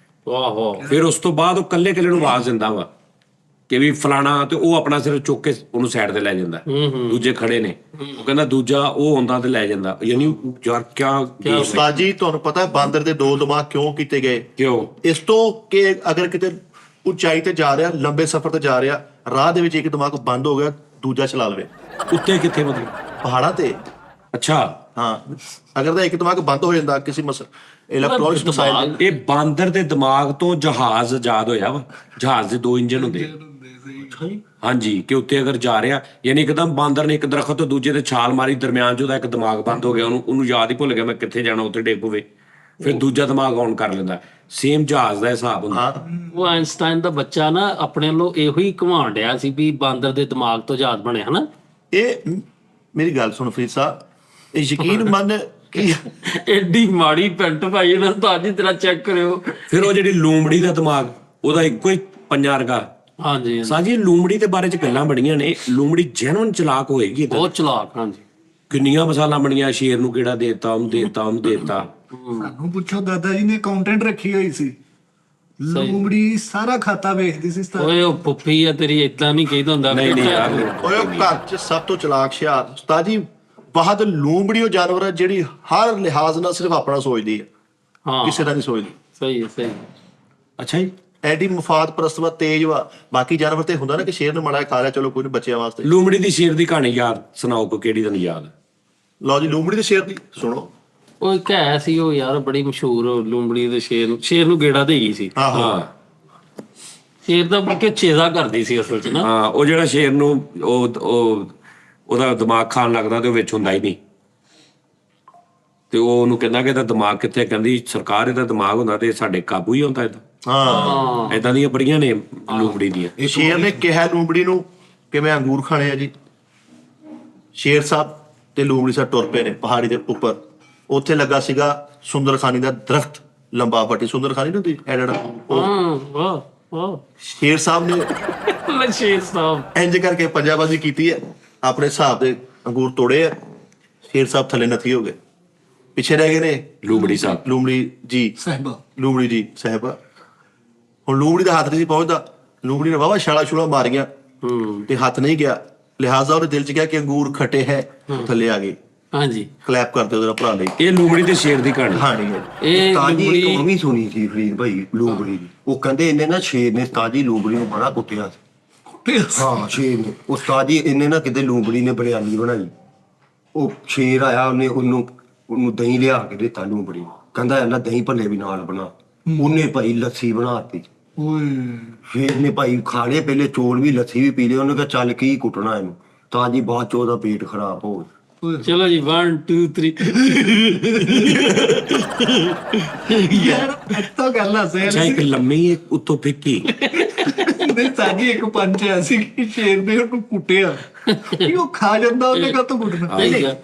ਵਾਹ ਵਾਹ। ਫਿਰ ਉਸ ਤੋਂ ਬਾਅਦ ਉਹ ਕੱਲੇ ਨੂੰ ਆਵਾਜ਼ ਦਿੰਦਾ ਵਾ ਕਿ ਵੀ ਫਲਾਣਾ, ਤੇ ਉਹ ਆਪਣਾ ਸਿਰ ਚੁੱਕ ਕੇ ਉਹਨੂੰ ਸਾਈਡ ਤੇ ਲੈ ਜਾਂਦਾ। ਦੂਜੇ ਖੜੇ ਨੇ, ਉਹ ਕਹਿੰਦਾ ਦੂਜਾ ਉਹ ਆਉਂਦਾ ਤੇ ਲੈ ਜਾਂਦਾ। ਯਾਨੀ ਯਾਰ ਕਿਆ ਉਸਤਾਦ ਜੀ ਤੁਹਾਨੂੰ ਪਤਾ ਹੈ ਬਾਂਦਰ ਦੇ 2 ਦਿਮਾਗ ਕਿਉਂ ਕੀਤੇ ਗਏ? ਕਿਉਂ? ਇਸ ਤੋਂ ਕਿ ਅਗਰ ਕਿਤੇ ਉਚਾਈ ਤੇ ਜਾ ਰਿਹਾ, ਲੰਬੇ ਸਫ਼ਰ ਤੇ ਜਾ ਰਿਹਾ, ਰਾਹ ਦੇ ਵਿੱਚ ਇੱਕ ਦਿਮਾਗ ਬੰਦ ਹੋ ਗਿਆ, ਦੂਜਾ ਚਲਾ ਲਵੇ। ਉੱਤੇ ਕਿੱਥੇ ਮਤਲਬ? ਪਹਾੜਾਂ ਤੇ। ਅੱਛਾ ਹਾਂ, ਅਗਰ ਤਾਂ ਇੱਕ ਦਿਮਾਗ ਬੰਦ ਹੋ ਜਾਂਦਾ ਕਿਸੇ ਇਲੈਕਟ੍ਰੋਨਿਕਸ ਮਸਾਈਲ। ਇਹ ਬਾਂਦਰ ਦੇ ਦਿਮਾਗ ਤੋਂ ਜਹਾਜ਼ ਆਜ਼ਾਦ ਹੋਇਆ ਵਾ। ਜਹਾਜ਼ ਦੇ 2 ਇੰਜਨ ਹੁੰਦੇ। ਹਾਂਜੀ, ਕਿ ਉੱਤੇ ਅਗਰ ਜਾ ਰਿਹਾ, ਯਾਨੀ ਇੱਕਦਮ ਬਾਂਦਰ ਨੇ ਇੱਕ ਦਰਖਤ ਤੋਂ ਦੂਜੇ ਤੇ ਛਾਲ ਮਾਰੀ, ਦਰਮਿਆਨ 'ਚ ਉਹਦਾ ਇੱਕ ਦਿਮਾਗ ਬੰਦ ਹੋ ਗਿਆ, ਉਹਨੂੰ ਯਾਦ ਹੀ ਭੁੱਲ ਗਿਆ ਮੈਂ ਕਿੱਥੇ ਜਾਣਾ, ਉੱਥੇ ਡਿੱਗ ਪਵੇ, ਫਿਰ ਦੂਜਾ ਦਿਮਾਗ ਔਨ ਕਰ ਲੈਂਦਾ। ਸੇਮ ਜਹਾਜ਼ ਦਾ ਹਿਸਾਬ ਹੁੰਦਾ। ਉਹ ਆਇਨਸਟਾਈਨ ਦਾ ਬੱਚਾ ਨਾ ਆਪਣੇ ਵੱਲੋਂ ਇਹੋ ਹੀ ਘੁਮਾਉਣ ਡਿਆ ਸੀ ਵੀ ਬਾਂਦਰ ਦੇ ਦਿਮਾਗ ਤੋਂ ਆਜ਼ਾਦ ਬਣਿਆ ਹਨਾ। ਇਹ ਮੇਰੀ ਗੱਲ ਸੁਣ ਫਰੀਦ ਸਾਹਿਬ, ਇਹ ਯਕੀਨ ਮੰਨ ਕਿ ਐਡੀ ਮਾੜੀ ਪੈਂਟ ਪਾਈ ਇਹਨਾਂ ਨੂੰ ਤਾਂ ਅੱਜ ਹੀ ਤੇਰਾ ਚੈੱਕ ਕਰਿਓ। ਫਿਰ ਉਹ ਜਿਹੜੀ ਲੂੰਬੜੀ ਦਾ ਦਿਮਾਗ, ਉਹਦਾ ਇੱਕੋ ਹੀ ਪੰਜਾ ਵਰਗਾ। ਹਾਂਜੀ ਸਾਜੀ ਲੂੰਬੜੀ ਦੇ ਬਾਰੇ ਚ ਗੱਲਾਂ ਬੜੀਆਂ ਨੇ। ਲੂੰਬੜੀ ਜੈਨੂਨ ਚਲਾਕ ਹੋਏਗੀ। ਬਹੁਤ ਚਲਾਕ। ਹਾਂਜੀ ਕਿੰਨੀਆਂ ਮਸਾਲਾਂ ਬਣੀਆਂ, ਸ਼ੇਰ ਨੂੰ ਕਿਹੜਾ ਦੇਤਾ, ਉਹਨੂੰ ਦੇਤਾ, ਉਹਨੂੰ ਦੇਤਾ। ਸਾਨੂੰ ਪੁੱਛੋ, ਦਾਦਾ ਜੀ ਨੇ ਅਕਾਊਂਟੈਂਟ ਰੱਖੀ ਹੋਈ ਸੀ, ਲੂੰਬੜੀ ਸਾਰਾ ਖਾਤਾ ਵੇਖਦੀ ਸੀ। ਓਏ ਉਹ ਪੁੱਪੀ ਆ ਤੇਰੀ, ਏਦਾਂ ਨਹੀਂ ਕਹੀਦਾ ਹੁੰਦਾ। ਨਹੀਂ ਯਾਰ, ਓਏ ਉਹ ਘਰ 'ਚ ਸਭ ਤੋਂ ਚਲਾਕ ਸ਼ਿਆਰ ਉਸਤਾਦ ਜੀ ਬਹੁਤ ਲੂੰਬੜੀ ਉਹ ਜਾਨਵਰ ਹੈ ਜਿਹੜੀ ਹਰ ਲਿਹਾਜ਼ ਨਾਲ ਸਿਰਫ ਆਪਣਾ ਸੋਚਦੀ ਹੈ, ਹਾਂ ਕਿਸੇ ਦਾ ਨਹੀਂ ਸੋਚਦੀ। ਸਹੀ ਹੈ ਸਹੀ। ਅੱਛਾ ਜੀ। ਐਡੀ ਮਫਾਦ ਪ੍ਰਸਤ ਵਾ, ਤੇਜ਼ ਵਾ। ਬਾਕੀ ਜਾਨਵਰ ਤੇ ਹੁੰਦਾ ਨਾ ਕਿ ਸ਼ੇਰ ਨੇ ਮਾੜਾ ਖਾ ਲਿਆ, ਚਲੋ ਕੋਈ ਨਹੀਂ, ਬੱਚਿਆਂ ਵਾਸਤੇ। ਲੂੰਬੜੀ ਦੀ ਸ਼ੇਰ ਦੀ ਕਹਾਣੀ ਯਾਰ ਸੁਣਾਓ, ਕੋਈ ਕਿਹੜੀ ਤੁਹਾਨੂੰ ਯਾਦ? ਲਓ ਜੀ, ਲੂੰਬੜੀ ਦੇ ਸ਼ੇਰ ਦੀ ਸੁਣੋ। ਉਹ ਇੱਕ ਹੈ ਸੀ ਉਹ ਯਾਰ ਬੜੀ ਮਸ਼ਹੂਰ, ਲੂੰਬੜੀ ਦੇ ਸ਼ੇਰ ਨੂੰ ਗੇੜਾ ਦੇ ਗਈ ਸੀ। ਆਹੋ, ਸ਼ੇਰ ਦਾ ਬਲਕਿ ਚੇਜ਼ਾ ਕਰਦੀ ਸੀ ਅਸਲ 'ਚ ਨਾ। ਹਾਂ, ਉਹ ਜਿਹੜਾ ਸ਼ੇਰ ਨੂੰ ਉਹਦਾ ਦਿਮਾਗ ਖਾਣ ਲੱਗਦਾ ਤੇ ਉਹ ਵਿੱਚ ਹੁੰਦਾ ਹੀ ਨਹੀਂ, ਤੇ ਉਹ ਉਹਨੂੰ ਕਹਿੰਦਾ ਕਿ ਇਹਦਾ ਦਿਮਾਗ ਕਿੱਥੇ? ਕਹਿੰਦੀ ਸਰਕਾਰ ਇਹਦਾ ਦਿਮਾਗ ਹੁੰਦਾ ਤੇ ਸਾਡੇ ਕਾਬੂ ਹੀ ਹੁੰਦਾ। ਇਹਦਾ ਹਾਂ, ਏਦਾਂ ਦੀਆਂ ਬੜੀਆਂ ਨੇ ਲੂੰਬੜੀ ਦੀਆਂ। ਇਹ ਸ਼ੇਰ ਨੇ ਕਿਹਾ ਲੂੰਬੜੀ ਨੂੰ ਕਿ ਮੈਂ ਅੰਗੂਰ ਖਾਣੇ ਆ ਜੀ। ਸ਼ੇਰ ਸਾਹਿਬ ਤੇ ਲੂੰਬੜੀ ਸਾਹਿਬ ਟੁਰ ਪਏ ਨੇ ਪਹਾੜੀ ਦੇ ਉੱਪਰ। ਉੱਥੇ ਲੱਗਾ ਸੀਗਾ ਸੁੰਦਰਖਾਨੀ ਦਾ ਦਰਖਤ, ਲੰਬਾ ਫੱਟੀ ਸੁੰਦਰਖਾਨੀ ਨਹੀਂ ਹੁੰਦੀ ਐਡਾ। ਹਾਂ ਵਾਹ ਵਾਹ। ਸ਼ੇਰ ਸਾਹਿਬ ਨੇ ਸ਼ੇਰ ਸਾਹਿਬ ਇੰਜ ਕਰਕੇ ਪੰਜਾਬਾਜ਼ੀ ਕੀਤੀ ਹੈ, ਆਪਣੇ ਹਿਸਾਬ ਦੇ ਅੰਗੂਰ ਤੋੜੇ ਆ। ਸ਼ੇਰ ਸਾਹਿਬ ਥੱਲੇ ਨੱਥੀ ਹੋ ਗਏ, ਪਿੱਛੇ ਰਹਿ ਗਏ ਨੇ ਲੂੰਬੜੀ ਸਾਹਿਬ। ਲੂੰਬੜੀ ਜੀ ਸਾਹਿਬਾ। ਲੂੰਬੜੀ ਜੀ ਸਾਹਿਬਾ। ਹੁਣ ਲੂੰਬੜੀ ਦਾ ਹੱਥ ਨਹੀਂ ਸੀ ਪਹੁੰਚਦਾ, ਲੂੰਬੜੀ ਨੇ ਵਾਵਾ ਛਾਲਾ ਮਾਰੀਆਂ ਤੇ ਹੱਥ ਨਹੀਂ ਗਿਆ, ਲਿਹਾਜ਼ਾ ਉਹਦੇ ਦਿਲ 'ਚ ਗਿਆ ਕਿ ਅੰਗੂਰ ਖੱਟੇ ਹੈ, ਥੱਲੇ ਆ ਗਏ। ਹਾਂਜੀ ਕਲੈਪ ਕਰਦੇ ਉਹਦਾ ਭਰਾ ਲਈ। ਇਹ ਲੂੰਬੜੀ ਤੇ ਸ਼ੇਰ ਦੀ ਕਹਾਣੀ। ਕਹਾਣੀ ਹੈ। ਇਹ ਤਾਜੀ ਲੂੰਬੜੀ ਇੱਕ ਉਹ ਵੀ ਸੁਣੀ ਸੀ ਫਰੀਦ ਭਾਈ, ਲੂੰਬੜੀ ਦੀ। ਉਹ ਕਹਿੰਦੇ ਇਹਨੇ ਨਾ ਸ਼ੇਰ ਨੇ ਤਾਜੀ ਲੂੰਬੜੀ ਨੂੰ ਬੜਾ ਕੁੱਟਿਆ ਸੀ। ਹਾਂ, ਸ਼ੇਰ ਨੇ ਉਹ ਤਾਜੀ ਇਹਨੇ ਨਾ ਕਿਤੇ ਲੂੰਬੜੀ ਨੇ ਬਿਰਿਆਨੀ ਬਣਾਈ। ਉਹ ਸ਼ੇਰ ਆਇਆ, ਉਹਨੂੰ ਦਹੀਂ ਲਿਆ ਕੇ ਦਿੱਤਾ ਲੂੰਬੜੀ ਨੂੰ, ਕਹਿੰਦਾ ਇਹਨਾਂ ਦਹੀਂ ਭੱਲੇ ਵੀ ਨਾਲ ਬਣਾ। ਉਹਨੇ ਭਾਈ ਲੱਸੀ ਬਣਾਤੀ। ਓਏ ਸ਼ੇਰ ਨੇ ਭਾਈ ਖਾਣੇ ਪਹਿਲੇ, ਚੌਲ ਵੀ ਲੱਸੀ ਵੀ ਪੀ ਲਏ। ਉਹਨੇ ਕਿਹਾ ਚੱਲ ਕੀ ਕੁੱਟਣਾ ਇਹਨੂੰ, ਤਾਜੀ ਬਾਅਦ ਚ ਉਹਦਾ ਪੇਟ ਖਰਾਬ ਹੋ ਗਿਆ। ਚਲੋ ਜੀ 1 2 3। ਯਾਰ ਇੱਥੋਂ ਗੱਲ ਆ ਸੇ ਅੱਛਾ, ਇੱਕ ਲੰਮੀ ਇੱਕ ਉੱਤੋਂ ਫਿੱਕੀ। ਨਹੀਂ ਸਾਡੀ ਇੱਕ ਪੰਚ ਐਸੀ ਕਿ ਸ਼ੇਰ ਨੇ ਉਹਨੂੰ ਕੁੱਟਿਆ ਕਿ ਉਹ ਖਾ ਜਾਂਦਾ, ਉਹਨੇ ਕਾ ਤੋਂ ਕੁੱਟਣਾ।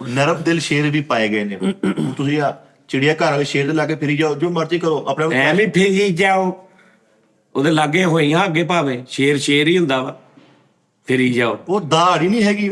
ਨਰਮ ਦਿਲ ਸ਼ੇਰ ਵੀ ਪਾਏ ਗਏ ਨੇ। ਤੁਸੀਂ ਆ ਚਿੜੀਆ ਘਰ ਵਾਲੇ ਸ਼ੇਰ ਦੇ ਲਾਗੇ ਫਿਰੀ ਜਾਓ, ਜੋ ਮਰਜ਼ੀ ਕਰੋ, ਆਪਣੇ ਐਵੇਂ ਫਿਰੀ ਜਾਓ, ਉਹਦੇ ਲਾਗੇ ਹੋਈਆਂ ਅੱਗੇ ਭਾਵੇਂ ਸ਼ੇਰ ਹੀ ਹੁੰਦਾ ਵਾ, ਫਿਰੀ ਜਾਓ। ਉਹ ਦਾੜ ਹੀ ਨਹੀਂ ਹੈਗੀ,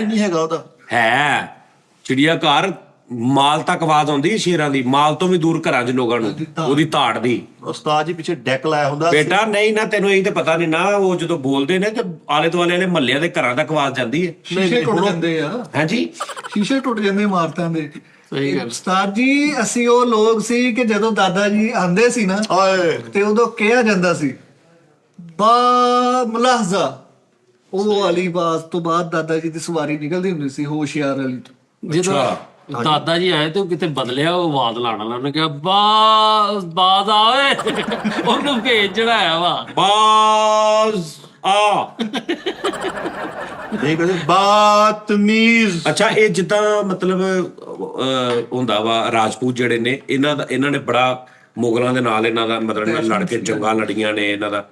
ਨਹੀਂ ਹੈਗਾ ਉਹਦਾ। ਹੈ ਚਿੜੀਆ ਘਰ ਮਾਲ ਤੱਕ ਆਵਾਜ਼ ਆਉਂਦੀ ਹੈ ਸ਼ੇਰਾਂ ਦੀ, ਮਾਲ ਤੋਂ ਵੀ ਦੂਰ ਘਰਾਂ 'ਚ ਲੋਕਾਂ ਨੂੰ ਉਹਦੀ ਧਾੜ ਦੀ। ਉਸਤਾਦ ਜੀ ਪਿੱਛੇ ਡੈਕ ਲਾਇਆ ਹੁੰਦਾ। ਬੇਟਾ ਨਹੀਂ ਨਾ, ਤੈਨੂੰ ਇਹੀ ਤੇ ਪਤਾ ਨਹੀਂ ਨਾ। ਉਹ ਜਦੋਂ ਬੋਲਦੇ ਨੇ ਤੇ ਆਲੇ ਦੁਆਲੇ ਵਾਲੇ ਮਹੱਲਿਆਂ ਦੇ ਘਰਾਂ ਤੱਕ ਆਵਾਜ਼ ਜਾਂਦੀ ਹੈ। ਸ਼ੀਸ਼ੇ ਟੁੱਟ ਜਾਂਦੇ ਆ। ਹਾਂਜੀ, ਸ਼ੀਸ਼ੇ ਟੁੱਟ ਜਾਂਦੇ ਇਮਾਰਤਾਂ ਦੇ। ਸਹੀ ਗੱਲ। ਉਸਤਾਦ ਜੀ ਅਸੀਂ ਉਹ ਲੋਕ ਸੀ ਕਿ ਜਦੋਂ ਦਾਦਾ ਜੀ ਆਂਦੇ ਸੀ ਨਾ ਓਏ ਤੇ ਉਦੋਂ ਕਿਹਾ ਜਾਂਦਾ ਸੀ ਬਾ ਮੁਲਾਹਜ਼ਾ। ਉਹ ਵਾਲੀ ਬਾਤ ਤੋਂ ਬਾਅਦ ਦਾਦਾ ਜੀ ਦੀ ਸਵਾਰੀ ਨਿਕਲਦੀ ਹੁੰਦੀ ਸੀ ਹੋਸ਼ਿਆਰ ਵਾਲੀ ਤੋਂ। ਜਦੋਂ ਦਾਦਾ ਜੀ ਆਏ ਤੇ ਉਹ ਕਿਤੇ ਬਦਲਿਆ, ਉਹ ਆਵਾਜ਼ ਲਾਣ ਵਾਲਾ, ਉਹਨੇ ਕਿਹਾ ਬਾਜ਼ ਆਵੇ ਉਹਨੂੰ ਭੇਜ ਚੜਾਇਆ ਵਾ। ਬਾਜ਼ ਆ। ਇਹ ਕਹਿੰਦੇ ਬਾਤਮੀਜ਼। ਅੱਛਾ, ਇਹ ਜਿੱਦਾਂ ਮਤਲਬ ਹੁੰਦਾ ਵਾ ਰਾਜਪੂਤ ਜਿਹੜੇ ਨੇ, ਇਹਨਾਂ ਨੇ ਬੜਾ ਮੁਗਲਾਂ ਦੇ ਨਾਲ ਇਹਨਾਂ ਦਾ ਮਤਲਬ ਲੜ ਕੇ ਜੰਗਾਂ ਲੜੀਆਂ ਨੇ ਇਹਨਾਂ ਦਾ।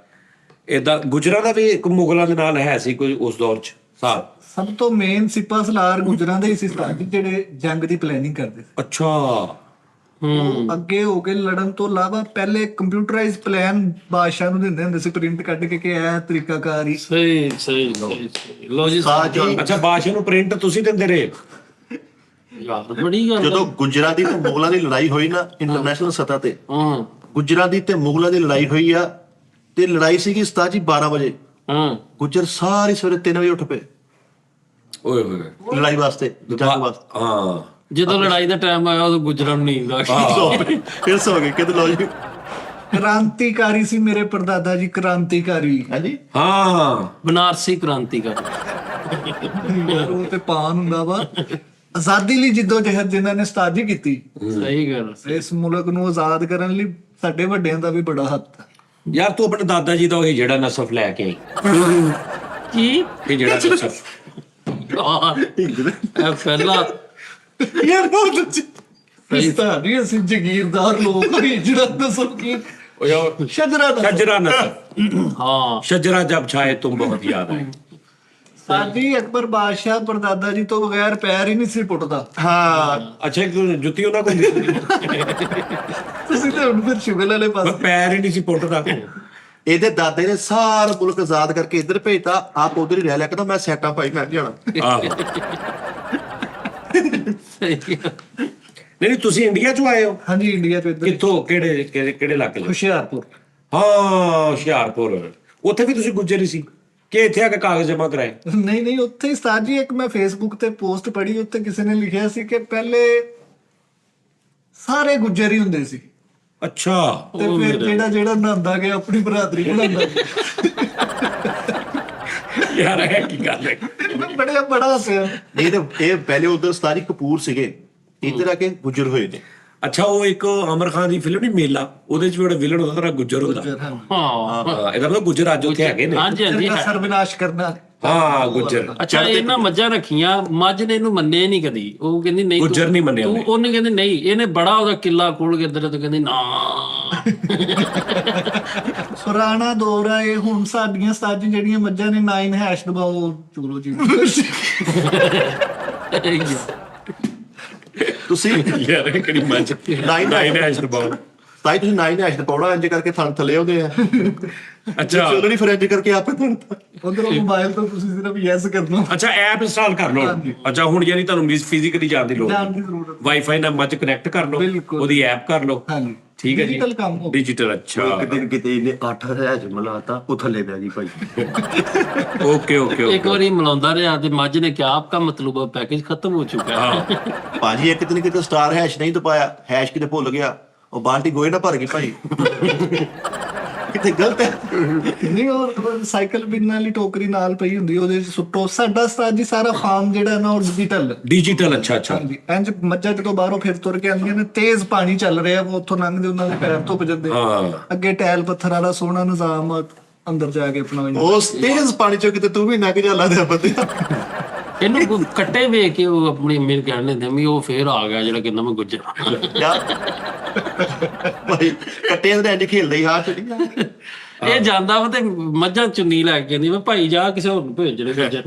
ਏਦਾਂ ਗੁਜਰਾਂ ਦਾ ਵੀ ਇੱਕ ਮੁਗਲਾਂ ਦੇ ਨਾਲ ਹੈ ਸੀ ਕੋਈ ਉਸ ਦੌਰ 'ਚ ਸਾਬ? ਸਭ ਤੋਂ ਮੇਨ ਸਿਪਾ ਸਲਾਰ ਗੁਜਰਾਂ ਦੇ ਹੀ ਸੀ ਉਸਤਾਦ ਜੀ, ਜਿਹੜੇ ਜੰਗ ਦੀ ਪਲੈਨਿੰਗ ਕਰਦੇ ਸੀ। ਅੱਛਾ। ਉਹ ਅੱਗੇ ਹੋ ਕੇ ਲੜਨ ਤੋਂ ਇਲਾਵਾ ਪਹਿਲੇ ਕੰਪਿਊਟਰਾਈਜ਼ ਪਲਾਨ ਬਾਦਸ਼ਾਹ ਨੂੰ ਦਿੰਦੇ ਹੁੰਦੇ ਸੀ, ਪ੍ਰਿੰਟ ਕੱਢ ਕੇ ਕਿ ਇਹ ਤਰੀਕਾਕਾਰ ਹੀ। ਸਹੀ ਲੋ ਜੀ ਅੱਛਾ, ਬਾਦਸ਼ਾਹ ਨੂੰ ਪ੍ਰਿੰਟ ਤੁਸੀਂ ਦਿੰਦੇ ਰਹੇ? ਯਾਰ ਬੜੀ ਗੱਲ ਜਦੋਂ ਗੁਜਰਾਂ ਦੀ ਤੇ ਮੁਗਲਾਂ ਦੀ ਲੜਾਈ ਹੋਈ ਨਾ ਇੰਟਰਨੈਸ਼ਨਲ ਸਤਹ ਤੇ, ਹਾਂ ਗੁਜਰਾਂ ਦੀ ਤੇ ਮੁਗਲਾਂ ਦੀ ਲੜਾਈ ਹੋਈ ਆ, ਤੇ ਲੜਾਈ ਸੀਗੀ ਉਸਤਾਦ ਜੀ 12 ਵਜੇ। ਹਾਂ ਗੁਜਰ ਸਾਰੇ ਸਵੇਰੇ 3 ਵਜੇ ਉੱਠ ਪਏ ਓਏ ਹੋਏ। ਲੜਾਈ ਵਾਸਤੇ, ਜੰਗ ਵਾਸਤੇ। ਹਾਂ, ਜਦੋਂ ਲੜਾਈ ਦਾ ਟਾਈਮ ਆਇਆ ਉਦੋਂ ਗੁਜਰਾਂ ਨੂੰ ਨੀਂਦ ਆ ਗਈ। ਫਿਰ ਸੋ ਗਏ, ਕਿਤੇ ਲਓ ਜੀ। ਕ੍ਰਾਂਤੀਕਾਰੀ ਸੀ ਮੇਰੇ ਪਰਦਾਦਾ ਜੀ, ਕ੍ਰਾਂਤੀਕਾਰੀ। ਹਾਂਜੀ, ਹਾਂ। ਬਨਾਰਸੀ ਕ੍ਰਾਂਤੀਕਾਰੀ। ਉਹ ਤੇ ਪਾਨ ਹੁੰਦਾ ਵਾ। ਆਜ਼ਾਦੀ ਲਈ ਜਿੱਦੋ ਜਹਿਦ ਜਿਨ੍ਹਾਂ ਨੇ ਉਸਤਾਦ ਜੀ ਕੀਤੀ, ਸਹੀ ਗੱਲ। ਇਸ ਮੁਲਕ ਨੂੰ ਆਜ਼ਾਦ ਕਰਨ ਲਈ ਸਾਡੇ ਵੱਡਿਆਂ ਦਾ ਵੀ ਬੜਾ ਹੱਥ ਹੈ। ਯਾਰ ਤੂੰ ਆਪਣੇ ਦਾਦਾ ਜੀ ਦਾ ਉਹ ਜਿਹੜਾ ਨਸਫ ਲੈ ਕੇ ਆਈ, ਕੀ ਇਹ ਜਿਹੜਾ ਨਸਫ। ਇਹ ਪਹਿਲਾ ਯਾਰ ਬਹੁਤ ਅੱਛੀ ਉਸਤਾਦ ਜੀ, ਅਸੀਂ ਜਗੀਰਦਾਰ ਲੋਕ ਹਾਂ, ਜਿਹੜਾ ਦੱਸੋ ਕੀ ਸ਼ਜਰਾ ਦਾ ਸ਼ਜਰਾ ਨਸਫ। ਹਾਂ ਸ਼ਜਰਾ ਜਬ ਛਾਏ ਤੁਮ ਬਹੁਤ ਯਾਦ ਆਏ। ਸਾਡੀ ਅਕਬਰ ਬਾਦਸ਼ਾਹ ਪਰਦਾਦਾ ਜੀ ਤੋਂ ਬਗੈਰ ਪੈਰ ਹੀ ਨਹੀਂ ਸੀ ਪੁੱਟਦਾ। ਹਾਂ। ਅੱਛਾ, ਜੁੱਤੀ ਉਹਨਾਂ ਕੋਲ ਨਹੀਂ ਸੀ, ਤੁਸੀਂ ਤਾਂ ਹੁਣ ਫਿਰ ਸ਼ੁਗਲ ਵਾਲੇ ਪਾਸੇ। ਪਰ ਪੈਰ ਹੀ ਨਹੀਂ ਸੀ ਪੁੱਟਦਾ। ਇਹਦੇ ਦਾਦੇ ਨੇ ਸਾਰਾ ਮੁਲਕ ਆਜ਼ਾਦ ਕਰਕੇ ਇੱਧਰ ਭੇਜਤਾ, ਆਪ ਉਧਰ ਹੀ ਰਹਿ ਲਿਆ। ਕਹਿੰਦਾ ਮੈਂ ਸੈਟਾਂ ਭਾਈ, ਮੈਂ ਨੀ ਜਾਣਾ। ਆਹੋ। ਸਹੀ ਗੱਲ। ਨਹੀਂ, ਤੁਸੀਂ ਇੰਡੀਆ ਚੋਂ ਆਏ ਹੋ? ਹਾਂਜੀ, ਇੰਡੀਆ ਤੋਂ ਇੱਧਰ ਕਿੱਥੋਂ, ਕਿਹੜੇ ਇਲਾਕੇ ਤੋਂ? ਹੁਸ਼ਿਆਰਪੁਰ। ਹਾਂ, ਹੁਸ਼ਿਆਰਪੁਰ। ਉੱਥੇ ਵੀ ਤੁਸੀਂ ਗੁੱਜਰ ਹੀ ਸੀ ਕਿ ਇੱਥੇ ਆ ਕੇ ਕਾਗਜ਼ ਜਮ੍ਹਾਂ ਕਰਾਏ? ਨਹੀਂ, ਉੱਥੇ ਹੀ ਉਸਤਾਦ ਜੀ ਇੱਕ ਮੈਂ ਫੇਸਬੁੱਕ ਤੇ ਪੋਸਟ ਪੜ੍ਹੀ, ਉੱਥੇ ਕਿਸੇ ਨੇ ਲਿਖਿਆ ਸੀ ਕਿ ਪਹਿਲੇ ਸਾਰੇ ਗੁੱਜਰ ਹੀ ਹੁੰਦੇ ਸੀ, ਅੱਛਾ। ਤੇ ਫਿਰ ਜਿਹੜਾ ਨਹਾਉਂਦਾ ਗਿਆ ਆਪਣੀ ਬਰਾਦਰੀ ਬਣਾਉਂਦਾ ਗਿਆ। ਯਾਰ ਇਹ ਕੀ ਗੱਲ ਹੈ? ਬੜਾ ਹੱਸਿਆ। ਨਹੀਂ ਤੇ ਇਹ ਪਹਿਲੇ ਉਧਰ ਉਸਤਾਦ ਜੀ ਕਪੂਰ ਸੀਗੇ, ਇੱਧਰ ਆ ਕੇ ਗੁਜਰ ਹੋਏ ਨੇ। ਅੱਛਾ, ਉਹ ਇੱਕ ਅਮਰ ਖਾਨ ਦੀ ਫਿਲਮ ਨਹੀਂ ਮੇਲਾ, ਉਹਦੇ ਚ ਵੀ ਜਿਹੜਾ ਵਿਲਨ ਹੁੰਦਾ ਗੁੱਜਰ ਹੁੰਦਾ। ਹਾਂ ਇਹਦਾ ਮਤਲਬ ਗੁੱਜਰ ਅੱਜ ਉੱਥੇ ਹੈਗੇ ਨੇ। ਹਾਂਜੀ ਹਾਂਜੀ ਦਾ ਸਰਵਿਨਾਸ਼ ਕਰਨਾ। ਹਾਂ, ਗੁੱਜਰ। ਅੱਛਾ, ਇਹਨਾਂ ਮੱਝਾਂ ਰੱਖੀਆਂ, ਮੱਝ ਨੇ ਇਹਨੂੰ ਮੰਨਿਆ ਨਹੀਂ ਕਦੀ। ਉਹ ਕਹਿੰਦੀ ਨਹੀਂ, ਗੁੱਜਰ ਨਹੀਂ ਮੰਨਿਆ ਉਹਨੇ। ਉਹਨੇ ਕਹਿੰਦੀ ਨਹੀਂ, ਇਹਨੇ ਬੜਾ ਉਹਦਾ ਕਿੱਲਾ ਖੋਲ ਕੇ ਇੱਧਰ ਤੇ ਕਹਿੰਦੀ ਨਾ। ਪੁਰਾਣਾ ਦੌਰ ਆ ਇਹ। ਹੁਣ ਸਾਡੀਆਂ ਉਸਤਾਦ ਜੀ ਜਿਹੜੀਆਂ ਮੱਝਾਂ ਨੇ 9 ਹੈਸ਼ ਦਬਾਓ, ਚਲੋ ਜੀ। ਤੁਸੀਂ ਯਾਰ ਇਹ ਕਿਹੜੀ ਮੱਝ। ਨਾਈਨ ਐਸ਼ ਦਬਾਓ। ਤਾਂ ਹੀ ਤੁਸੀਂ 9 ਐਸ਼ ਪਾਉਣਾ, ਇੰਜ ਕਰਕੇ ਥੱਲੇ ਆਉਂਦੇ ਆ। ਅੱਛਾ ਚਲੋ ਨਹੀਂ, ਫਿਰ ਇੰਜ ਕਰਕੇ ਆਪੇ ਉਧਰੋਂ ਮੋਬਾਈਲ ਤੋਂ ਤੁਸੀਂ ਸਿਰਫ ਯੈਸ ਕਰਨਾ। ਅੱਛਾ, ਐਪ ਇੰਸਟਾਲ ਕਰ ਲਓ। ਅੱਛਾ, ਹੁਣ ਯਾਨੀ ਤੁਹਾਨੂੰ ਫਿਜ਼ੀਕਲੀ ਜਾਣ ਦੀ ਲੋੜ ਜਾਣ ਦੀ ਨਹੀਂ, ਜ਼ਰੂਰਤ ਵਾਈਫਾਈ ਨਾਲ ਮੱਝ ਕਨੈਕਟ ਕਰ ਲਓ, ਬਿਲਕੁਲ। ਉਹਦੀ ਐਪ ਕਰ ਲਓ। ਹਾਂਜੀ, ਠੀਕ ਹੈ ਜੀ, ਡਿਜੀਟਲ ਕੰਮ ਹੋ ਗਿਆ। ਡਿਜੀਟਲ। ਅੱਛਾ, ਇੱਕ ਦਿਨ ਕਿਤੇ ਇਹਨੇ 8 ਹਜ਼ਾਰ ਮਲਾਤਾ, ਉਹ ਥੱਲੇ ਪੈ ਗਈ ਭਾਈ। ਓਕੇ। ਇੱਕ ਵਾਰੀ ਮਿਲਾਉਂਦਾ ਰਿਹਾ ਤੇ ਮੱਝ ਨੇ ਕਿਹਾ ਆਪਕਾ ਮਤਲਬ ਪੈਕੇਜ ਖਤਮ ਹੋ ਚੁੱਕਾ ਹੈ। ਭਾਜੀ ਇੱਕ ਦਿਨ ਕਿਤੇ ਸਟਾਰ ਹੈਸ਼ ਨਹੀਂ ਦਬਾਇਆ, ਹੈਸ਼ ਕਿਤੇ ਭੁੱਲ ਗਿਆ, ਉਹ ਬਾਲਟੀ ਗੋਏ ਨਾ ਭਰ ਗਈ ਭਾਈ। ਕਿਤੇ ਗਲਤ ਹੈ। ਨਹੀਂ, ਉਹ ਸਾਈਕਲ ਬਿਨ ਵਾਲੀ ਟੋਕਰੀ ਨਾਲ ਪਈ ਹੁੰਦੀ, ਉਹਦੇ ਚ ਸੁੱਟੋ। ਸਾਡਾ ਉਸਤਾਦ ਜੀ ਸਾਰਾ ਫਾਰਮ ਜਿਹੜਾ ਨਾ ਉਹ ਡਿਜੀਟਲ। ਅੱਛਾ। ਹਾਂਜੀ, ਇੰਜ ਮੱਝਾਂ ਜਦੋਂ ਬਾਹਰੋਂ ਫਿਰ ਤੁਰ ਕੇ ਆਉਂਦੀਆਂ ਨੇ, ਤੇਜ਼ ਪਾਣੀ ਚੱਲ ਰਿਹਾ, ਉਹ ਉੱਥੋਂ ਲੰਘਦੇ, ਉਹਨਾਂ ਦੇ ਪੈਰ ਧੁੱਪ ਜਾਂਦੇ। ਹਾਂ। ਅੱਗੇ ਟੈਲ ਪੱਥਰ ਵਾਲਾ ਸੋਹਣਾ ਨਿਜ਼ਾਮ, ਅੰਦਰ ਜਾ ਕੇ ਆਪਣਾ ਉਸ ਤੇਜ਼ ਪਾਣੀ ਚੋਂ ਕਿਤੇ ਤੂੰ ਵੀ ਨੰਗ ਜਾ ਲੱਗਦਾ ਬੰਦੇ। ਇਹਨੂੰ ਕੋਈ ਕੱਟੇ ਵੇਖ ਕੇ ਉਹ ਆਪਣੀ ਮੇਰੇ ਕਹਿਣ ਲੈਂਦੇ ਵੀ ਉਹ ਫੇਰ ਆ ਗਿਆ ਜਿਹੜਾ ਕਹਿੰਦਾ ਮੈਂ ਗੁੱਜਰ। ਯਾਰ ਭਾਈ ਕੱਟਿਆਂ ਦੇ ਇੰਜ ਖੇਲਦੇ ਹੀ ਹੱਥ ਨਹੀਂ। ਇਹ ਜਾਂਦਾ ਵਾ ਤੇ ਮੱਝਾਂ ਚੁੰਨੀ ਲੈ ਕੇ ਕਹਿੰਦੀ ਮੈਂ ਭਾਈ ਜਾ ਕਿਸੇ ਹੋਰ ਨੂੰ ਭੇਜ ਜਿਹੜੇ ਗੁੱਜਰ।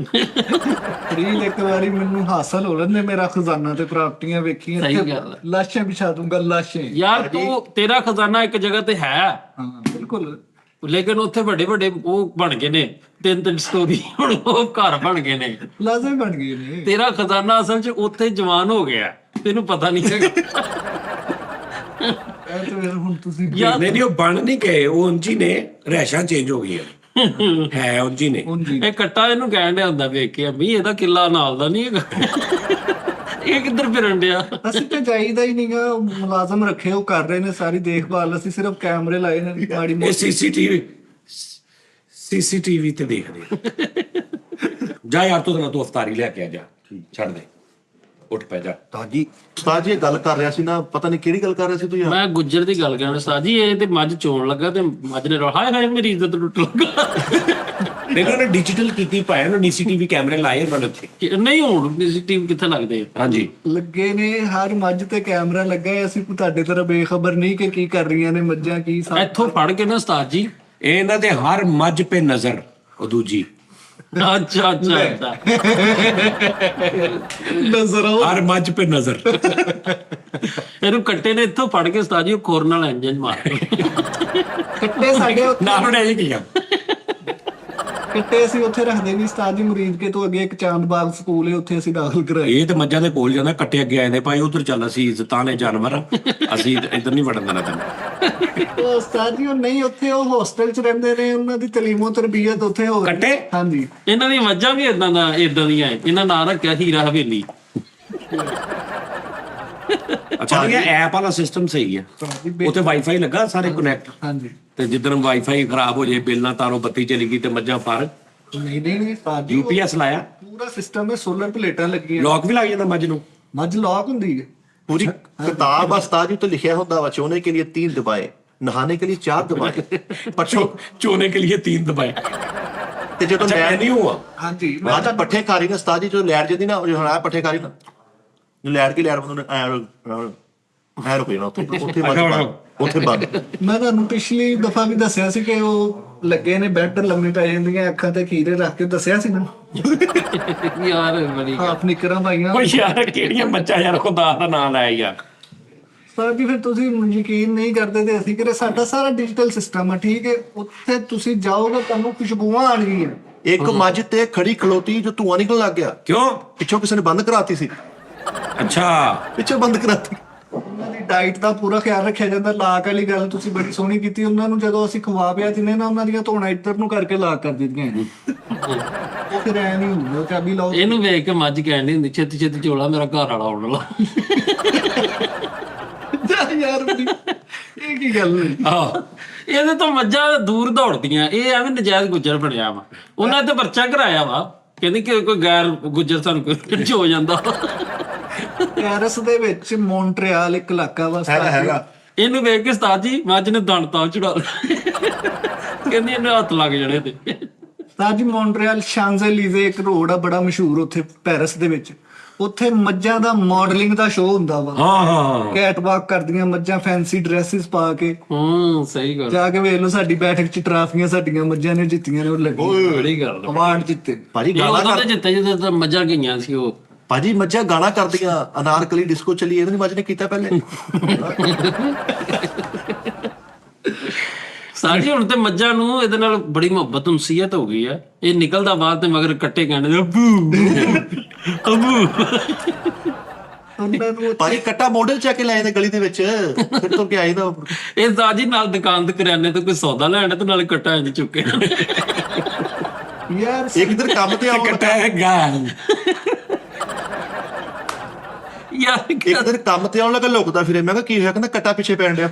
ਰੀਲ ਇੱਕ ਵਾਰੀ ਮੈਨੂੰ ਹਾਸਲ ਹੋ ਲੈਂਦੇ, ਮੇਰਾ ਖਜ਼ਾਨਾ ਤੇ ਪ੍ਰਾਪਤੀਆਂ ਵੇਖੀਆਂ, ਸਹੀ ਇੱਥੇ ਗੱਲ ਹੈ। ਲਾਸ਼ਾਂ ਵਿਛਾ ਦੂੰਗਾ, ਲਾਸ਼ਾਂ। ਯਾਰ ਤੂੰ ਤੇਰਾ ਖਜ਼ਾਨਾ ਇੱਕ ਜਗ੍ਹਾ ਤੇ ਹੈ, ਹਾਂ ਬਿਲਕੁਲ। ਲੇਕਿਨ ਉੱਥੇ ਵੱਡੇ ਵੱਡੇ ਉਹ ਬਣ ਗਏ ਨੇ, 3 ਸਟੋਰੀ, ਹੁਣ ਉਹ ਘਰ ਬਣ ਗਏ ਨੇ। ਲਾਜ਼ਮੀ ਬਣ ਗਏ ਨੇ। ਤੇਰਾ ਖਜ਼ਾਨਾ ਅਸਲ 'ਚ ਉੱਥੇ ਜਵਾਨ ਹੋ ਗਿਆ, ਤੈਨੂੰ ਪਤਾ ਨਹੀਂ ਹੈਗਾ। ਇਹ ਤੇ ਫਿਰ ਹੁਣ ਤੁਸੀਂ ਯਾਰ ਨਹੀਂ, ਉਹ ਬਣ ਨਹੀਂ ਗਏ, ਉਹ ਉਂਝ ਹੀ ਨੇ, ਰਹਿਸ਼ਾਂ ਚੇਂਜ ਹੋ ਗਈਆਂ ਹੈ ਉਂਝ ਹੀ ਨੇ। ਇਹ ਕੱਟਾ ਇਹਨੂੰ ਕਹਿਣ ਡਿਆ ਹੁੰਦਾ ਵੇਖ ਕੇ ਵੀ ਇਹਦਾ ਕਿੱਲਾ ਨਾਲ ਦਾ ਨਹੀਂ ਹੈਗਾ, ਇਹ ਕਿੱਧਰ ਫਿਰਨ ਡਿਆ। ਅਸੀਂ ਤੇ ਜਾਈਦਾ ਹੀ ਨਹੀਂਗਾ, ਮੁਲਾਜ਼ਮ ਰੱਖੇ, ਉਹ ਕਰ ਰਹੇ ਨੇ ਸਾਰੀ ਦੇਖਭਾਲ, ਅਸੀਂ ਸਿਰਫ ਕੈਮਰੇ ਲਾਏ ਨੇ ਮਾੜੀ ਇਹ ਮੋਟੀ। ਸੀਸੀਟੀਵੀ ਤੇ ਦੇਖਦੇ ਆ। ਜਾ ਯਾਰ, ਤੂੰ ਅਫਤਾਰੀ ਲੈ ਕੇ ਆ ਜਾ, ਛੱਡ ਦੇ। ਉੱਠ ਪੈ ਜਾ। ਤਾਜੀ ਉਸਤਾਦ ਜੀ ਇਹ ਗੱਲ ਕਰ ਰਿਹਾ ਸੀ ਨਾ, ਪਤਾ ਨਹੀਂ ਕਿਹੜੀ ਗੱਲ ਕਰ ਰਿਹਾ ਸੀ ਤੁਸੀਂ। ਮੈਂ ਗੁੱਜਰ ਦੀ ਗੱਲ ਕਰਨਾ ਉਸਤਾਦ ਜੀ, ਇਹ ਤੇ ਮੱਝ ਚੋਣ ਲੱਗਾ ਤੇ ਮੱਝ ਨੇ ਹਾਏ ਹਾਏ ਮੇਰੀ ਇੱਜ਼ਤ ਟੁੱਟ ਲੱਗਾ। ਇਹਨਾਂ ਨੇ ਡਿਜੀਟਲ ਕੀਤੀ ਪਾਇਆ ਨਾ, ਸੀਸੀਟੀਵੀ ਕੈਮਰੇ ਲਾਏ ਉਹਨਾਂ ਨੇ ਉੱਥੇ। ਕਿ ਨਹੀਂ ਹੁਣ ਸੀਸੀਟੀਵੀ ਕਿੱਥੇ ਲੱਗਦੇ ਆ? ਹਾਂਜੀ ਲੱਗੇ ਨੇ, ਹਰ ਮੱਝ ਤੇ ਕੈਮਰਾ ਲੱਗਾ ਹੈ। ਅਸੀਂ ਤੁਹਾਡੇ ਤਰ੍ਹਾਂ ਬੇਖਬਰ ਨਹੀਂ ਕਿ ਕੀ ਕਰ ਰਹੀਆਂ ਨੇ ਮੱਝਾਂ, ਕੀ ਇੱਥੋਂ ਫੜ ਕੇ ਨਾ ਉਸਤਾਦ ਜੀ। ਇਹਨਾਂ ਦੇ ਹਰ ਮੱਝ ਪੇ ਨਜ਼ਰ, ਉਹ ਦੂਜੀ ਅੱਛਾ ਅੱਛਾ ਅੱਛਾ, ਨਜ਼ਰ ਆਓ। ਹਰ ਮੱਝ ਪੇ ਨਜ਼ਰ। ਇਹਨੂੰ ਕੱਟੇ ਨੇ ਇੱਥੋਂ ਫੜ ਕੇ ਉਸਤਾਦ ਜੀ ਉਹ ਖੋਰ ਨਾਲ ਇੰਜਨ ਮਾਰ ਕੱਟੇ ਸਾਡੇ ਉੱਥੇ, ਨਾਲ ਉਹਨੇ ਇਹ ਕੀਆ। ਕੱਟੇ ਅਸੀਂ ਉੱਥੇ ਰੱਖਦੇ ਨਹੀਂ ਉਸਤਾਦ ਜੀ। ਮਰੀਜ਼ ਕੇ ਤੋਂ ਅੱਗੇ ਇੱਕ ਚਾਂਦਬਾਗ ਸਕੂਲ ਹੈ, ਉੱਥੇ ਅਸੀਂ ਦਾਖਲ ਕਰਾਏ। ਇਹ ਤੇ ਮੱਝਾਂ ਦੇ ਕੋਲ ਜਾਂਦਾ, ਕੱਟੇ ਅੱਗੇ ਆਏ ਨੇ ਭਾਈ ਉਧਰ ਚੱਲ, ਅਸੀਂ ਇੱਜ਼ਤਾਂ ਨੇ ਜਾਨਵਰ, ਅਸੀਂ ਇੱਧਰ ਨਹੀਂ ਵੜਨ ਦੇਣਾ ਤੈਨੂੰ। ਉਹ ਉਸਤਾਦ ਜੀ ਉਹ ਨਹੀਂ, ਉੱਥੇ ਉਹ ਹੋਸਟਲ 'ਚ ਰਹਿੰਦੇ ਨੇ, ਉਹਨਾਂ ਦੀ ਤਾਲੀਮੋ ਤਰਬੀਅਤ ਉੱਥੇ ਹੋ ਰਹੀ। ਕੱਟੇ? ਹਾਂਜੀ। ਇਹਨਾਂ ਦੀ ਮੱਝਾਂ ਵੀ ਇਦਾਂ ਦੀਆਂ ਹੈ। ਇਹਨਾਂ ਨਾਂ ਰੱਖਿਆ ਹੀਰਾ ਹਵੇਲੀ। ਅੱਛਾ ਇਹ ਐਪ ਵਾਲਾ ਸਿਸਟਮ ਸਹੀ ਹੈ, ਉੱਥੇ ਵਾਈਫਾਈ ਲੱਗਾ ਸਾਰੇ ਕਨੈਕਟ। ਹਾਂਜੀ। ਤੇ ਜਿੱਦਣ ਵਾਈਫਾਈ ਖਰਾਬ ਹੋ ਜਾਏ, ਬਿੱਲ ਨਾ ਤਾਰੋ, ਬੱਤੀ ਚਲੀ ਗਈ ਤੇ ਮੱਝਾਂ ਫਰ ਨਹੀਂ ਉਸਤਾਦ ਜੀ, ਯੂਪੀਐਸ ਲਾਇਆ, ਪੂਰਾ ਸਿਸਟਮ ਹੈ, ਸੋਲਰ ਪਲੇਟਾਂ ਲੱਗੀਆਂ। ਲੌਕ ਵੀ ਲੱਗ ਜਾਂਦਾ ਮੱਝ ਨੂੰ। ਮੱਝ ਲੌਕ ਹੁੰਦੀ ਹੈ। पूरी किताब उस्ताद जी तो लिखा होता है, सोने के लिए 3 दबाए, नहाने के लिए 4 दबाए, पट्ठे ਚੋਨੇ ਕੇ लिए 3 दबाए। ਤੇ ਜਦੋਂ ਅੱਛਾ ਲੈਟ ਨਹੀਂ ਹੁਆ। ਹਾਂਜੀ। ਮੈਂ ਤਾਂ ਪੱਠੇ ਖਾ ਰਹੀ ਨਾ ਉਸਤਾਦ ਜੀ, ਜਦੋਂ ਲੈਟ ਜਾਂਦੀ ਨਾ, ਜੋ ਹਣਾ ਪੱਠੇ ਖਾ ਰਹੀ ਨਾ, ਲੈਟ ਕੀ ਲੈਟ ਬੰਦ ਐ ਰੁਕ ਜਾਣਾ ਉੱਥੇ ਉੱਥੇ ਬੰਦ। ਮੈਂ ਤੁਹਾਨੂੰ ਪਿਛਲੀ ਦਫਾ ਵੀ ਦੱਸਿਆ ਸੀ ਕਿ ਉਹ ਲੱਗੇ ਨੇ ਬੈੱਡ ਲੰਮੇ ਪੈ ਜਾਂਦੀਆਂ, ਅੱਖਾਂ ਤੇ ਖੀਰੇ ਰੱਖ ਕੇ ਦੱਸਿਆ ਸੀ ਨਾ। ਯਾਰ ਬੜੀ ਆਪ ਨਿਕਰਾਂ ਪਾਈਆਂ। ਓ ਯਾਰ ਕਿਹੜੀਆਂ ਮੱਝਾਂ ਯਾਰ, ਖੁਦਾ ਦਾ ਨਾਮ ਲੈ ਯਾਰ। ਸਰ ਜੀ ਫਿਰ ਤੁਸੀਂ ਯਕੀਨ ਨਹੀਂ ਕਰਦੇ ਤੇ ਅਸੀਂ ਕਿਹੜੇ, ਸਾਡਾ ਸਾਰਾ ਡਿਜੀਟਲ ਸਿਸਟਮ ਆ, ਠੀਕ ਹੈ। ਉੱਥੇ ਤੁਸੀਂ ਜਾਓਗੇ ਤੁਹਾਨੂੰ ਖੁਸ਼ਬੂਆਂ ਆਣਗੀਆਂ। ਇੱਕ ਮੱਝ ਤੇ ਖੜੀ ਖਲੋਤੀ ਜੋ ਧੂਆਂ ਨਿਕਲਣ ਲੱਗ ਗਿਆ, ਕਿਉਂ? ਪਿੱਛੋਂ ਕਿਸੇ ਨੇ ਬੰਦ ਕਰਾਤੀ ਸੀ, ਅੱਛਾ ਪਿੱਛੋਂ ਬੰਦ ਕਰਾਤੀ। ਉਹਨਾਂ ਦੀ ਡਾਈਟ ਦਾ ਪੂਰਾ ਖਿਆਲ ਰੱਖਿਆ ਜਾਂਦਾ। ਲਾਕ ਵਾਲੀ ਗੱਲ ਤੁਸੀਂ ਬੜੀ ਸੋਹਣੀ ਕੀਤੀ। ਉਹਨਾਂ ਨੂੰ ਜਦੋਂ ਅਸੀਂ ਖਵਾ ਪਿਆ ਜਿੰਨੇ ਨਾ, ਉਹਨਾਂ ਦੀਆਂ ਧੋਣਾ ਇੱਧਰ ਨੂੰ ਕਰਕੇ ਲਾਕ ਕਰ ਦਿੱਤੀਆਂ। ਉਹ ਫਿਰ ਐ ਨਹੀਂ ਹੁੰਦਾ, ਚਾਬੀ ਲਾਓ। ਇਹਨੂੰ ਵੇਖ ਕੇ ਮੱਝ ਕਹਿੰਦੀ ਹੁੰਦੀ ਛੇਤੀ ਛੇਤੀ ਚੋਲਾ, ਮੇਰਾ ਘਰ ਵਾਲਾ ਆਉਣ ਵਾਲਾ। ਯਾਰ ਇਹ ਕੀ ਗੱਲ ਹੋਈ? ਆਹ ਇਹਦੇ ਤੋਂ ਮੱਝਾਂ ਦੂਰ ਦੌੜਦੀਆਂ। ਇਹ ਐਵੇਂ ਨਜਾਇਜ਼ ਗੁੱਜਰ ਬਣਿਆ ਵਾ। ਉਹਨਾਂ ਤੇ ਪਰਚਾ ਕਰਾਇਆ ਵਾ, ਕਹਿੰਦੀ ਕਿ ਕੋਈ ਗੈਰ ਗੁੱਜਰ ਸਾਨੂੰ ਕੋਈ ਹੋ ਜਾਂਦਾ। ਪੈਰਿਸ ਦੇ ਵਿੱਚ ਮੌਂਟਰੀਆਲ ਇੱਕ ਇਲਾਕਾ ਵਾ ਉਸਤਾਦ ਜੀ। ਹੈਗਾ ਇਹਨੂੰ ਵੇਖ ਕੇ ਉਸਤਾਦ ਜੀ ਮੱਝ ਨੇ ਦੰਦ ਤਾਂ ਚੜਾ ਲਿਆ। ਕਹਿੰਦੀ ਇਹਨੂੰ ਹੱਥ ਲੱਗ ਜਾਣੇ ਤੇ। ਉਸਤਾਦ ਜੀ ਮੌਂਟਰੀਆਲ ਸ਼ਾਂਜ਼ੇ-ਲੀਜ਼ੇ ਇੱਕ ਰੋਡ ਆ ਬੜਾ ਮਸ਼ਹੂਰ ਉੱਥੇ ਪੈਰਿਸ ਦੇ ਵਿੱਚ। ਉੱਥੇ ਮੱਝਾਂ ਦਾ ਮਾਡਲਿੰਗ ਦਾ ਸ਼ੋਅ ਹੁੰਦਾ ਵਾ। ਹਾਂ ਕੈਟ ਵਾਕ ਕਰਦੀਆਂ ਮੱਝਾਂ, ਫੈਂਸੀ ਡਰੈਸਿਸ ਪਾ ਕੇ। ਸਹੀ ਗੱਲ, ਜਾ ਕੇ ਵੇਖ ਲਓ, ਸਾਡੀ ਬੈਠਕ 'ਚ ਟਰਾਫੀਆਂ ਸਾਡੀਆਂ ਮੱਝਾਂ ਨੇ ਜਿੱਤੀਆਂ ਨੇ। ਉਹ ਲੱਗੀ ਬੜੀ ਗੱਲ। ਅਵਾਰਡ ਜਿੱਤੇ। ਭਾਜੀ ਇਹ ਗਾਣਾ ਉਦੋਂ ਕਰ, ਤੇ ਜਿੱਤੇ ਜਦੋਂ ਮੱਝਾਂ ਗਈਆਂ ਸੀ ਉਹ। ਭਾਜੀ ਮੱਝਾਂ ਗਾਣਾ ਕਰਦੀਆਂ, ਅਨਾਰਕਲੀ ਡਿਸਕੋ ਚੱਲੀ, ਇਹਨਾਂ ਦੀ ਮੱਝ ਨੇ ਕੀਤਾ ਪਹਿਲੇ। ਸਾਡੀ ਹੁਣ ਤੇ ਮੱਝਾਂ ਨੂੰ ਇਹਦੇ ਨਾਲ ਬੜੀ ਮੁਹੱਬਤ ਉਨਸੀਅਤ ਹੋ ਗਈ ਹੈ। ਇਹ ਨਿਕਲਦਾ ਬਾਅਦ ਤੇ ਮਗਰ ਕੱਟੇ ਕਹਿੰਦੇ ਅੱਬੂ ਅੱਬੂ। ਉਹਨਾਂ ਨੂੰ ਭਾਜੀ ਕੱਟਾ ਮਾਡਲ ਚੱਕ ਕੇ ਲੈ ਜਾਂਦੇ ਗਲੀ ਦੇ ਵਿੱਚ, ਫਿਰ ਤੋਂ ਕੀ ਆਈਦਾ। ਇਹ ਸਾਜੀ ਨਾਲ ਦੁਕਾਨ ਤੇ ਕਰਿਆਨੇ ਤੋਂ ਕੋਈ ਸੌਦਾ ਲੈਣ ਤੇ ਨਾਲੇ ਕੱਟਾ ਇੰਜ ਚੁੱਕੇ। ਯਾਰ ਇੱਕ ਦਿਨ ਕੰਮ ਤੇ ਆਉਂ, ਕੱਟਾ ਹੈ ਗਾਲ। ਯਾਰ ਇੱਕ ਦਿਨ ਕੰਮ ਤੇ ਆਉਣ ਲੱਗਾ, ਲੁਕਦਾ ਫਿਰੇ। ਮੈਂ ਕਿਹਾ ਕੀ ਹੋਇਆ? ਕਹਿੰਦਾ ਕੱਟਾ ਪਿੱਛੇ ਪੈਣ ਡਿਆ।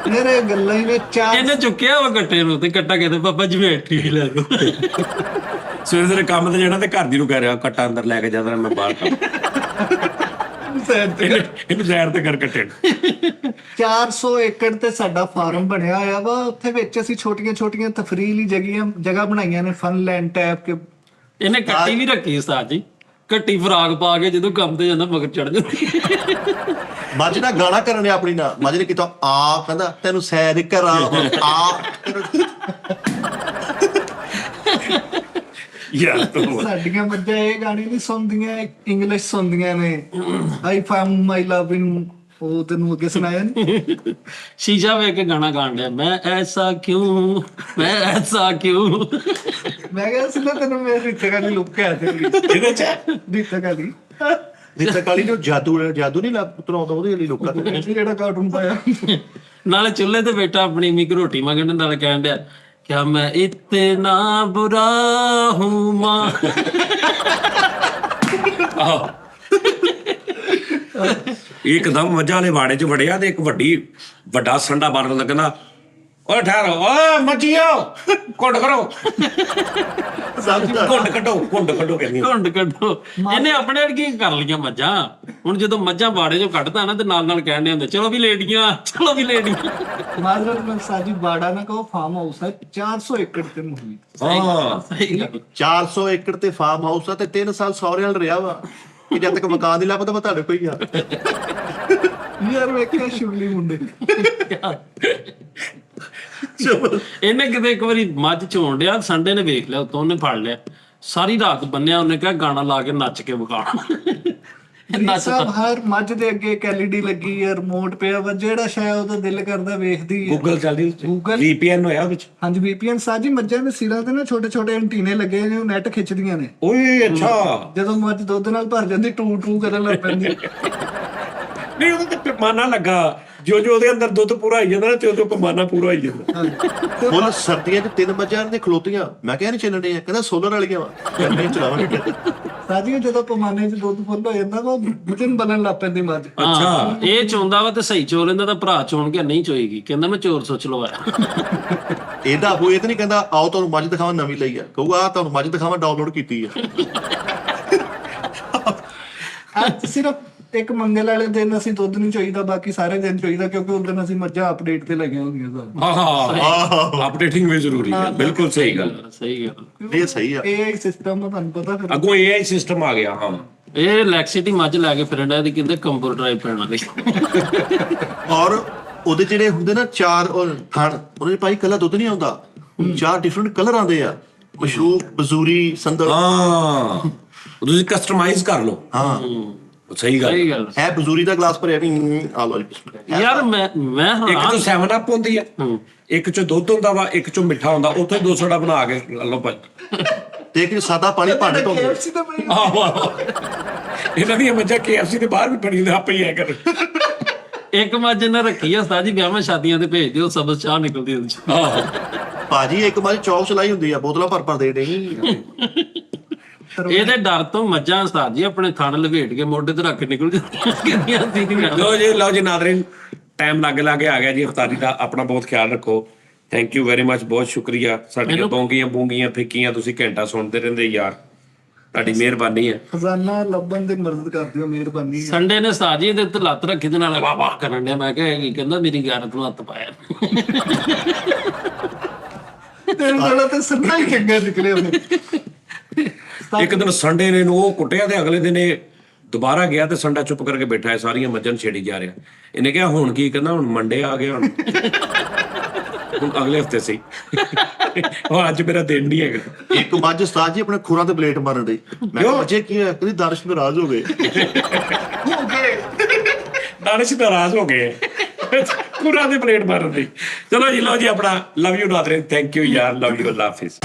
ਯਾਰ ਇਹ ਗੱਲਾਂ ਹੀ ਨੇ। ਇਹਨੇ ਚੁੱਕਿਆ ਵਾ ਕੱਟੇ ਨੂੰ ਤੇ ਕੱਟਾ ਕਹਿੰਦਾ ਪਾਪਾ ਜਮੇਟਰੀ ਵੀ ਲੈ ਲਓ। ਸਵੇਰੇ ਸਵੇਰੇ ਕੰਮ ਤੇ ਜਾਣਾ ਤੇ ਘਰ ਦੀ ਨੂੰ ਕਹਿ ਰਿਹਾ ਕੱਟਾ ਅੰਦਰ ਲੈ ਕੇ ਜਾਂਦਾ, ਮੈਂ ਬਾਹਰ ਕੰਮ। ਇਹਨੂੰ ਜ਼ਹਿਰ ਤੇ ਕਰ ਕੱਟੇ। 400 ਏਕੜ ਤੇ ਸਾਡਾ ਫਾਰਮ ਬਣਿਆ ਹੋਇਆ ਵਾ। ਉੱਥੇ ਵਿੱਚ ਅਸੀਂ ਛੋਟੀਆਂ ਛੋਟੀਆਂ ਤਫਰੀਹ ਲਈ ਜਗ੍ਹਾ ਬਣਾਈਆਂ ਨੇ, ਫਨ ਲੈਂਡ ਟੈਪ ਕੇ। ਇਹਨੇ ਕੱਟੀ ਵੀ ਰੱਖੀ ਉਸਤਾਦ ਜੀ, ਕੱਟੀ ਫਰਾਕ ਪਾ ਕੇ ਜਦੋਂ ਕੰਮ ਤੇ ਜਾਂਦਾ ਮਗਰ ਚੜ ਜਾਂਦੀ। ਮੱਝ ਦਾ ਗਾਣਾ ਕਰਨ ਡਿਆ ਆਪਣੀ ਨਾਲ। ਮੱਝ ਨੇ ਕੀਤਾ ਆ, ਕਹਿੰਦਾ ਤੈਨੂੰ ਸੈਰ ਕਰਾ ਆ। ਯਾਰ ਤੂੰ ਸਾਡੀਆਂ ਮੱਝਾਂ ਇਹ ਗਾਣੇ ਨਹੀਂ ਸੁਣਦੀਆਂ, ਇੰਗਲਿਸ਼ ਸੁਣਦੀਆਂ ਨੇ। ਆਈ ਫਾਊਂਡ ਮਾਈ ਲਵ ਇਨ, ਉਹ ਤੈਨੂੰ ਅੱਗੇ ਸੁਣਾਇਆ ਨੀ? ਸ਼ੀਸ਼ਾ ਵੇਖ ਕੇ ਗਾਣਾ ਗਾਣ ਡਿਆ, ਮੈਂ ਐਸਾ ਕਿਉਂ, ਮੈਂ ਐਸਾ ਕਿਉਂ। ਮੈਂ ਕਿਹਾ ਸੀ ਨਾ ਤੈਨੂੰ ਮੇਰੀ ਰੀਤਾ ਕਾਲੀ ਲੁੱਕ ਹੈ ਤੇਰੀ। ਇਹਦੇ ਚ ਰੀਤਾ ਕਾਲੀ ਰੀਤਾ ਕਾਲੀ ਨੂੰ ਜਾਦੂ ਨਹੀਂ ਲੱਗ ਉਤਰਾਉਂਦਾ, ਉਹਦੇ ਲਈ ਲੋਕਾਂ ਤੇ। ਜਿਹੜਾ ਕਾਰਟੂਨ ਪਾਇਆ। ਨਾਲੇ ਚੁੱਲ੍ਹੇ ਤੇ ਬੈਠਾ ਆਪਣੀ ਮਿੱਕ ਰੋਟੀ ਮੰਗਣ, ਨਾਲੇ ਕਹਿਣ ਡਿਆ ਕਿਆ ਮੈਂ ਇਤਨਾ ਬੁਰਾ ਹੂੰ ਮਾਂ। ਆਹੋ ਇੱਕਦਮ ਮੱਝਾਂ ਵਾਲੇ ਵਾੜੇ 'ਚ ਵੜਿਆ ਤੇ ਇੱਕ ਵੱਡਾ ਸੰਡਾ ਮਾਰਨ ਲੱਗਾ, ਕਹਿੰਦਾ ਓਏ ਠਹਿਰੋ, ਓਏ ਮੱਝੀਓ ਘੁੰਡ ਕਰੋ, ਘੁੰਡ ਕੱਢੋ ਕਹਿੰਦੀ। ਘੁੰਡ ਕੱਢੋ। ਇਹਨੇ ਆਪਣੇ ਵਰਗੀ ਕਰ ਲਈਆਂ ਮੱਝਾਂ। ਹੁਣ ਜਦੋਂ ਮੱਝਾਂ ਬਾੜੇ ਚੋਂ ਕੱਢਦਾ ਨਾ ਤੇ ਨਾਲ ਕਹਿੰਦੇ ਹੁੰਦੇ ਚਲੋ ਵੀ ਲੇਡੀਆਂ, ਚਲੋ ਵੀ ਲੇਡੀਆਂ। ਮਾਜ਼ਰਤ ਨਾਲ ਸਾਜੀ ਬਾੜਾ ਨਾ ਕਹੋ, ਫਾਰਮ ਹਾਊਸ ਹੈ 400 ਏਕੜ ਤੇ ਮੁਹੀ। ਹਾਂ ਸਹੀ ਗੱਲ। 400 ਏਕੜ ਤੇ ਫਾਰਮ ਹਾਊਸ ਆ ਤੇ 3 ਸਾਲ ਸਹੁਰੇ ਨਾਲ ਰਿਹਾ ਵਾ ਕਿ ਜਦ ਤੱਕ ਮਕਾਨ ਨਹੀਂ ਲੱਭਦਾ ਮੈਂ ਤੁਹਾਡੇ ਕੋਈ ਆ। ਯਾਰ ਵੇਖਿਆ ਸ਼ਿਵਲੀ ਮੁੰਡੇ ਇਹਨੇ ਕਿਤੇ ਇੱਕ ਵਾਰੀ ਮੱਝ ਚੋਣ ਡਿਆ, ਸੰਡੇ ਨੇ ਵੇਖ ਲਿਆ ਉਤੋਂ, ਉਹਨੇ ਫੜ ਲਿਆ, ਸਾਰੀ ਰਾਤ ਬੰਨਿਆ, ਉਹਨੇ ਕਿਹਾ ਗਾਣਾ ਲਾ ਕੇ ਨੱਚ ਕੇ ਵਿਖਾ। ਸਭ ਹਰ ਮੱਝ ਦੇ ਅੱਗੇ ਇੱਕ LED ਲੱਗੀ ਹੈ, ਰਿਮੋਟ ਪਿਆ ਵਾ, ਜਿਹੜਾ ਸ਼ਾਇਦ ਉਹਦਾ ਦਿਲ ਕਰਦਾ ਵੇਖਦੀ ਹੈ। ਗੂਗਲ ਚੱਲਦੀ, Google। VPN ਹੋਇਆ ਵਿੱਚ। ਹਾਂਜੀ VPN ਸਾਜੀ। ਮੱਝਾਂ ਦੇ ਸਿਰਾਂ ਤੇ ਨਾ ਛੋਟੇ ਛੋਟੇ ਐਂਟੀਨੇ ਲੱਗੇ ਨੇ, ਉਹ ਨੈਟ ਖਿੱਚਦੀਆਂ ਨੇ। ਓਏ ਅੱਛਾ। ਜਦੋਂ ਮੱਝ ਦੁੱਧ ਨਾਲ ਭਰ ਜਾਂਦੀ ਟੂ ਟੂ ਕਰਨ ਲੱਗ ਪੈਂਦੀ। ਨਹੀਂ ਉਹਦੇ ਤੇ ਪੈਮਾਨਾ ਲੱਗਾ, ਜੋ ਉਹਦੇ ਅੰਦਰ ਦੁੱਧ ਪੂਰਾ ਆਈ ਜਾਂਦਾ ਨਾ ਤੇ ਉਹਦੇ ਪੈਮਾਨਾ ਪੂਰਾ ਆਈ ਜਾਂਦਾ। ਹੁਣ ਸਰਦੀਆਂ 'ਚ 3 ਮੱਝਾਂ ਨੇ ਖਲੋਤੀਆਂ, ਮੈਂ ਕਿਹਾ ਨਹੀਂ ਚੱਲਣੇ ਆ, ਕਹਿੰਦਾ ਸੋਲਰ ਵਾਲੀਆਂ ਵਾ, ਕਹਿੰਦੇ ਚਲਾਵਾਂਗੇ। ਸਾਜੀ ਜਦੋਂ ਪੈਮਾਨੇ 'ਚ ਦੁੱਧ ਫੁੱਲ ਹੋ ਜਾਂਦਾ ਵਾ, ਵਜਨ ਬਣਨ ਲੱਗ ਪੈਂਦੀ ਮੱਝ। ਅੱਛਾ, ਇਹ ਚੋਂਦਾ ਵਾ ਤੇ ਸਹੀ ਚੋ ਲੈਂਦਾ, ਤਾਂ ਭਰਾ ਚੋਣ ਕੇ ਨਹੀਂ ਚੋਏਗੀ, ਕਹਿੰਦਾ ਮੈਂ ਚੋਰ ਸੋਚ ਲਵਾਇਆ। ਇਹਦਾ ਉਹ ਇਹ ਤਾਂ ਨਹੀਂ ਕਹਿੰਦਾ ਆਓ ਤੁਹਾਨੂੰ ਮੱਝ ਦਿਖਾਵਾਂ ਨਵੀਂ ਲਈ ਆ, ਕਹੂਗਾ ਆ ਤੁਹਾਨੂੰ ਮੱਝ ਦਿਖਾਵਾਂ ਡਾਊਨਲੋਡ ਕੀਤੀ ਆ। ਸਿਰਫ ਇੱਕ ਮੰਗਲ ਵਾਲੇ ਦਿਨ ਅਸੀਂ ਦੁੱਧ ਨਹੀਂ ਚੋਈਦਾ, ਬਾਕੀ ਸਾਰੇ ਦਿਨ ਚੋਈਦਾ, ਕਿਉਂਕਿ ਉਸ ਦਿਨ ਅਸੀਂ ਮੱਝਾਂ ਅਪਡੇਟ ਤੇ ਲੱਗੀਆਂ ਹੁੰਦੀਆਂ ਸਾਨੂੰ। ਹਾਂ ਅਪਡੇਟਿੰਗ ਵੀ ਜ਼ਰੂਰੀ ਹੈ, ਬਿਲਕੁਲ ਸਹੀ ਗੱਲ। ਸਹੀ ਗੱਲ। ਇਹ ਸਹੀ ਆ। AI ਸਿਸਟਮ ਦਾ ਤੁਹਾਨੂੰ ਪਤਾ ਫਿਰ। ਅੱਗੋਂ AI ਸਿਸਟਮ ਆ ਗਿਆ। ਹਾਂ ਇਹ ਲੈਕਸਿਟੀ ਮੱਝ ਲੈ ਕੇ ਫਿਰਨ ਡਿਆ, ਦੀ ਕਹਿੰਦੇ ਕੰਪਿਊਟਰਾਈਜ਼ ਪੈਣ ਵਾਲੀ। ਔਰ ਉਹਦੇ ਜਿਹੜੇ ਹੁੰਦੇ ਨਾ 4 ਥਣ, ਉਹਦੇ 'ਚ ਭਾਈ ਕੱਲਾ ਦੁੱਧ ਨਹੀਂ ਆਉਂਦਾ, 4 ਡਿਫਰੈਂਟ ਕਲਰ ਆਉਂਦੇ ਆ, ਮਸ਼ਰੂਬ, ਬਜ਼ੂਰੀ, ਸੰਦਰ। ਹਾਂ ਤੁਸੀਂ ਕਸਟਮਾਈਜ਼ ਕਰ ਲਓ। ਹਾਂ ਸਹੀ ਗੱਲ। ਸਹੀ ਗੱਲ। ਇਹ ਬਜ਼ੂਰੀ ਦਾ ਗਲਾਸ ਭਰਿਆ ਵੀ ਆ ਲਓ ਜੀ। ਯਾਰ ਮੈਂ ਇੱਕ ਚੋਂ 7 ਅਪ ਹੁੰਦੀ ਆ, ਇੱਕ ਚੋਂ ਦੁੱਧ ਹੁੰਦਾ ਵਾ, ਇੱਕ ਚੋਂ ਮਿੱਠਾ ਹੁੰਦਾ, ਉੱਥੇ 200 ਦਾ ਬਣਾ ਕੇ ਲਓ ਭਾਈ। ਤੇ ਇੱਕ ਸਾਦਾ ਪਾਣੀ ਭਾਂਡੇ ਧੋਂਦੇ। KFC ਤਾਂ ਬਈ ਆਹੋ ਇਹਨਾਂ ਦੀਆਂ ਮੱਝਾਂ KFC ਦੇ ਬਾਹਰ ਵੀ ਬਣੀ ਨੇ, ਆਪੇ ਹੀ ਐ ਕਰ। ਇੱਕ ਮੱਝ ਨੇ ਰੱਖੀ ਆ ਸਾਜੀ, ਵਿਆਹਾਂ ਸ਼ਾਦੀਆਂ ਤੇ ਭੇਜ ਦਿਓ, ਸਬਜ਼ ਚਾਹ ਨਿਕਲਦੀ ਉਹਦੇ ਚ। ਆਹੋ ਭਾਜੀ ਇੱਕ ਮਾਰੀ ਚੌਕ ਚਲਾਈ ਹੁੰਦੀ ਆ, ਬੋਤਲਾਂ ਭਰ ਭਰ ਦੇ ਨਹੀਂ। ਇਹਦੇ ਡਰ ਤੋਂ ਮੱਝਾਂ ਸਾਜੀ ਆਪਣੇ ਥਣ ਲਵੇਟ ਕੇ ਮੋਢੇ ਤੇ ਰੱਖ ਕੇ ਨਿਕਲ ਜਾਂਦੀਆਂ ਸੀ। ਲਓ ਜੀ ਨਾਜ਼ਰੀਨ, ਟਾਈਮ ਲਾਗੇ ਆ ਗਿਆ ਜੀ ਇਫਤਾਰੀ ਦਾ। ਆਪਣਾ ਬਹੁਤ ਖਿਆਲ ਰੱਖੋ। ਥੈਂਕ ਯੂ ਵੈਰੀ ਮਚ, ਬਹੁਤ ਸ਼ੁਕਰੀਆ। ਸਾਡੀਆਂ ਬੂੰਗੀਆਂ ਫਿੱਕੀਆਂ ਤੁਸੀਂ ਘੰਟਾ ਸੁਣਦੇ ਰਹਿੰਦੇ ਯਾਰ, ਤੁਹਾਡੀ ਮਿਹਰਬਾਨੀ ਹੈ। ਖਜ਼ਾਨਾ ਲੱਭਣ ਦੀ ਮਦਦ ਕਰਦੇ ਹੋ, ਮਿਹਰਬਾਨੀ। ਸੰਡੇ ਨੇ ਸਾਜੀ ਦੇ ਉੱਤੇ ਲੱਤ ਰੱਖੀ ਤੇ ਨਾਲ ਵਾਹ ਵਾਹ ਕਰਨ ਡਿਆ। ਮੈਂ ਕਿਹਾ ਕੀ ਕਹਿੰਦਾ, ਮੇਰੀ ਗੈਰਤ ਨੂੰ ਹੱਥ ਪਾਇਆ। ਤੇਰੇ ਨਾਲ ਤੇ ਸੰਨਾ ਹੀ ਚੰਗਾ ਨਿਕਲੇ ਉਹਨੇ। ਇੱਕ ਦਿਨ ਸੰਡੇ ਨੇ ਉਹ ਕੁੱਟਿਆ ਤੇ ਅਗਲੇ ਦਿਨ ਇਹ ਦੁਬਾਰਾ ਗਿਆ ਤੇ ਸੰਡਾ ਚੁੱਪ ਕਰਕੇ ਬੈਠਾ ਹੈ, ਸਾਰੀਆਂ ਮੱਝਾਂ ਛੇੜੀ ਜਾ ਰਿਹਾ। ਇਹਨੇ ਕਿਹਾ ਹੁਣ ਕੀ? ਕਹਿੰਦਾ ਹੁਣ ਮੰਡੇ ਆ ਗਏ, ਹੁਣ ਅਗਲੇ ਹਫਤੇ ਸਹੀ। ਉਹ ਅੱਜ ਮੇਰਾ ਦਿਨ ਨਹੀਂ ਹੈਗਾ। ਇੱਕ ਮੱਝ ਉਸਤਾਦ ਜੀ ਆਪਣੇ ਖੁਰਾਂ ਤੇ ਬਲੇਟ ਮਾਰਨ ਡਈ। ਮੈਂ ਕਿਹਾ ਬੱਚੇ ਕੀ ਹੋਇਆ? ਕਹਿੰਦੀ ਦਾਨਿਸ਼ ਨਾਰਾਜ਼ ਹੋ ਗਏ। ਦਾਨਿਸ਼ ਨਾਰਾਜ਼ ਹੋ ਗਏ ਪੂਰਾ ਦੇ ਪਲੇਟ ਮਾਰਨ ਦੀ। ਚਲੋ ਜੀ, ਲਓ ਜੀ, ਆਪਣਾ love you Nazreen, thank you ਯਾਰ, ਲਵ ਯੂ, ਅੱਲਾ ਹਾਫਿਜ਼।